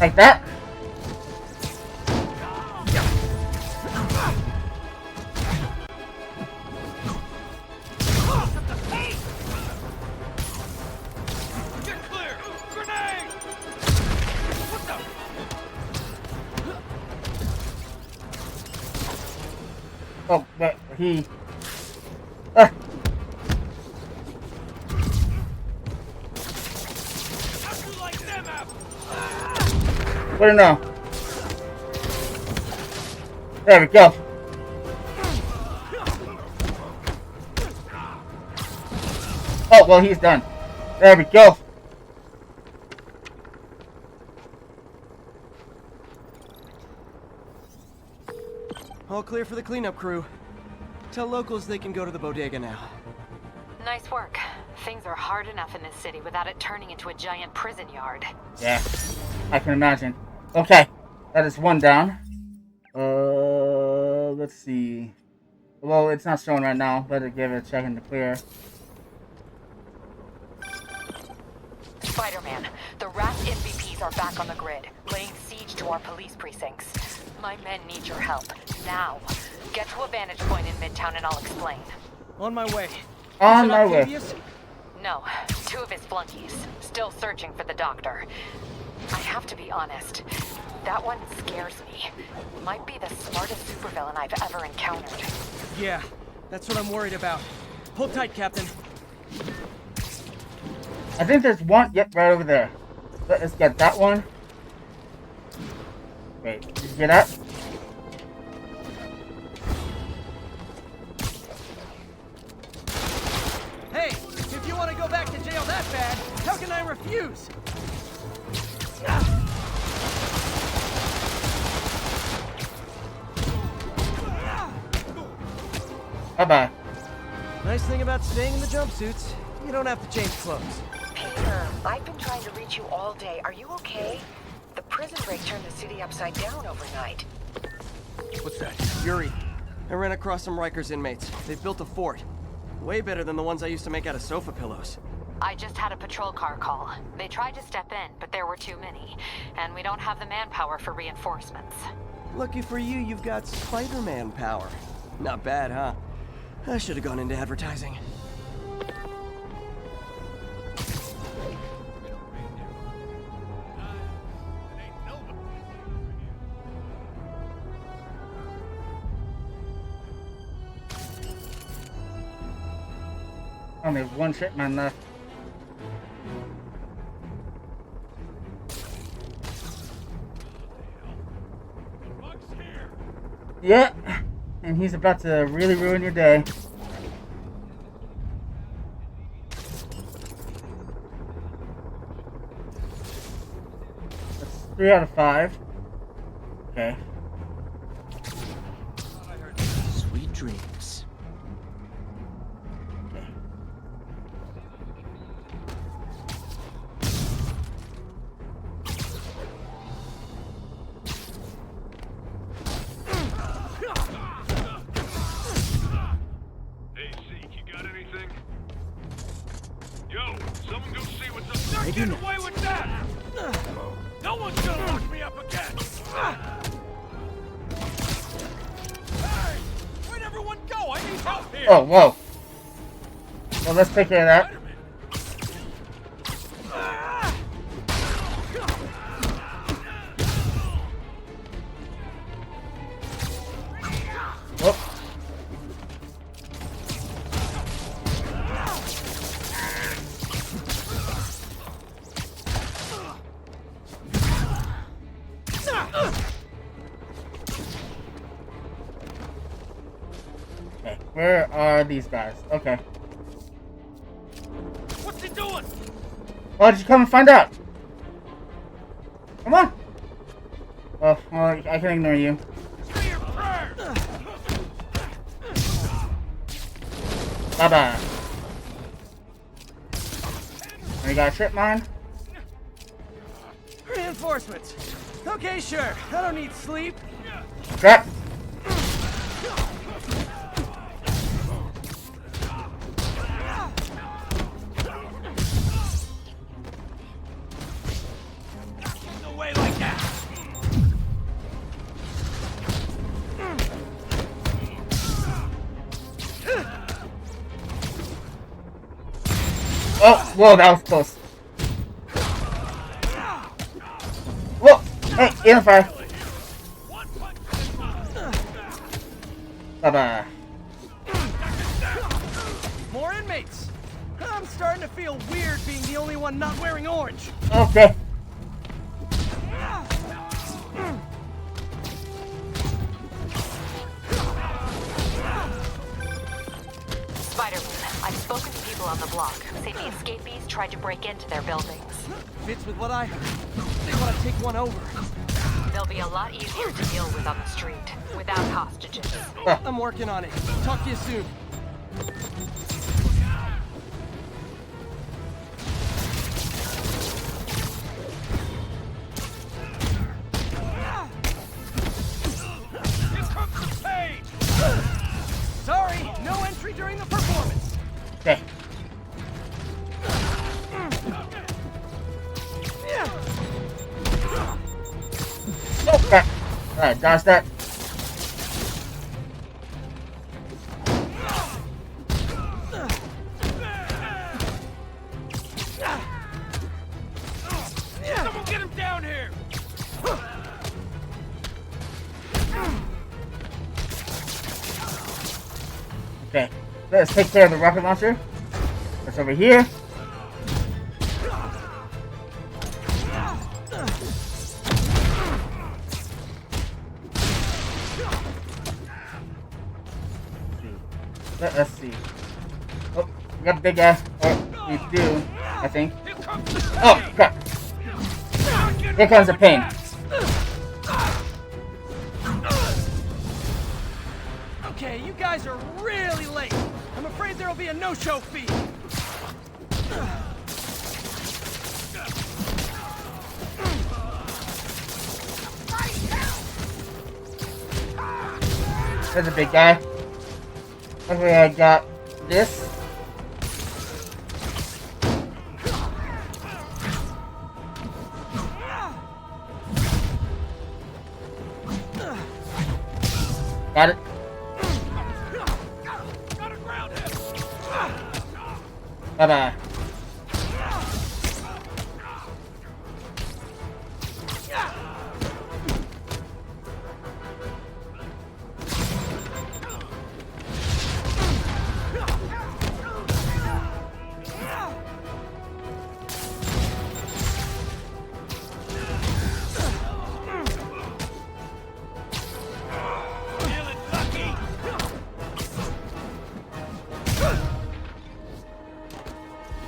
Like that. Get clear! Grenade! What the? Oh, but he. Ah. I don't know. There we go. Oh, well, he's done. There we go. All clear for the cleanup crew. Tell locals they can go to the bodega now. Nice work. Things are hard enough in this city without it turning into a giant prison yard. Yeah, I can imagine. Okay, that is one down. Let's see. Well, it's not showing right now. Better give it a check to clear. Spider-Man, the Raft MVPs are back on the grid, laying siege to our police precincts. My men need your help, now. Get to a vantage point in Midtown and I'll explain. On my way. On my way. No, 2 of his flunkies, still searching for the doctor. I have to be honest, that one scares me. Might be the smartest supervillain I've ever encountered. Yeah, that's what I'm worried about. Hold tight, Captain. I think there's one, yep, right over there. Let's get that one. Wait, did you get that? Hey, if you want to go back to jail that bad, how can I refuse? Bye-bye. Nice thing about staying in the jumpsuits, you don't have to change clothes. Peter, I've been trying to reach you all day. Are you okay? The prison break turned the city upside down overnight. What's that? Yuri. I ran across some Rikers inmates. They've built a fort. Way better than the ones I used to make out of sofa pillows. I just had a patrol car call. They tried to step in, but there were too many. And we don't have the manpower for reinforcements. Lucky for you, you've got Spider-Man power. Not bad, huh? I should have gone into advertising. Only one shipman left. Yeah, and he's about to really ruin your day. That's 3 out of 5. Okay. Sweet dreams. Get away with that! No one's gonna lock me up again! Hey! Where'd everyone go? I need help here! Oh, whoa. Well, let's take care of that. Whoop. Okay, where are these guys? Okay. What's he doing? Why did you come and find out? Come on. Oh, well, I can ignore you. Bye-bye. You got a trip mine? Reinforcements. Okay, sure. I don't need sleep. Crap. Away like that. Oh, whoa, that was close. Whoa, hey, in fire. Bye-bye. More inmates. I'm starting to feel weird being the only one not wearing orange. Okay. Spider-Man, I've spoken to people on the block who say the escapees tried to break into their buildings. Fits with what I heard. They want to take one over. They'll be a lot easier to deal with on the street, without hostages. I'm working on it. Talk to you soon. Here comes the page! Sorry, no entry during the performance. Okay. Oh crap! Alright, dodge that. Someone get him down here! Okay, let's take care of the rocket launcher. That's over here. Let's see. Oh, we got a big guy. Or we do, I think. Oh, crap. Here comes the pain. Okay, you guys are really late. I'm afraid there'll be a no-show fee. There's a big guy. Luckily I got this. Got it. Bye-bye.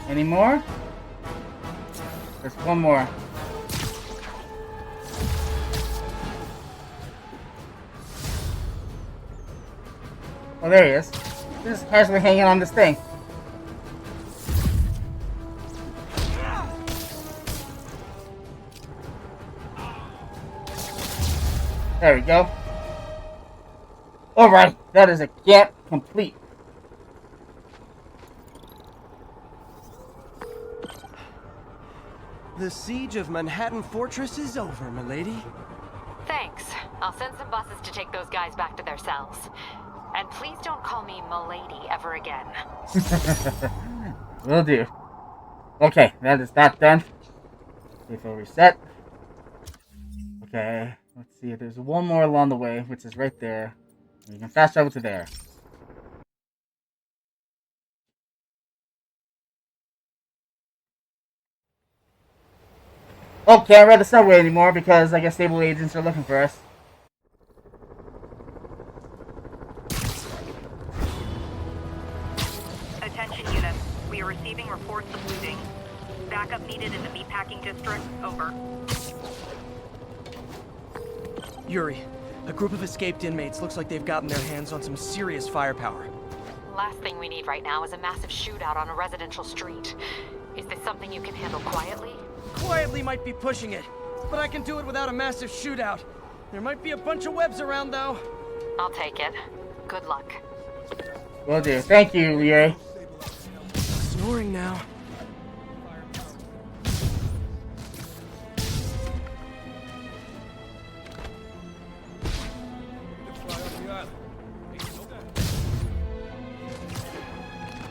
Any more? There's one more. Oh, there he is. Just casually hanging on this thing. There we go. Alright, that is a gap complete. The siege of Manhattan Fortress is over, milady. Thanks. I'll send some buses to take those guys back to their cells. And please don't call me milady ever again. Will do. Okay, that is that done. See if it'll reset. Okay, let's see. There's one more along the way, which is right there. You can fast travel to there. Oh, can't ride the subway anymore because I guess stable agents are looking for us. Attention units. We are receiving reports of looting. Backup needed in the meatpacking district. Over. Yuri, a group of escaped inmates looks like they've gotten their hands on some serious firepower. Last thing we need right now is a massive shootout on a residential street. Is this something you can handle quietly? Quietly might be pushing it, but I can do it without a massive shootout. There might be a bunch of webs around, though. I'll take it. Good luck. Will do. Thank you, Leary. Snoring now.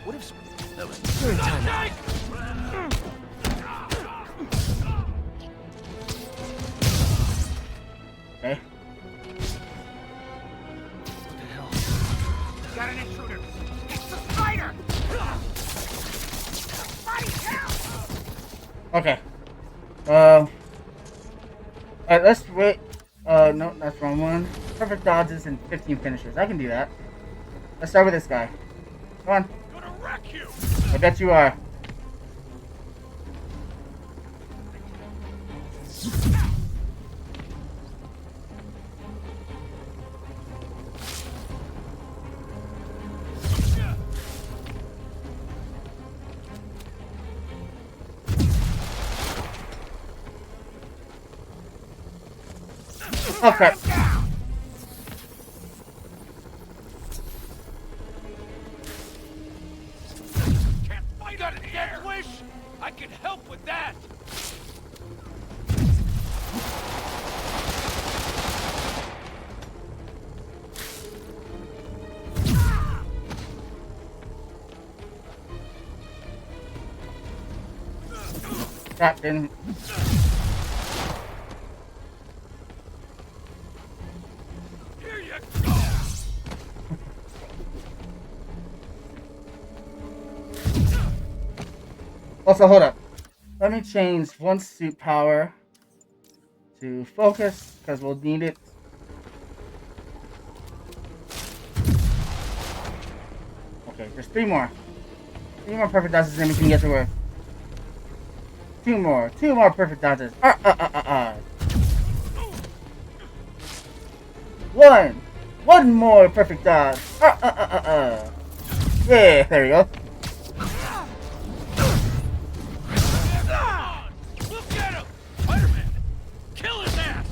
What if that was You're in time now. Okay. What the hell? Got an intruder. It's the spider. Body down. Okay. Alright, let's wait. No, that's the wrong one. Perfect dodges and 15 finishes. I can do that. Let's start with this guy. Come on. I bet you are. Okay. You got a death wish? I can help with that. Captain. Here you go. Also, hold up. Let me change one suit power to focus, because we'll need it. Okay, there's 3 more. 3 more perfect dodges and then we can get to work. 2 more. 2 more perfect dodges. 1. 1 more perfect dodge. Yeah, there we go. Look at him! Spider-Man! Kill his ass!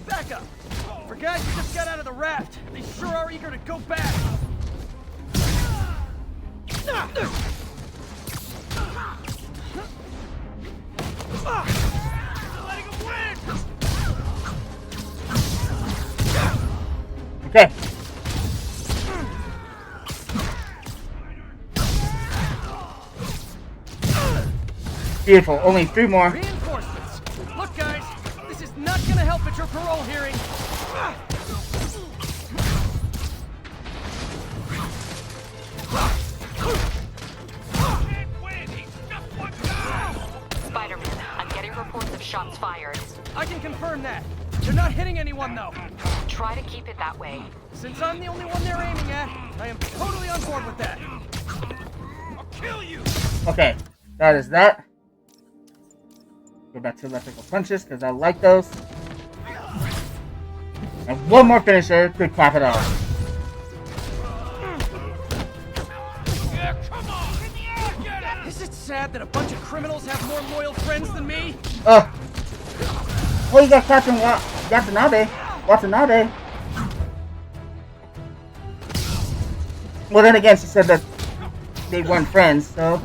Back up! For guys who just got out of the raft, they sure are eager to go back! Letting him win! Okay. Beautiful. Only 3 more. Reinforcements! Look, guys, this is not gonna help at your parole hearing! Spider-Man, I'm getting reports of shots fired. I can confirm that. They're not hitting anyone, though. Try to keep it that way. Since I'm the only one they're aiming at, I am totally on board with that. I'll kill you! Okay, that is that. Go back to electrical punches, because I like those. And 1 more finisher to cap it off. Yeah, come on! Is it sad that a bunch of criminals have more loyal friends than me? Well, you got Captain Watanabe. Well, then again, she said that they weren't friends, so...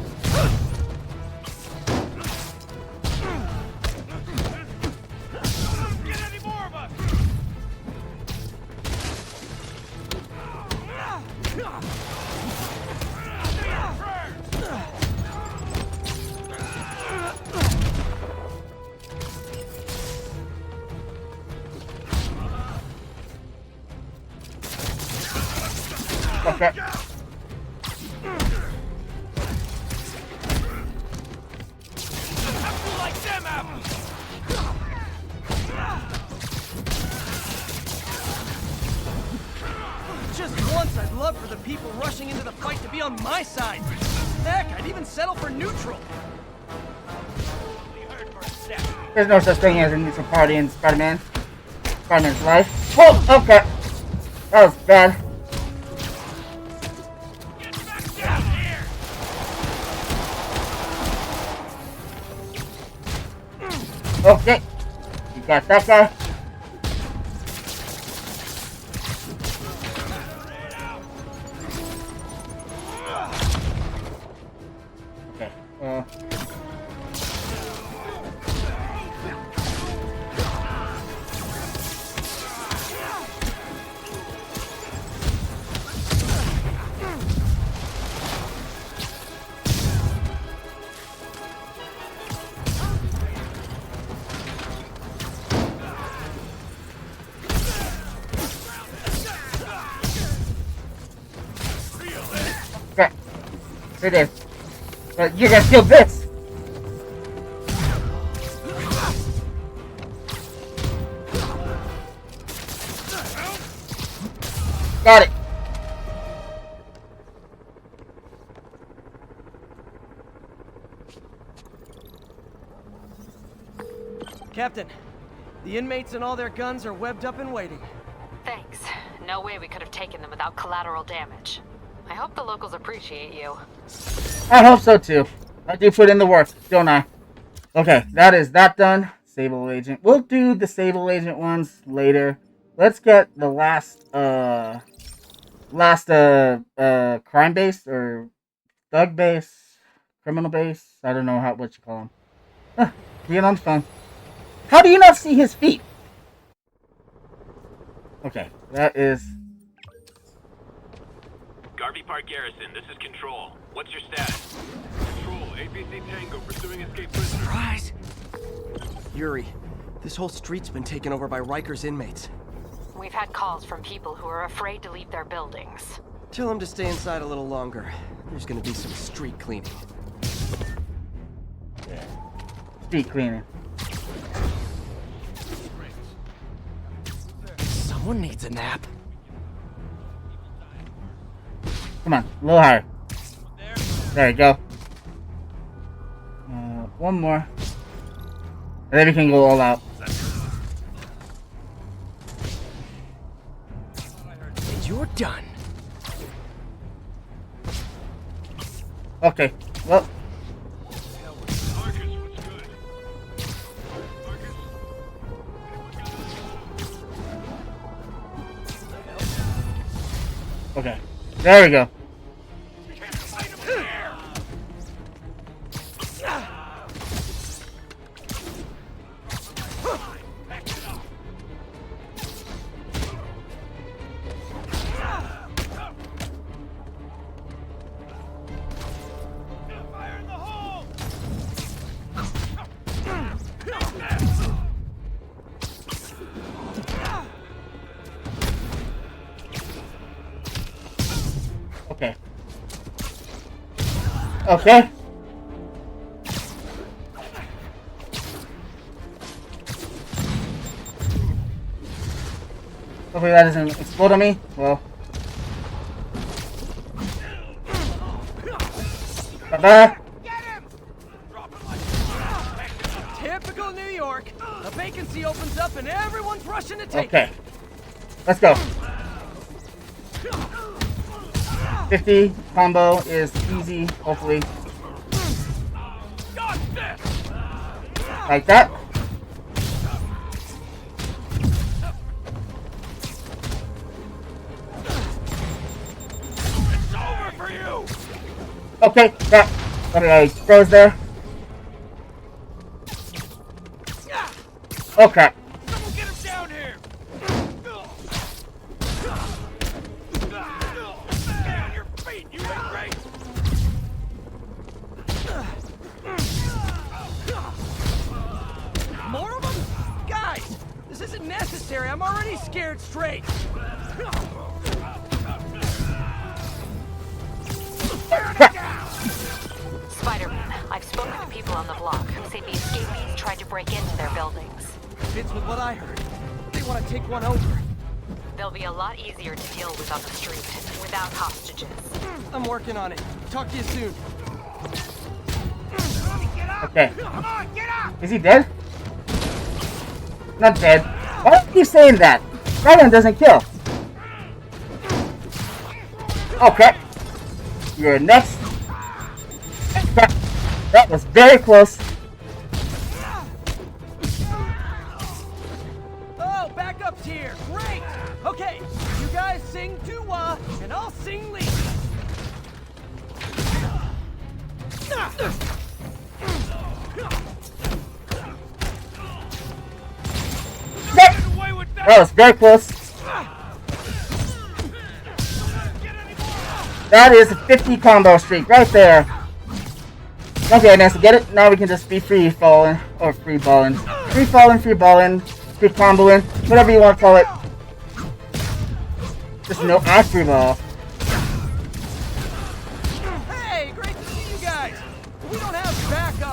Okay. Like them apples! Just once, I'd love for the people rushing into the fight to be on my side. Heck, I'd even settle for neutral. There's no such thing as a neutral party in Spider-Man. Spider-Man's life. Oh, okay. That was bad. Okay. You got that guy. Okay. Crap. Here it is. But you're gonna feel this! Got it! Captain, the inmates and all their guns are webbed up and waiting. Thanks. No way we could have taken them without collateral damage. I hope the locals appreciate you. I hope so too. I do put in the work, don't I? Okay, that is that done. Sable Agent. We'll do the Sable Agent ones later. Let's get the last crime base or thug base, criminal base. I don't know what you call them. Being on the phone. How do you not see his feet? Okay, that is... Garvey Park Garrison, this is Control. What's your status? Control, APC Tango pursuing escaped prisoners. Surprise! Yuri, this whole street's been taken over by Riker's inmates. We've had calls from people who are afraid to leave their buildings. Tell them to stay inside a little longer. There's gonna be some street cleaning. Yeah. Street cleaning. Someone needs a nap. Come on, a little higher. There you go. One more. And then we can go all out. And you're done. Okay, well. Okay, there we go. Okay. Okay. Hopefully that doesn't explode on me. Well. Bye-bye. Typical New York. A vacancy opens up and everyone's rushing to take it. Okay. Let's go. 50 combo is easy, hopefully. Like that. It's over for you. Okay, that. Okay, froze there. Oh crap. Someone get him down here. Stay on your feet, you ingrate. More of them? Guys, this isn't necessary. I'm already scared straight. Spider-Man, I've spoken to people on the block who say the escapees tried to break into their buildings. Fits with what I heard. They want to take one over. They'll be a lot easier to deal with on the street, without hostages. I'm working on it. Talk to you soon. Okay. Come on, get up. Is he dead? Not dead. Why do you keep saying that? Spider-Man doesn't kill. Oh crap. You're next. Crap. That was very close. Oh, backup's here. Great. Okay, you guys sing doo-wah, and I'll sing lead. That was very close. That is a 50 combo streak right there. Okay, Nancy, get it? Now we can just be free falling or free balling. Free falling, free balling, free comboing, whatever you want to call it. Just no free ball.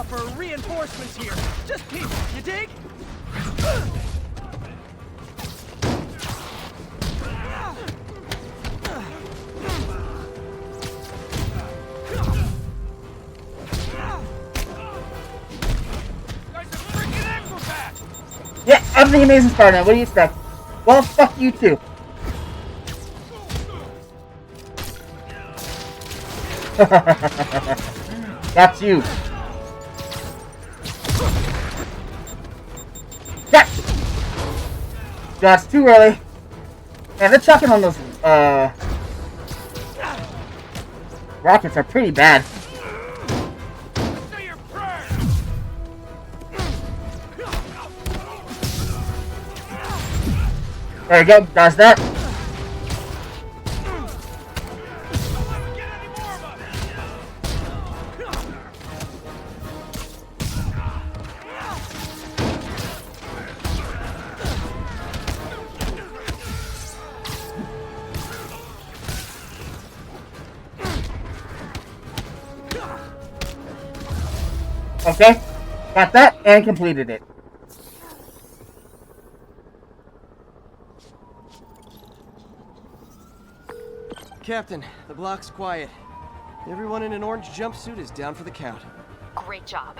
for reinforcements here. Just keep, you dig? Yeah, I'm the Amazing Spider-Man. What do you expect? Well, fuck you too. That's you. Yeah. That's too early. Man, they're chucking on those rockets are pretty bad. There you go, does that. Okay, got that and completed it. Captain, the block's quiet. Everyone in an orange jumpsuit is down for the count. Great job.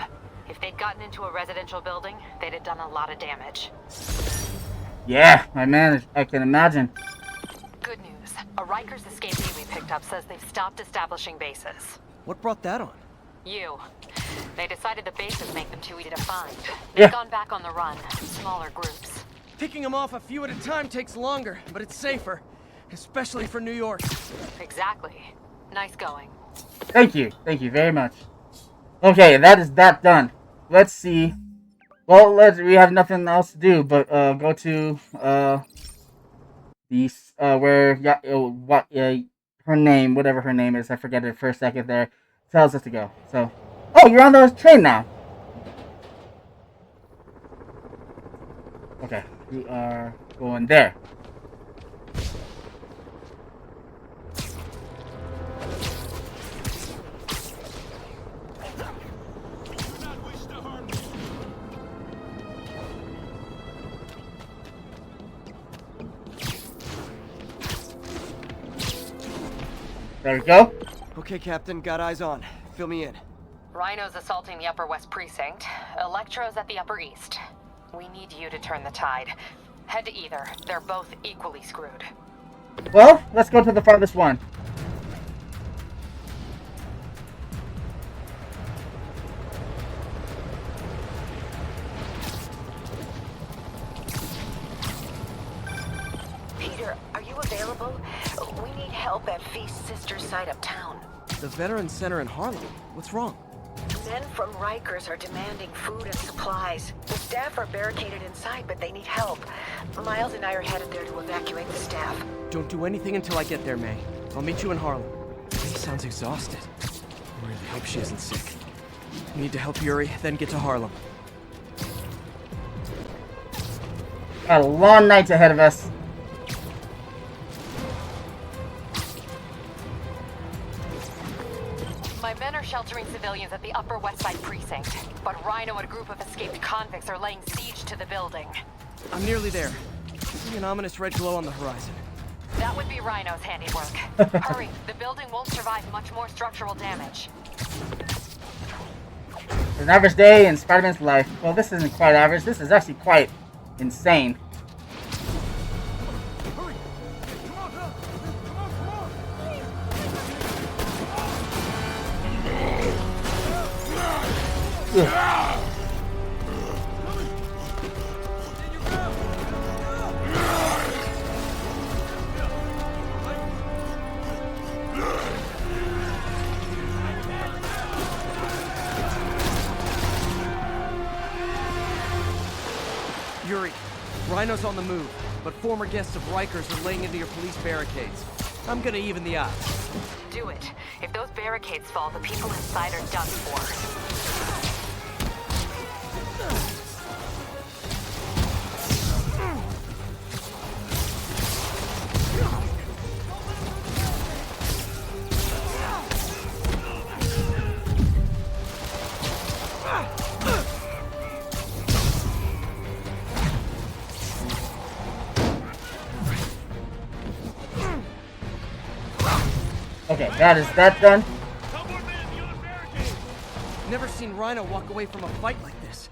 If they'd gotten into a residential building, they'd have done a lot of damage. Yeah, I managed. I can imagine. Good news. A Rikers escapee we picked up says they've stopped establishing bases. What brought that on? You. They decided the bases make them too easy to find. They've gone back on the run, smaller groups. Picking them off a few at a time takes longer, but it's safer. Especially for New York. Exactly. Nice going. Thank you very much. Okay, that is that done. Let's see. Well, we have nothing else to do but go to these where her name, whatever her name is, I forget it for a second there, tells us to go. So, oh, you're on the train now. Okay, we are going there. There we go. Okay, Captain, got eyes on. Fill me in. Rhino's assaulting the Upper West Precinct. Electro's at the Upper East. We need you to turn the tide. Head to either. They're both equally screwed. Well, let's go to the farthest one. Peter, are you available? We need help at Feast's sister's side uptown. The Veterans Center in Harlem. What's wrong? Men from Rikers are demanding food and supplies. The staff are barricaded inside, but they need help. Miles and I are headed there to evacuate the staff. Don't do anything until I get there, May. I'll meet you in Harlem. He sounds exhausted. I really hope she isn't sick. We need to help Yuri, then get to Harlem. Got a long night ahead of us. My men are sheltering civilians at the Upper West Side Precinct, but Rhino and a group of escaped convicts are laying siege to the building. I'm nearly there. I see an ominous red glow on the horizon. That would be Rhino's handiwork. Hurry, the building won't survive much more structural damage. An average day in Spider-Man's life. Well, this isn't quite average. This is actually quite insane. Yuri, Rhino's on the move, but former guests of Rikers are laying into your police barricades. I'm gonna even the odds. Do it. If those barricades fall, the people inside are done for. That is that done. Never seen Rhino walk away from a fight like this.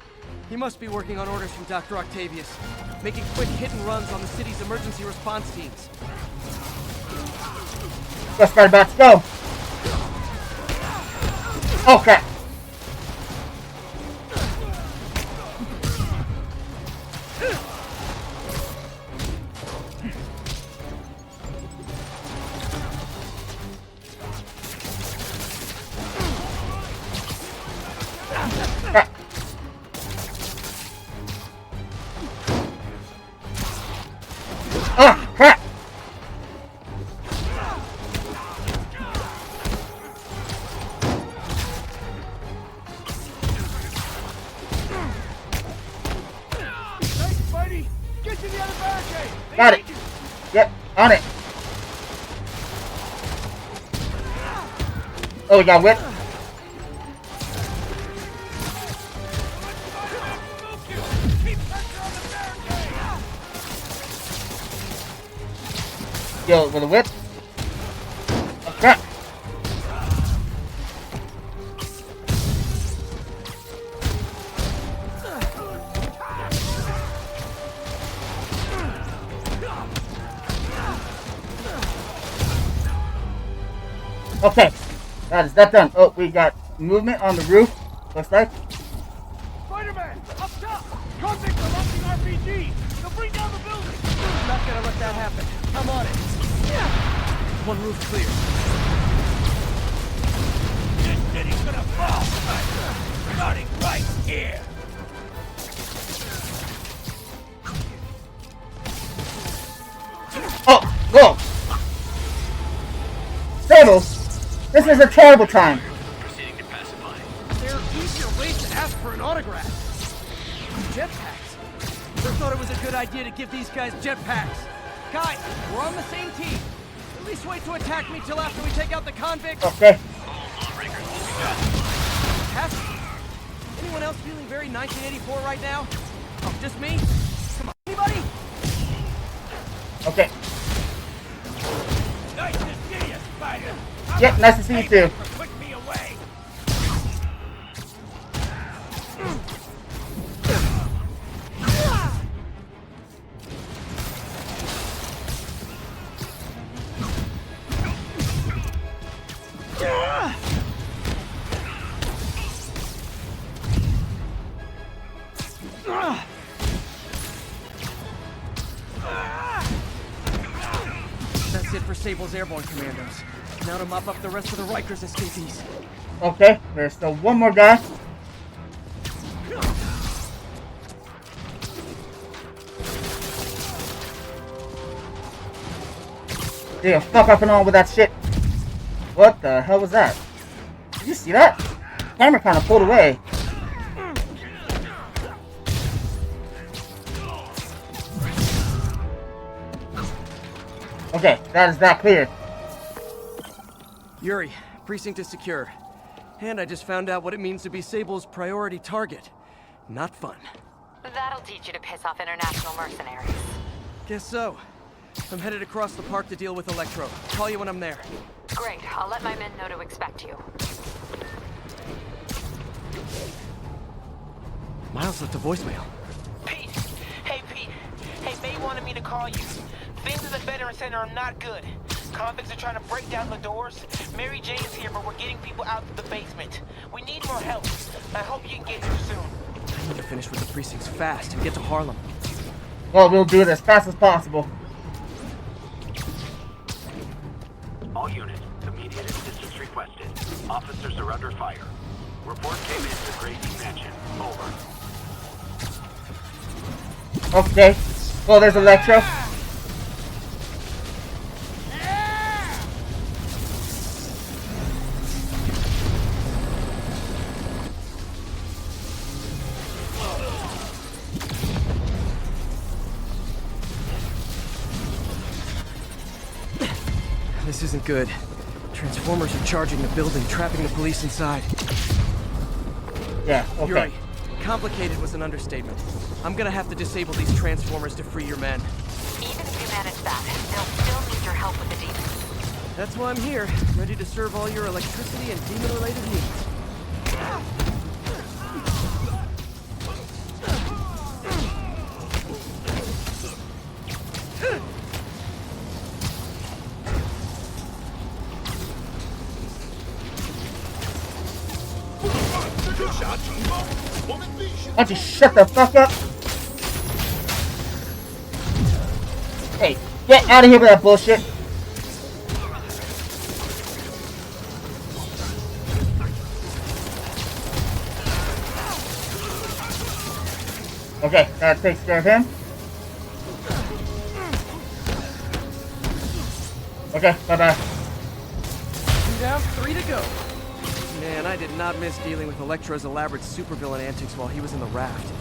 He must be working on orders from Dr. Octavius, making quick hit and runs on the city's emergency response teams. Just right about to go. Okay. Oh, crap! Spidey! Get to the other barricade! Got it! Yep, on it! Oh, we got whip. Yo, with a whip. Oh, crap. Okay, that is that done. Oh, we got movement on the roof. Looks like. Spider-Man, up top! Convicts are launching RPGs! They'll bring down the building! I'm not gonna let that happen. I'm on it. One roof clear. This city's gonna fall! Starting right here! Oh, whoa! Sable, this is a terrible time. Proceeding to pacify. There are easier ways to ask for an autograph. Jetpacks. Never thought it was a good idea to give these guys jetpacks. Guys, we're on the same team. At least wait to attack me till after we take out the convicts. Okay. Anyone else feeling very 1984 right now? Oh, just me? Come on, anybody? Okay. Nice to see you, Spider! Yep, nice to see you too. Put me away! That's it for Sable's airborne commandos. Now to mop up the rest of the Rikers escapees. Okay, there's still one more guy. Yeah, fuck up and on with that shit. What the hell was that? Did you see that? Camera kind of pulled away. Okay, that is that clear. Yuri, precinct is secure. And I just found out what it means to be Sable's priority target. Not fun. That'll teach you to piss off international mercenaries. Guess so. I'm headed across the park to deal with Electro. Call you when I'm there. Great. I'll let my men know to expect you. Miles left a voicemail. Pete! Hey, Pete. Hey, May wanted me to call you. Things at the Veteran Center are not good. Convicts are trying to break down the doors. Mary Jane's here, but we're getting people out of the basement. We need more help. I hope you can get here soon. I need to finish with the precincts fast and get to Harlem. Well, we'll do it as fast as possible. All units, immediate assistance requested. Officers are under fire. Report came in to Gracie Mansion. Over. Okay. Well, there's Electro. This isn't good. Transformers are charging the building, trapping the police inside. Yeah, okay. Yuri, complicated was an understatement. I'm gonna have to disable these transformers to free your men. Even if you manage that, they'll still need your help with the demons. That's why I'm here, ready to serve all your electricity and demon-related needs. Why don't you shut the fuck up? Hey, get out of here with that bullshit. Okay, that takes care of him. Okay, bye-bye. 2 down, 3 to go. Man, I did not miss dealing with Elektra's elaborate supervillain antics while he was in the raft.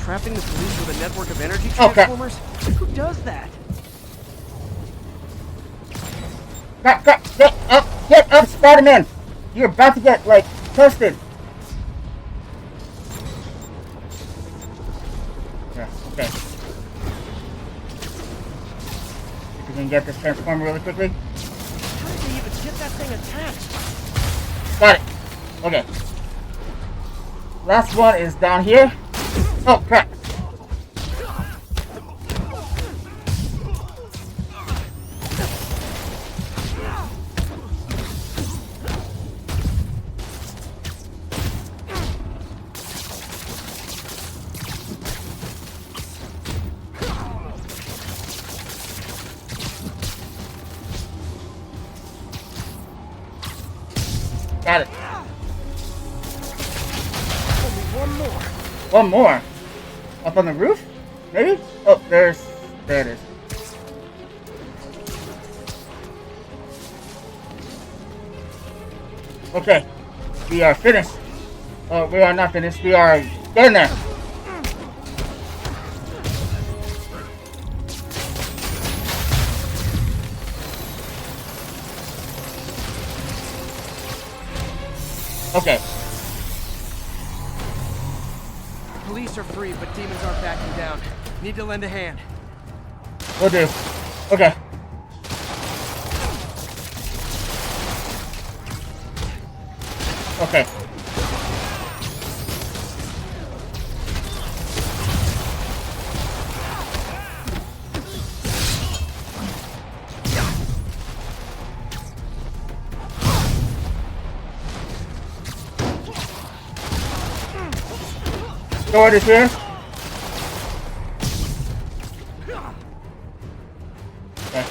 Trapping the police with a network of energy transformers? Who does that? Get up, Spider-Man! You're about to get, like, toasted. Yeah, okay. If we can get this transformer really quickly. How did they even get that thing attached? Got it. Okay. Last one is down here. Oh, crap. Got it. Only one more. One more. Up on the roof? Maybe? Oh, there it is. Okay. We are finished. Oh, we are not finished. We are getting there. Okay. Police are free, but demons aren't backing down. Need to lend a hand. Will do. Okay. Okay. Sword is here. Okay.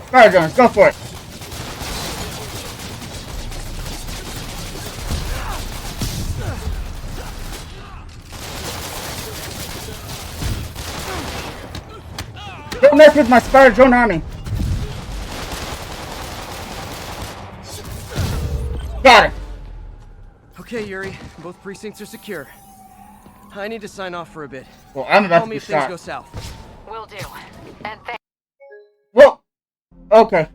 Fire Jones, go for it. Don't mess with my Spider Drone army. Got it. Okay, Yuri. Both precincts are secure. I need to sign off for a bit. Well, I'm about Call to me be if things shot. go south. Will do. And thank. Whoa. Okay.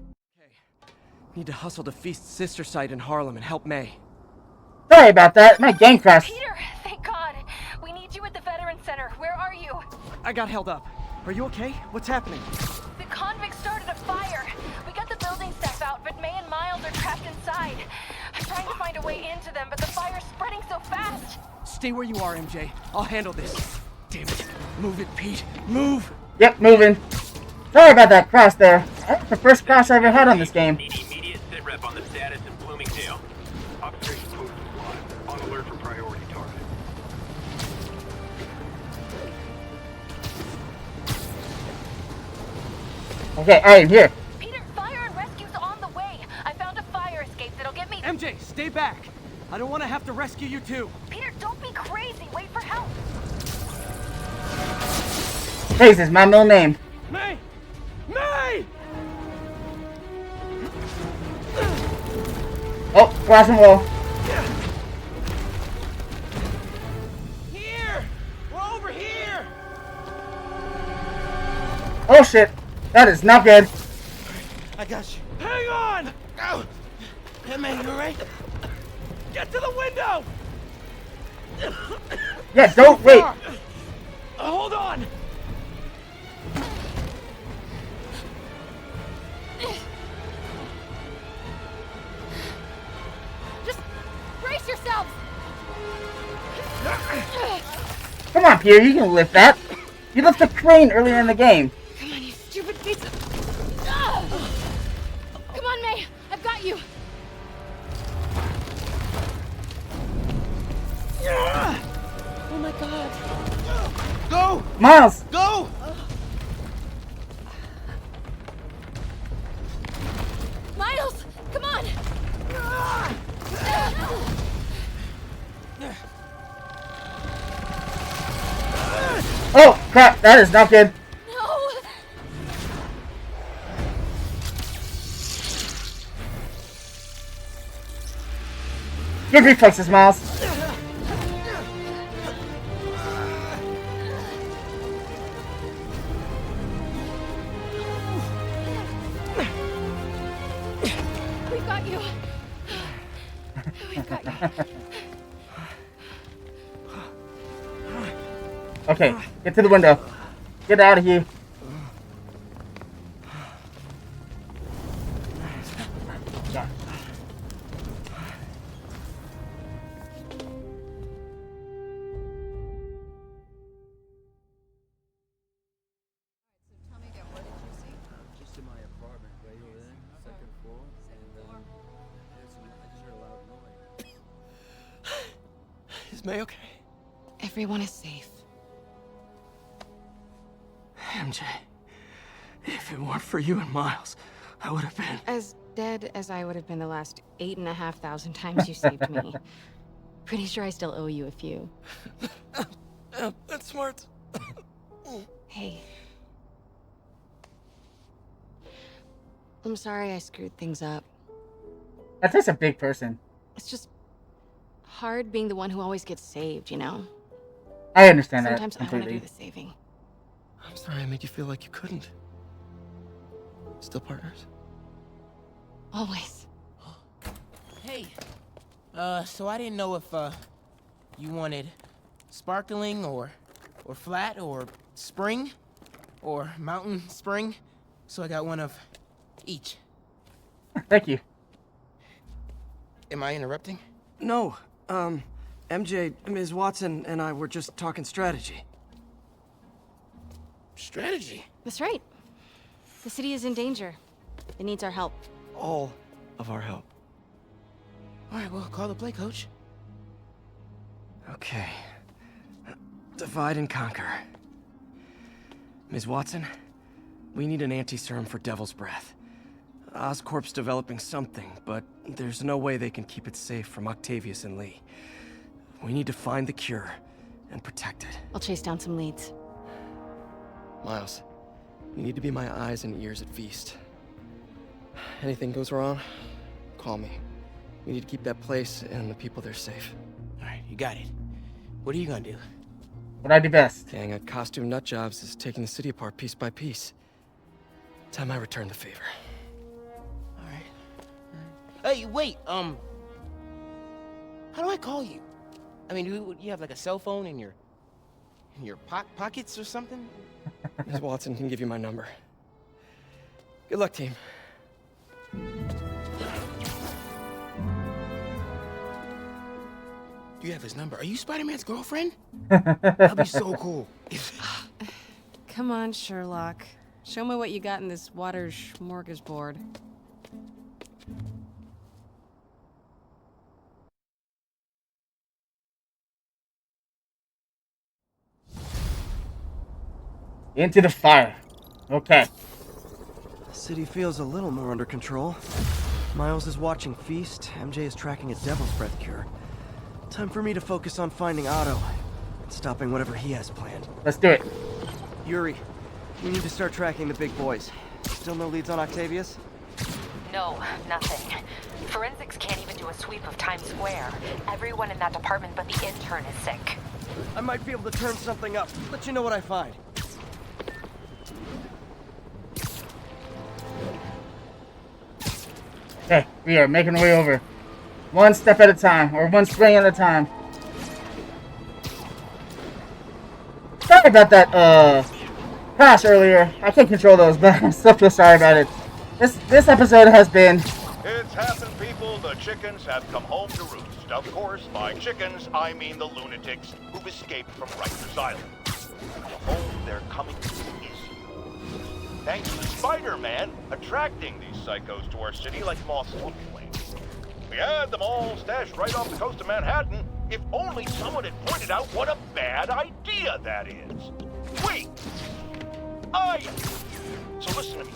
Need to hustle to Feast's sister site in Harlem and help May. Sorry about that. My game crashed. Peter, thank God. We need you at the Veteran Center. Where are you? I got held up. Are you okay? What's happening? The convicts started a fire. We got the building staff out, but May and Miles are trapped inside. I'm trying to find a way into them, but the fire's spreading so fast. Stay where you are, MJ. I'll handle this. Damn it. Move it, Pete. Move! Yep, moving. Sorry about that crash there. That's the first crash I ever had on this game. Need immediate sit rep on the status in Bloomingdale. Observation post is live. On alert for priority target. Okay, I am here. Peter, fire and rescue's on the way. I found a fire escape that'll get me. MJ, stay back. I don't want to have to rescue you too. Peter, don't be crazy. Wait for help. Hayes is my middle name. May! May! Oh, flashing wall. Here! We're over here! Oh shit. That is not good. I got you. Hang on! Oh. Hey, man, you alright? Get to the window! Yeah, don't wait. Hold on! here. You can lift that. You lift the crane earlier in the game. Come on, you stupid piece of... Ah! Come on, May. I've got you. Oh my god. Go! Miles! Go! Miles, come on. Oh, crap. That is not good. No. Good reflexes, Miles. We've got you. We've got you. Okay, get to the window. Get out of here. God. Just in my apartment, right over there, second floor. And I just heard a loud noise. Is May okay? Everyone is safe. MJ, if it weren't for you and Miles, I would have been... As dead as I would have been the last 8,500 times you saved me. Pretty sure I still owe you a few. That's smart. Hey. I'm sorry I screwed things up. That takes a big person. It's just hard being the one who always gets saved, you know? I understand Sometimes that I want to completely. do the saving. I'm sorry I made you feel like you couldn't. Still partners? Always. Hey, so I didn't know if, you wanted sparkling or flat or spring or mountain spring, so I got one of each. Thank you. Am I interrupting? No, MJ, Ms. Watson and I were just talking strategy. Strategy? That's right. The city is in danger. It needs our help. All of our help. All right, well, call the play, coach. Okay. Divide and conquer. Ms. Watson, we need an anti-serum for Devil's Breath. Oscorp's developing something, but there's no way they can keep it safe from Octavius and Lee. We need to find the cure and protect it. I'll chase down some leads. Miles, you need to be my eyes and ears at Feast. Anything goes wrong, call me. We need to keep that place and the people there safe. All right, you got it. What are you gonna do? What I do best. Gang of costume nut jobs is taking the city apart piece by piece. Time I return the favor. All right. Hey, wait, how do I call you? I mean, you have like a cell phone in your pockets or something? Ms. Watson can give you my number. Good luck, team. You have his number. Are you Spider-Man's girlfriend? That'd be so cool. Come on, Sherlock. Show me what you got in this water smorgasbord. Into the fire. Okay. The city feels a little more under control. Miles is watching Feast. MJ is tracking a Devil's Breath cure. Time for me to focus on finding Otto and stopping whatever he has planned. Let's do it. Yuri, we need to start tracking the big boys. Still no leads on Octavius? No, nothing. Forensics can't even do a sweep of Times Square. Everyone in that department but the intern is sick. I might be able to turn something up. Let you know what I find. Okay, we are making our way over. One step at a time, or one spring at a time. Sorry about that, crash earlier. I can't control those, but I still feel sorry about it. This episode has been... It's happened, people. The chickens have come home to roost. used. Of course, by chickens, I mean the lunatics who've escaped from Rikers Island. The home they're coming to is yours. Thanks to Spider-Man attracting these psychos to our city like moths to a flame. We had them all stashed right off the coast of Manhattan, if only someone had pointed out what a bad idea that is. We! So listen to me.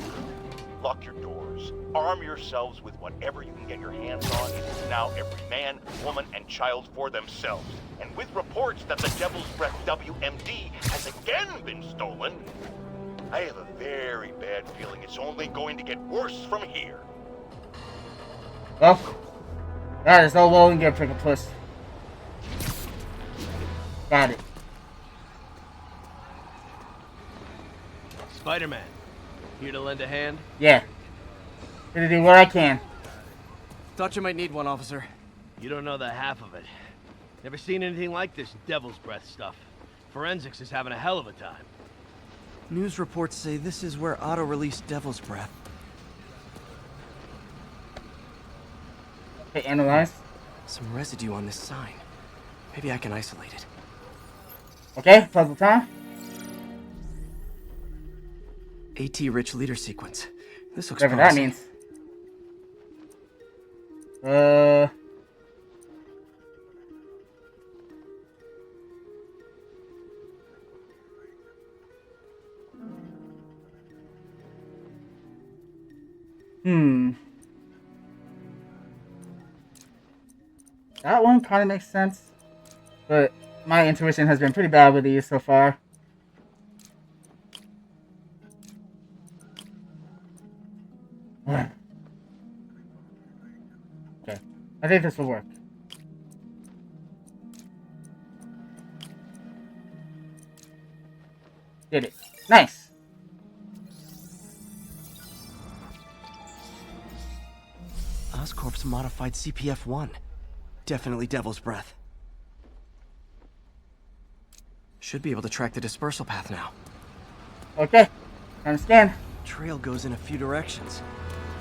Lock your doors. Arm yourselves with whatever you can get your hands on. It is now every man, woman, and child for themselves. And with reports that the Devil's Breath WMD has again been stolen, I have a very bad feeling it's only going to get worse from here. Well, that is all well and good, Pricklepuss. Got it. Spider-Man, here to lend a hand? Yeah. Here to do what I can. Thought you might need one, officer. You don't know the half of it. Never seen anything like this Devil's Breath stuff. Forensics is having a hell of a time. News reports say this is where Otto released Devil's Breath. Okay, analyze. Some residue on this sign. Maybe I can isolate it. Okay, puzzle time. AT-rich leader sequence. This looks whatever promising. That means. That one kind of makes sense, but my intuition has been pretty bad with these so far. Okay, I think this will work. Did it. Nice! Oscorp's modified CPF-1. Definitely Devil's Breath. Should be able to track the dispersal path now. Okay, time to scan. Trail goes in a few directions.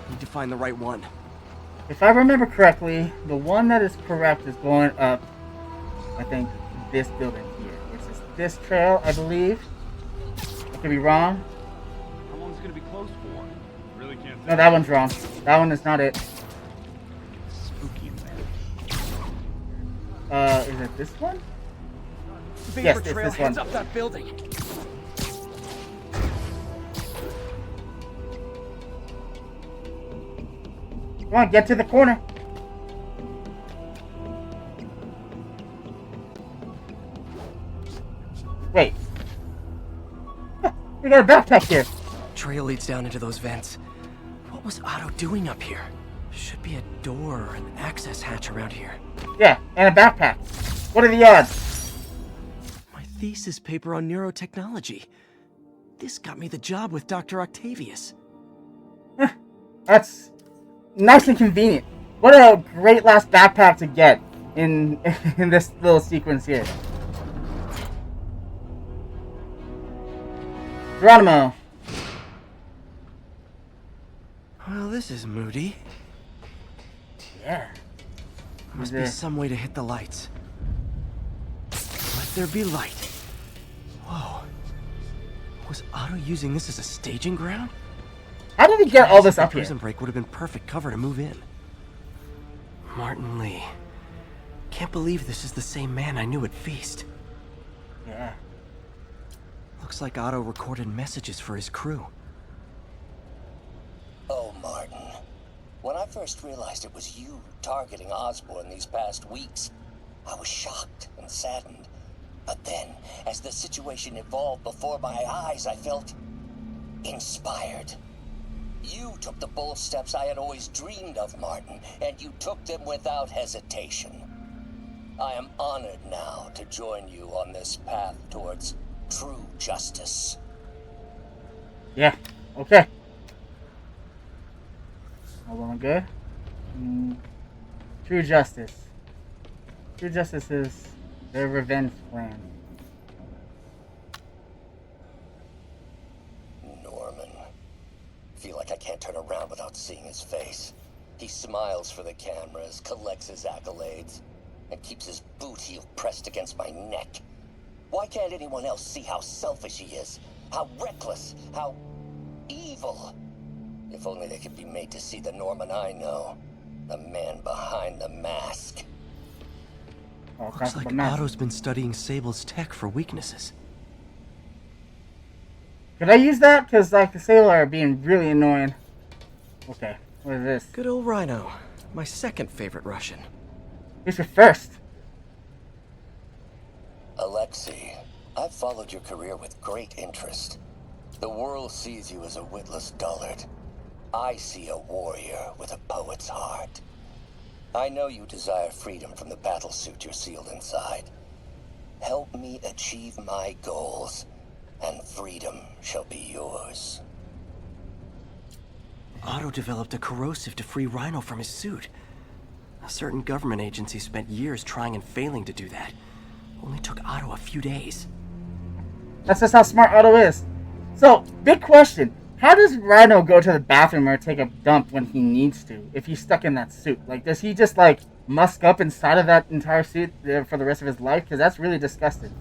Need to find the right one. If I remember correctly, the one that is correct is going up, I think, this building here. It's this trail, I believe. I could be wrong. How long is it going to be closed for? Really can't tell. No, that one's wrong. That one is not it. Spooky, Is it this one? Yes, it's this one. Up that building. Come on, get to the corner. Wait. We got a backpack here. Trail leads down into those vents. What was Otto doing up here? Should be a door or an access hatch around here. Yeah, and a backpack. What are the odds? My thesis paper on neurotechnology. This got me the job with Dr. Octavius. That's nice and convenient. What a great last backpack to get in this little sequence here. Geronimo. Well, this is moody. Yeah. Must be some way to hit the lights. Let there be light. Whoa. Was Otto using this as a staging ground? How did he get all this up here? Prison break would have been perfect cover to move in. Martin Lee. Can't believe this is the same man I knew at Feast. Yeah. Looks like Otto recorded messages for his crew. Oh, Martin. When I first realized it was you targeting Osborn these past weeks, I was shocked and saddened. But then, as the situation evolved before my eyes, I felt inspired. You took the bold steps I had always dreamed of, Martin, and you took them without hesitation. I am honored now to join you on this path towards true justice. Yeah, okay. All well and good. True justice. True justice is their revenge plan. Norman. Feel like I can't turn around without seeing his face. He smiles for the cameras, collects his accolades. and keeps his boot heel pressed against my neck. Why can't anyone else see how selfish he is? How reckless? How evil? If only they could be made to see the Norman I know. The man behind the mask. Looks like Otto's been studying Sable's tech for weaknesses. Could I use that? Because, like, the Sable are being really annoying. Okay, what is this? Good old Rhino. My second favorite Russian. Who's your first? Alexei, I've followed your career with great interest. The world sees you as a witless dullard. I see a warrior with a poet's heart. I know you desire freedom from the battlesuit you're sealed inside. Help me achieve my goals, and freedom shall be yours. Otto developed a corrosive to free Rhino from his suit. A certain government agency spent years trying and failing to do that. Only took Otto a few days. That's just how smart Otto is. So, big question. How does Rhino go to the bathroom or take a dump when he needs to, if he's stuck in that suit? Like, does he just, like, musk up inside of that entire suit for the rest of his life? Because that's really disgusting.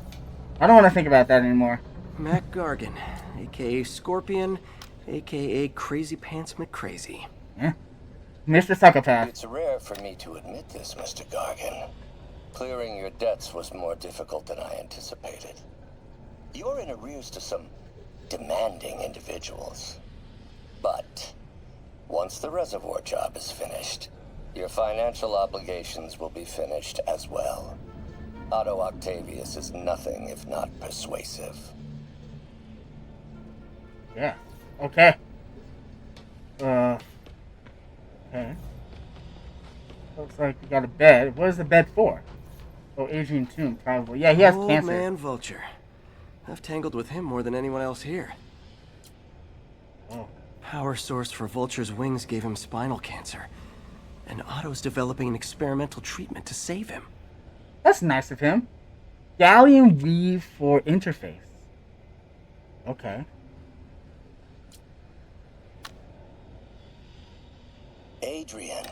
I don't want to think about that anymore. Mac Gargan, a.k.a. Scorpion, a.k.a. Crazy Pants McCrazy. Yeah. Mr. Psychopath. It's rare for me to admit this, Mr. Gargan. Clearing your debts was more difficult than I anticipated. You're in arrears to some demanding individuals. But once the reservoir job is finished, your financial obligations will be finished as well. Otto Octavius is nothing if not persuasive. Yeah. Okay. Okay. Looks like we got a bed. What is the bed for? Oh, Adrian Tomb, probably. Yeah, he has Old cancer. Man Vulture. I've tangled with him more than anyone else here. Oh. Power source for Vulture's wings gave him spinal cancer. And Otto's developing an experimental treatment to save him. That's nice of him. Gallium weave for interface. Okay. Adrian,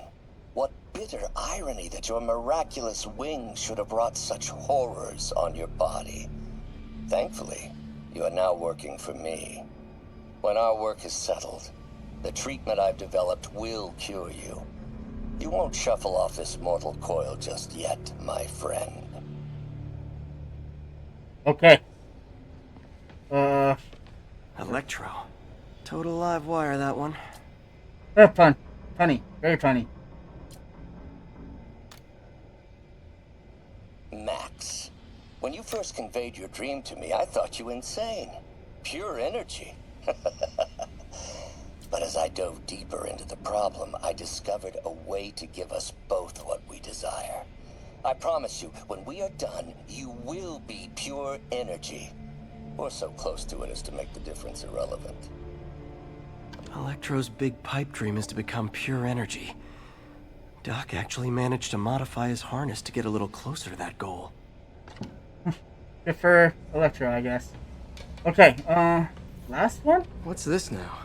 what bitter irony that your miraculous wings should have brought such horrors on your body. Thankfully, you are now working for me. When our work is settled, the treatment I've developed will cure you. You won't shuffle off this mortal coil just yet, my friend. Okay. Electro. Total live wire, that one. Fun. Funny. Very funny. Max, when you first conveyed your dream to me, I thought you insane. Pure energy. But as I dove deeper into the problem, I discovered a way to give us both what we desire. I promise you, when we are done, you will be pure energy. Or so close to it as to make the difference irrelevant. Electro's big pipe dream is to become pure energy. Doc actually managed to modify his harness to get a little closer to that goal. Good for Electro, I guess. Okay, last one? What's this now?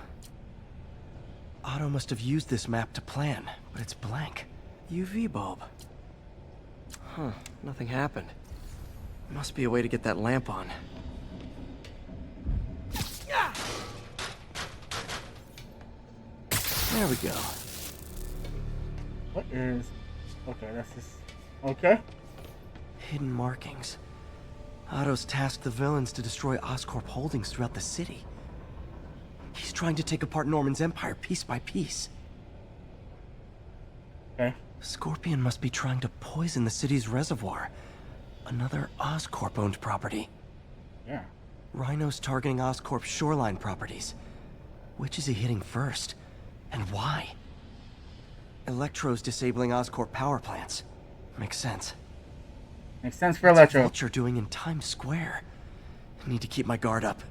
Otto must have used this map to plan, but it's blank. UV bulb. Huh, nothing happened. Must be a way to get that lamp on. There we go. What is... Okay, that's just... Okay. Hidden markings. Otto's tasked the villains to destroy Oscorp holdings throughout the city. He's trying to take apart Norman's empire piece by piece. Okay. Scorpion must be trying to poison the city's reservoir. Another Oscorp-owned property. Yeah. Rhino's targeting Oscorp's shoreline properties. Which is he hitting first? And why? Electro's disabling Oscorp power plants. Makes sense. Makes sense for Electro. What's Vulture doing in Times Square? I need to keep my guard up.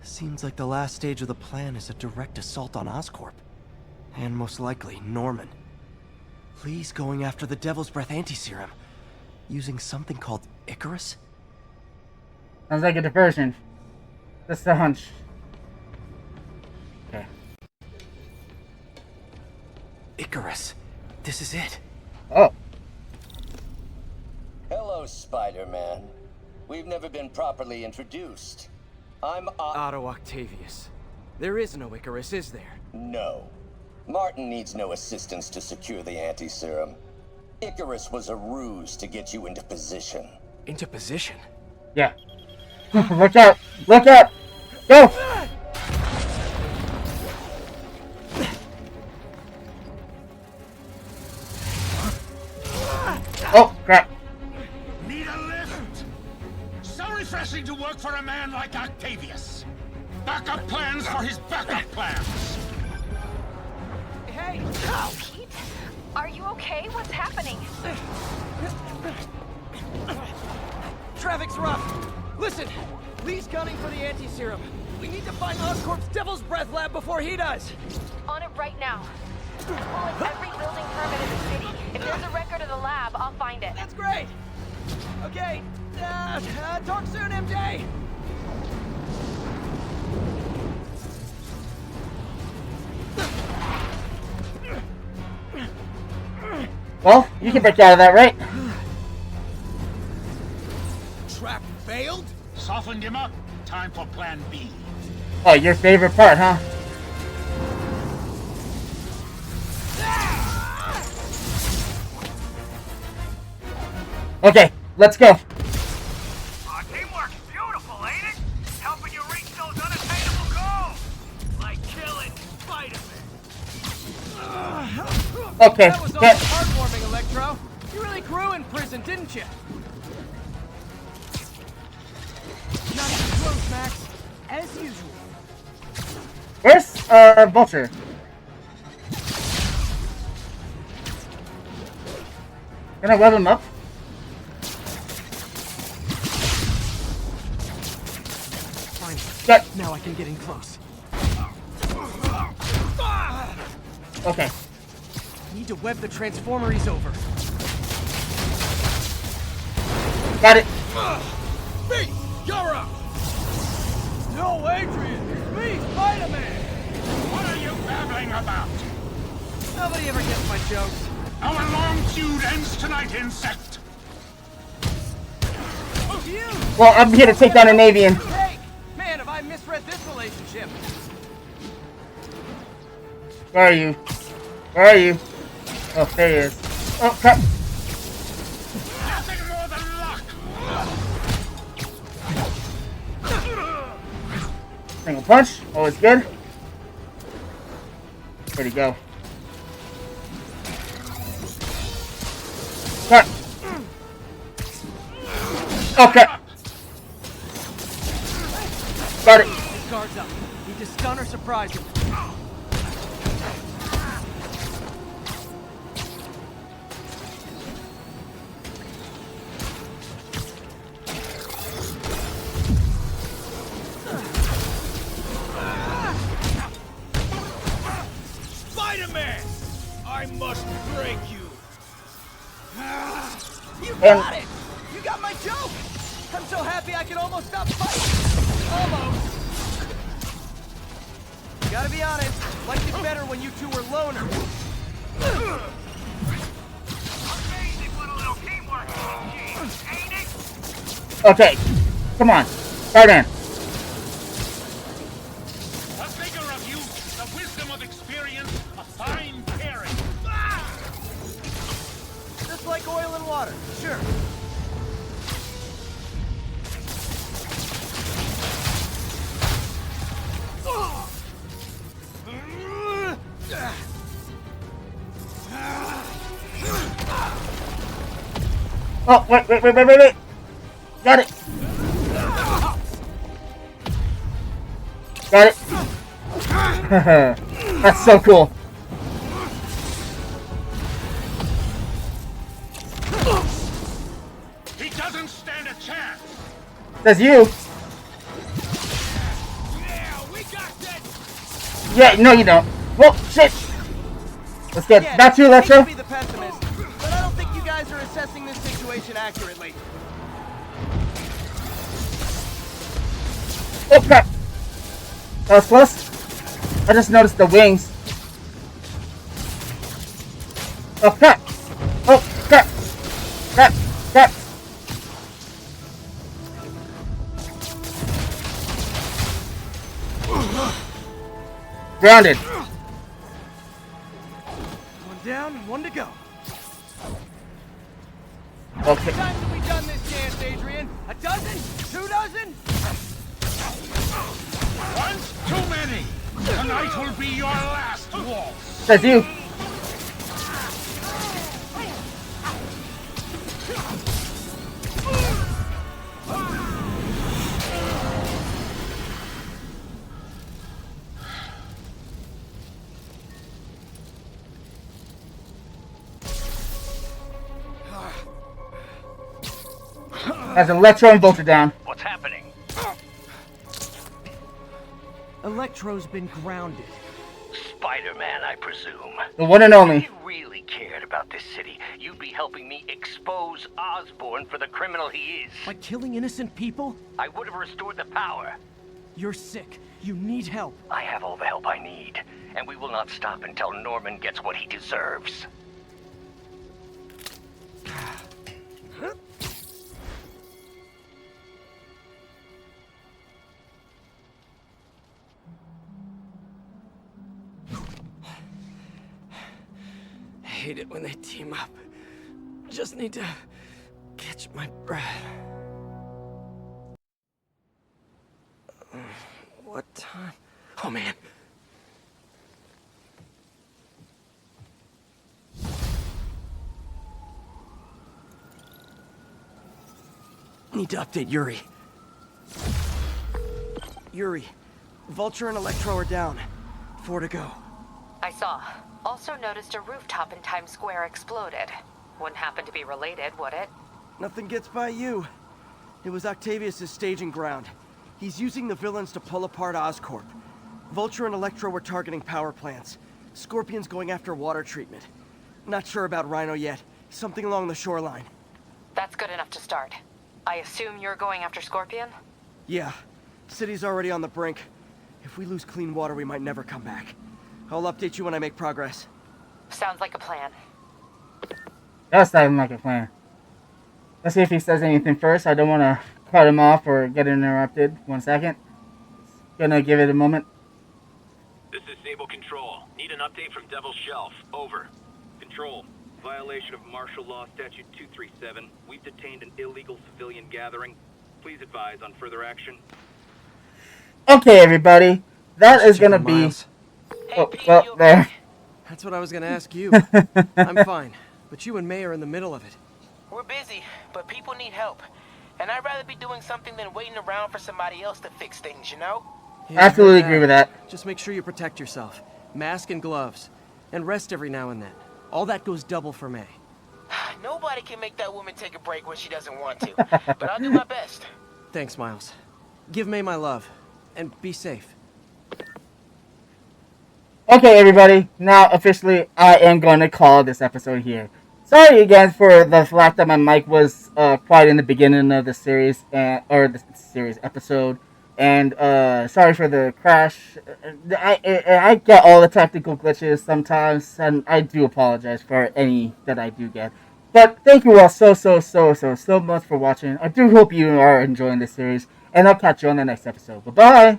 Seems like the last stage of the plan is a direct assault on Oscorp. And most likely, Norman. Lee's going after the Devil's Breath anti-serum. Using something called Icarus? Sounds like a diversion. Just a hunch. Okay. Icarus. This is it. Oh. Spider-Man. We've never been properly introduced. I'm Otto Octavius. There is no Icarus, is there? No. Martin needs no assistance to secure the anti-serum. Icarus was a ruse to get you into position. Into position? Yeah. Look out! Look out! Go! Oh, crap. Need a lift? So refreshing to work for a man like Octavius. Backup plans for his backup plans. Hey! Pete? Are you okay? What's happening? Traffic's rough. Listen, Lee's gunning for the anti-serum. We need to find Oscorp's Devil's Breath lab before he does. On it right now. Pulling every building permit in the city. If there's a record of the lab, I'll find it. That's great. Okay. Talk soon, MJ. Well, you can break out of that, right? Trap failed? Softened him up. Time for plan B. Oh, your favorite part, huh? Okay, let's go. Teamwork's beautiful, ain't it? Helping you reach those unattainable goals. Like killing Spider-Man. Okay, That was get... heartwarming, Electro. You really grew in prison, didn't you? Not even close, Max. As usual. Where's, Vulture? Can I web him up? Fine. Now I can get in close. Okay. Need to web the transformer he's over. Got it. Me! You're up! No, Adrian! It's me, Spider-Man! What are you babbling about? Nobody ever gets my jokes. Our long feud ends tonight, insect. Oh, you! Well, I'm here to take down an avian. Hey! Man, have I misread this relationship. Where are you? Where are you? Oh, there he is. Oh, crap. Nothing more than luck. Single punch. Always good. Where'd he go? Cut. Okay. Got it. His guard's up. Need to stun or surprise him. Spider-Man! I must break you. You got it! You got my joke! I'm so happy I could almost stop fighting! Almost! Gotta be honest, liked it better when you two were loners. Amazing what a little teamwork means, ain't it? Okay. Come on. Spider-Man. The vigor of youth, the wisdom of experience, a fine pairing. Just like oil and water, sure. Oh, wait. Got it. Got it. That's so cool. He doesn't stand a chance. Says you. Yeah, we got that. Yeah, no, you don't. Well, shit. Let's get back to you, I hate Electro. to be the pessimist, but I don't think you guys are assessing this situation accurately. Oh, crap. That was close. I just noticed the wings. Oh, crap. Oh, crap. Crap. Grounded. One down, one to go. Okay. How many times have we done this dance, Adrian? A dozen? 2 dozen? Once too many. Tonight will be your last waltz. That's you. Has Electro and Vulture down. What's happening? Electro's been grounded. Spider-Man, I presume. The one and only. If you really cared about this city, you'd be helping me expose Osborn for the criminal he is. By killing innocent people? I would have restored the power. You're sick. You need help. I have all the help I need, and we will not stop until Norman gets what he deserves. I hate it when they team up. Just need to catch my breath. What time? Oh man. Need to update Yuri. Yuri, Vulture and Electro are down. 4 to go. I saw. Also noticed a rooftop in Times Square exploded. Wouldn't happen to be related, would it? Nothing gets by you. It was Octavius' staging ground. He's using the villains to pull apart Oscorp. Vulture and Electro were targeting power plants. Scorpion's going after water treatment. Not sure about Rhino yet. Something along the shoreline. That's good enough to start. I assume you're going after Scorpion? Yeah. City's already on the brink. If we lose clean water, we might never come back. I'll update you when I make progress. Sounds like a plan. That's not like a plan. Let's see if he says anything first. I don't want to cut him off or get interrupted. 1 second. Gonna give it a moment. This is Sable Control. Need an update from Devil's Shelf. Over. Control. Violation of Martial Law Statute 237. We've detained an illegal civilian gathering. Please advise on further action. Okay, everybody. That is gonna be... Miles. Oh, well, there. That's what I was gonna ask you. I'm fine, but you and May are in the middle of it. We're busy, but people need help. And I'd rather be doing something than waiting around for somebody else to fix things, you know? Yeah, absolutely agree with that. Just make sure you protect yourself. Mask and gloves. And rest every now and then. All that goes double for May. Nobody can make that woman take a break when she doesn't want to. But I'll do my best. Thanks, Miles. Give May my love. And be safe. Okay, everybody. Now, officially, I am going to call this episode here. Sorry again for the fact that my mic was quiet in the beginning of the series, or the series episode. And sorry for the crash. I get all the technical glitches sometimes, and I do apologize for any that I do get. But thank you all so much for watching. I do hope you are enjoying this series, and I'll catch you on the next episode. Bye-bye!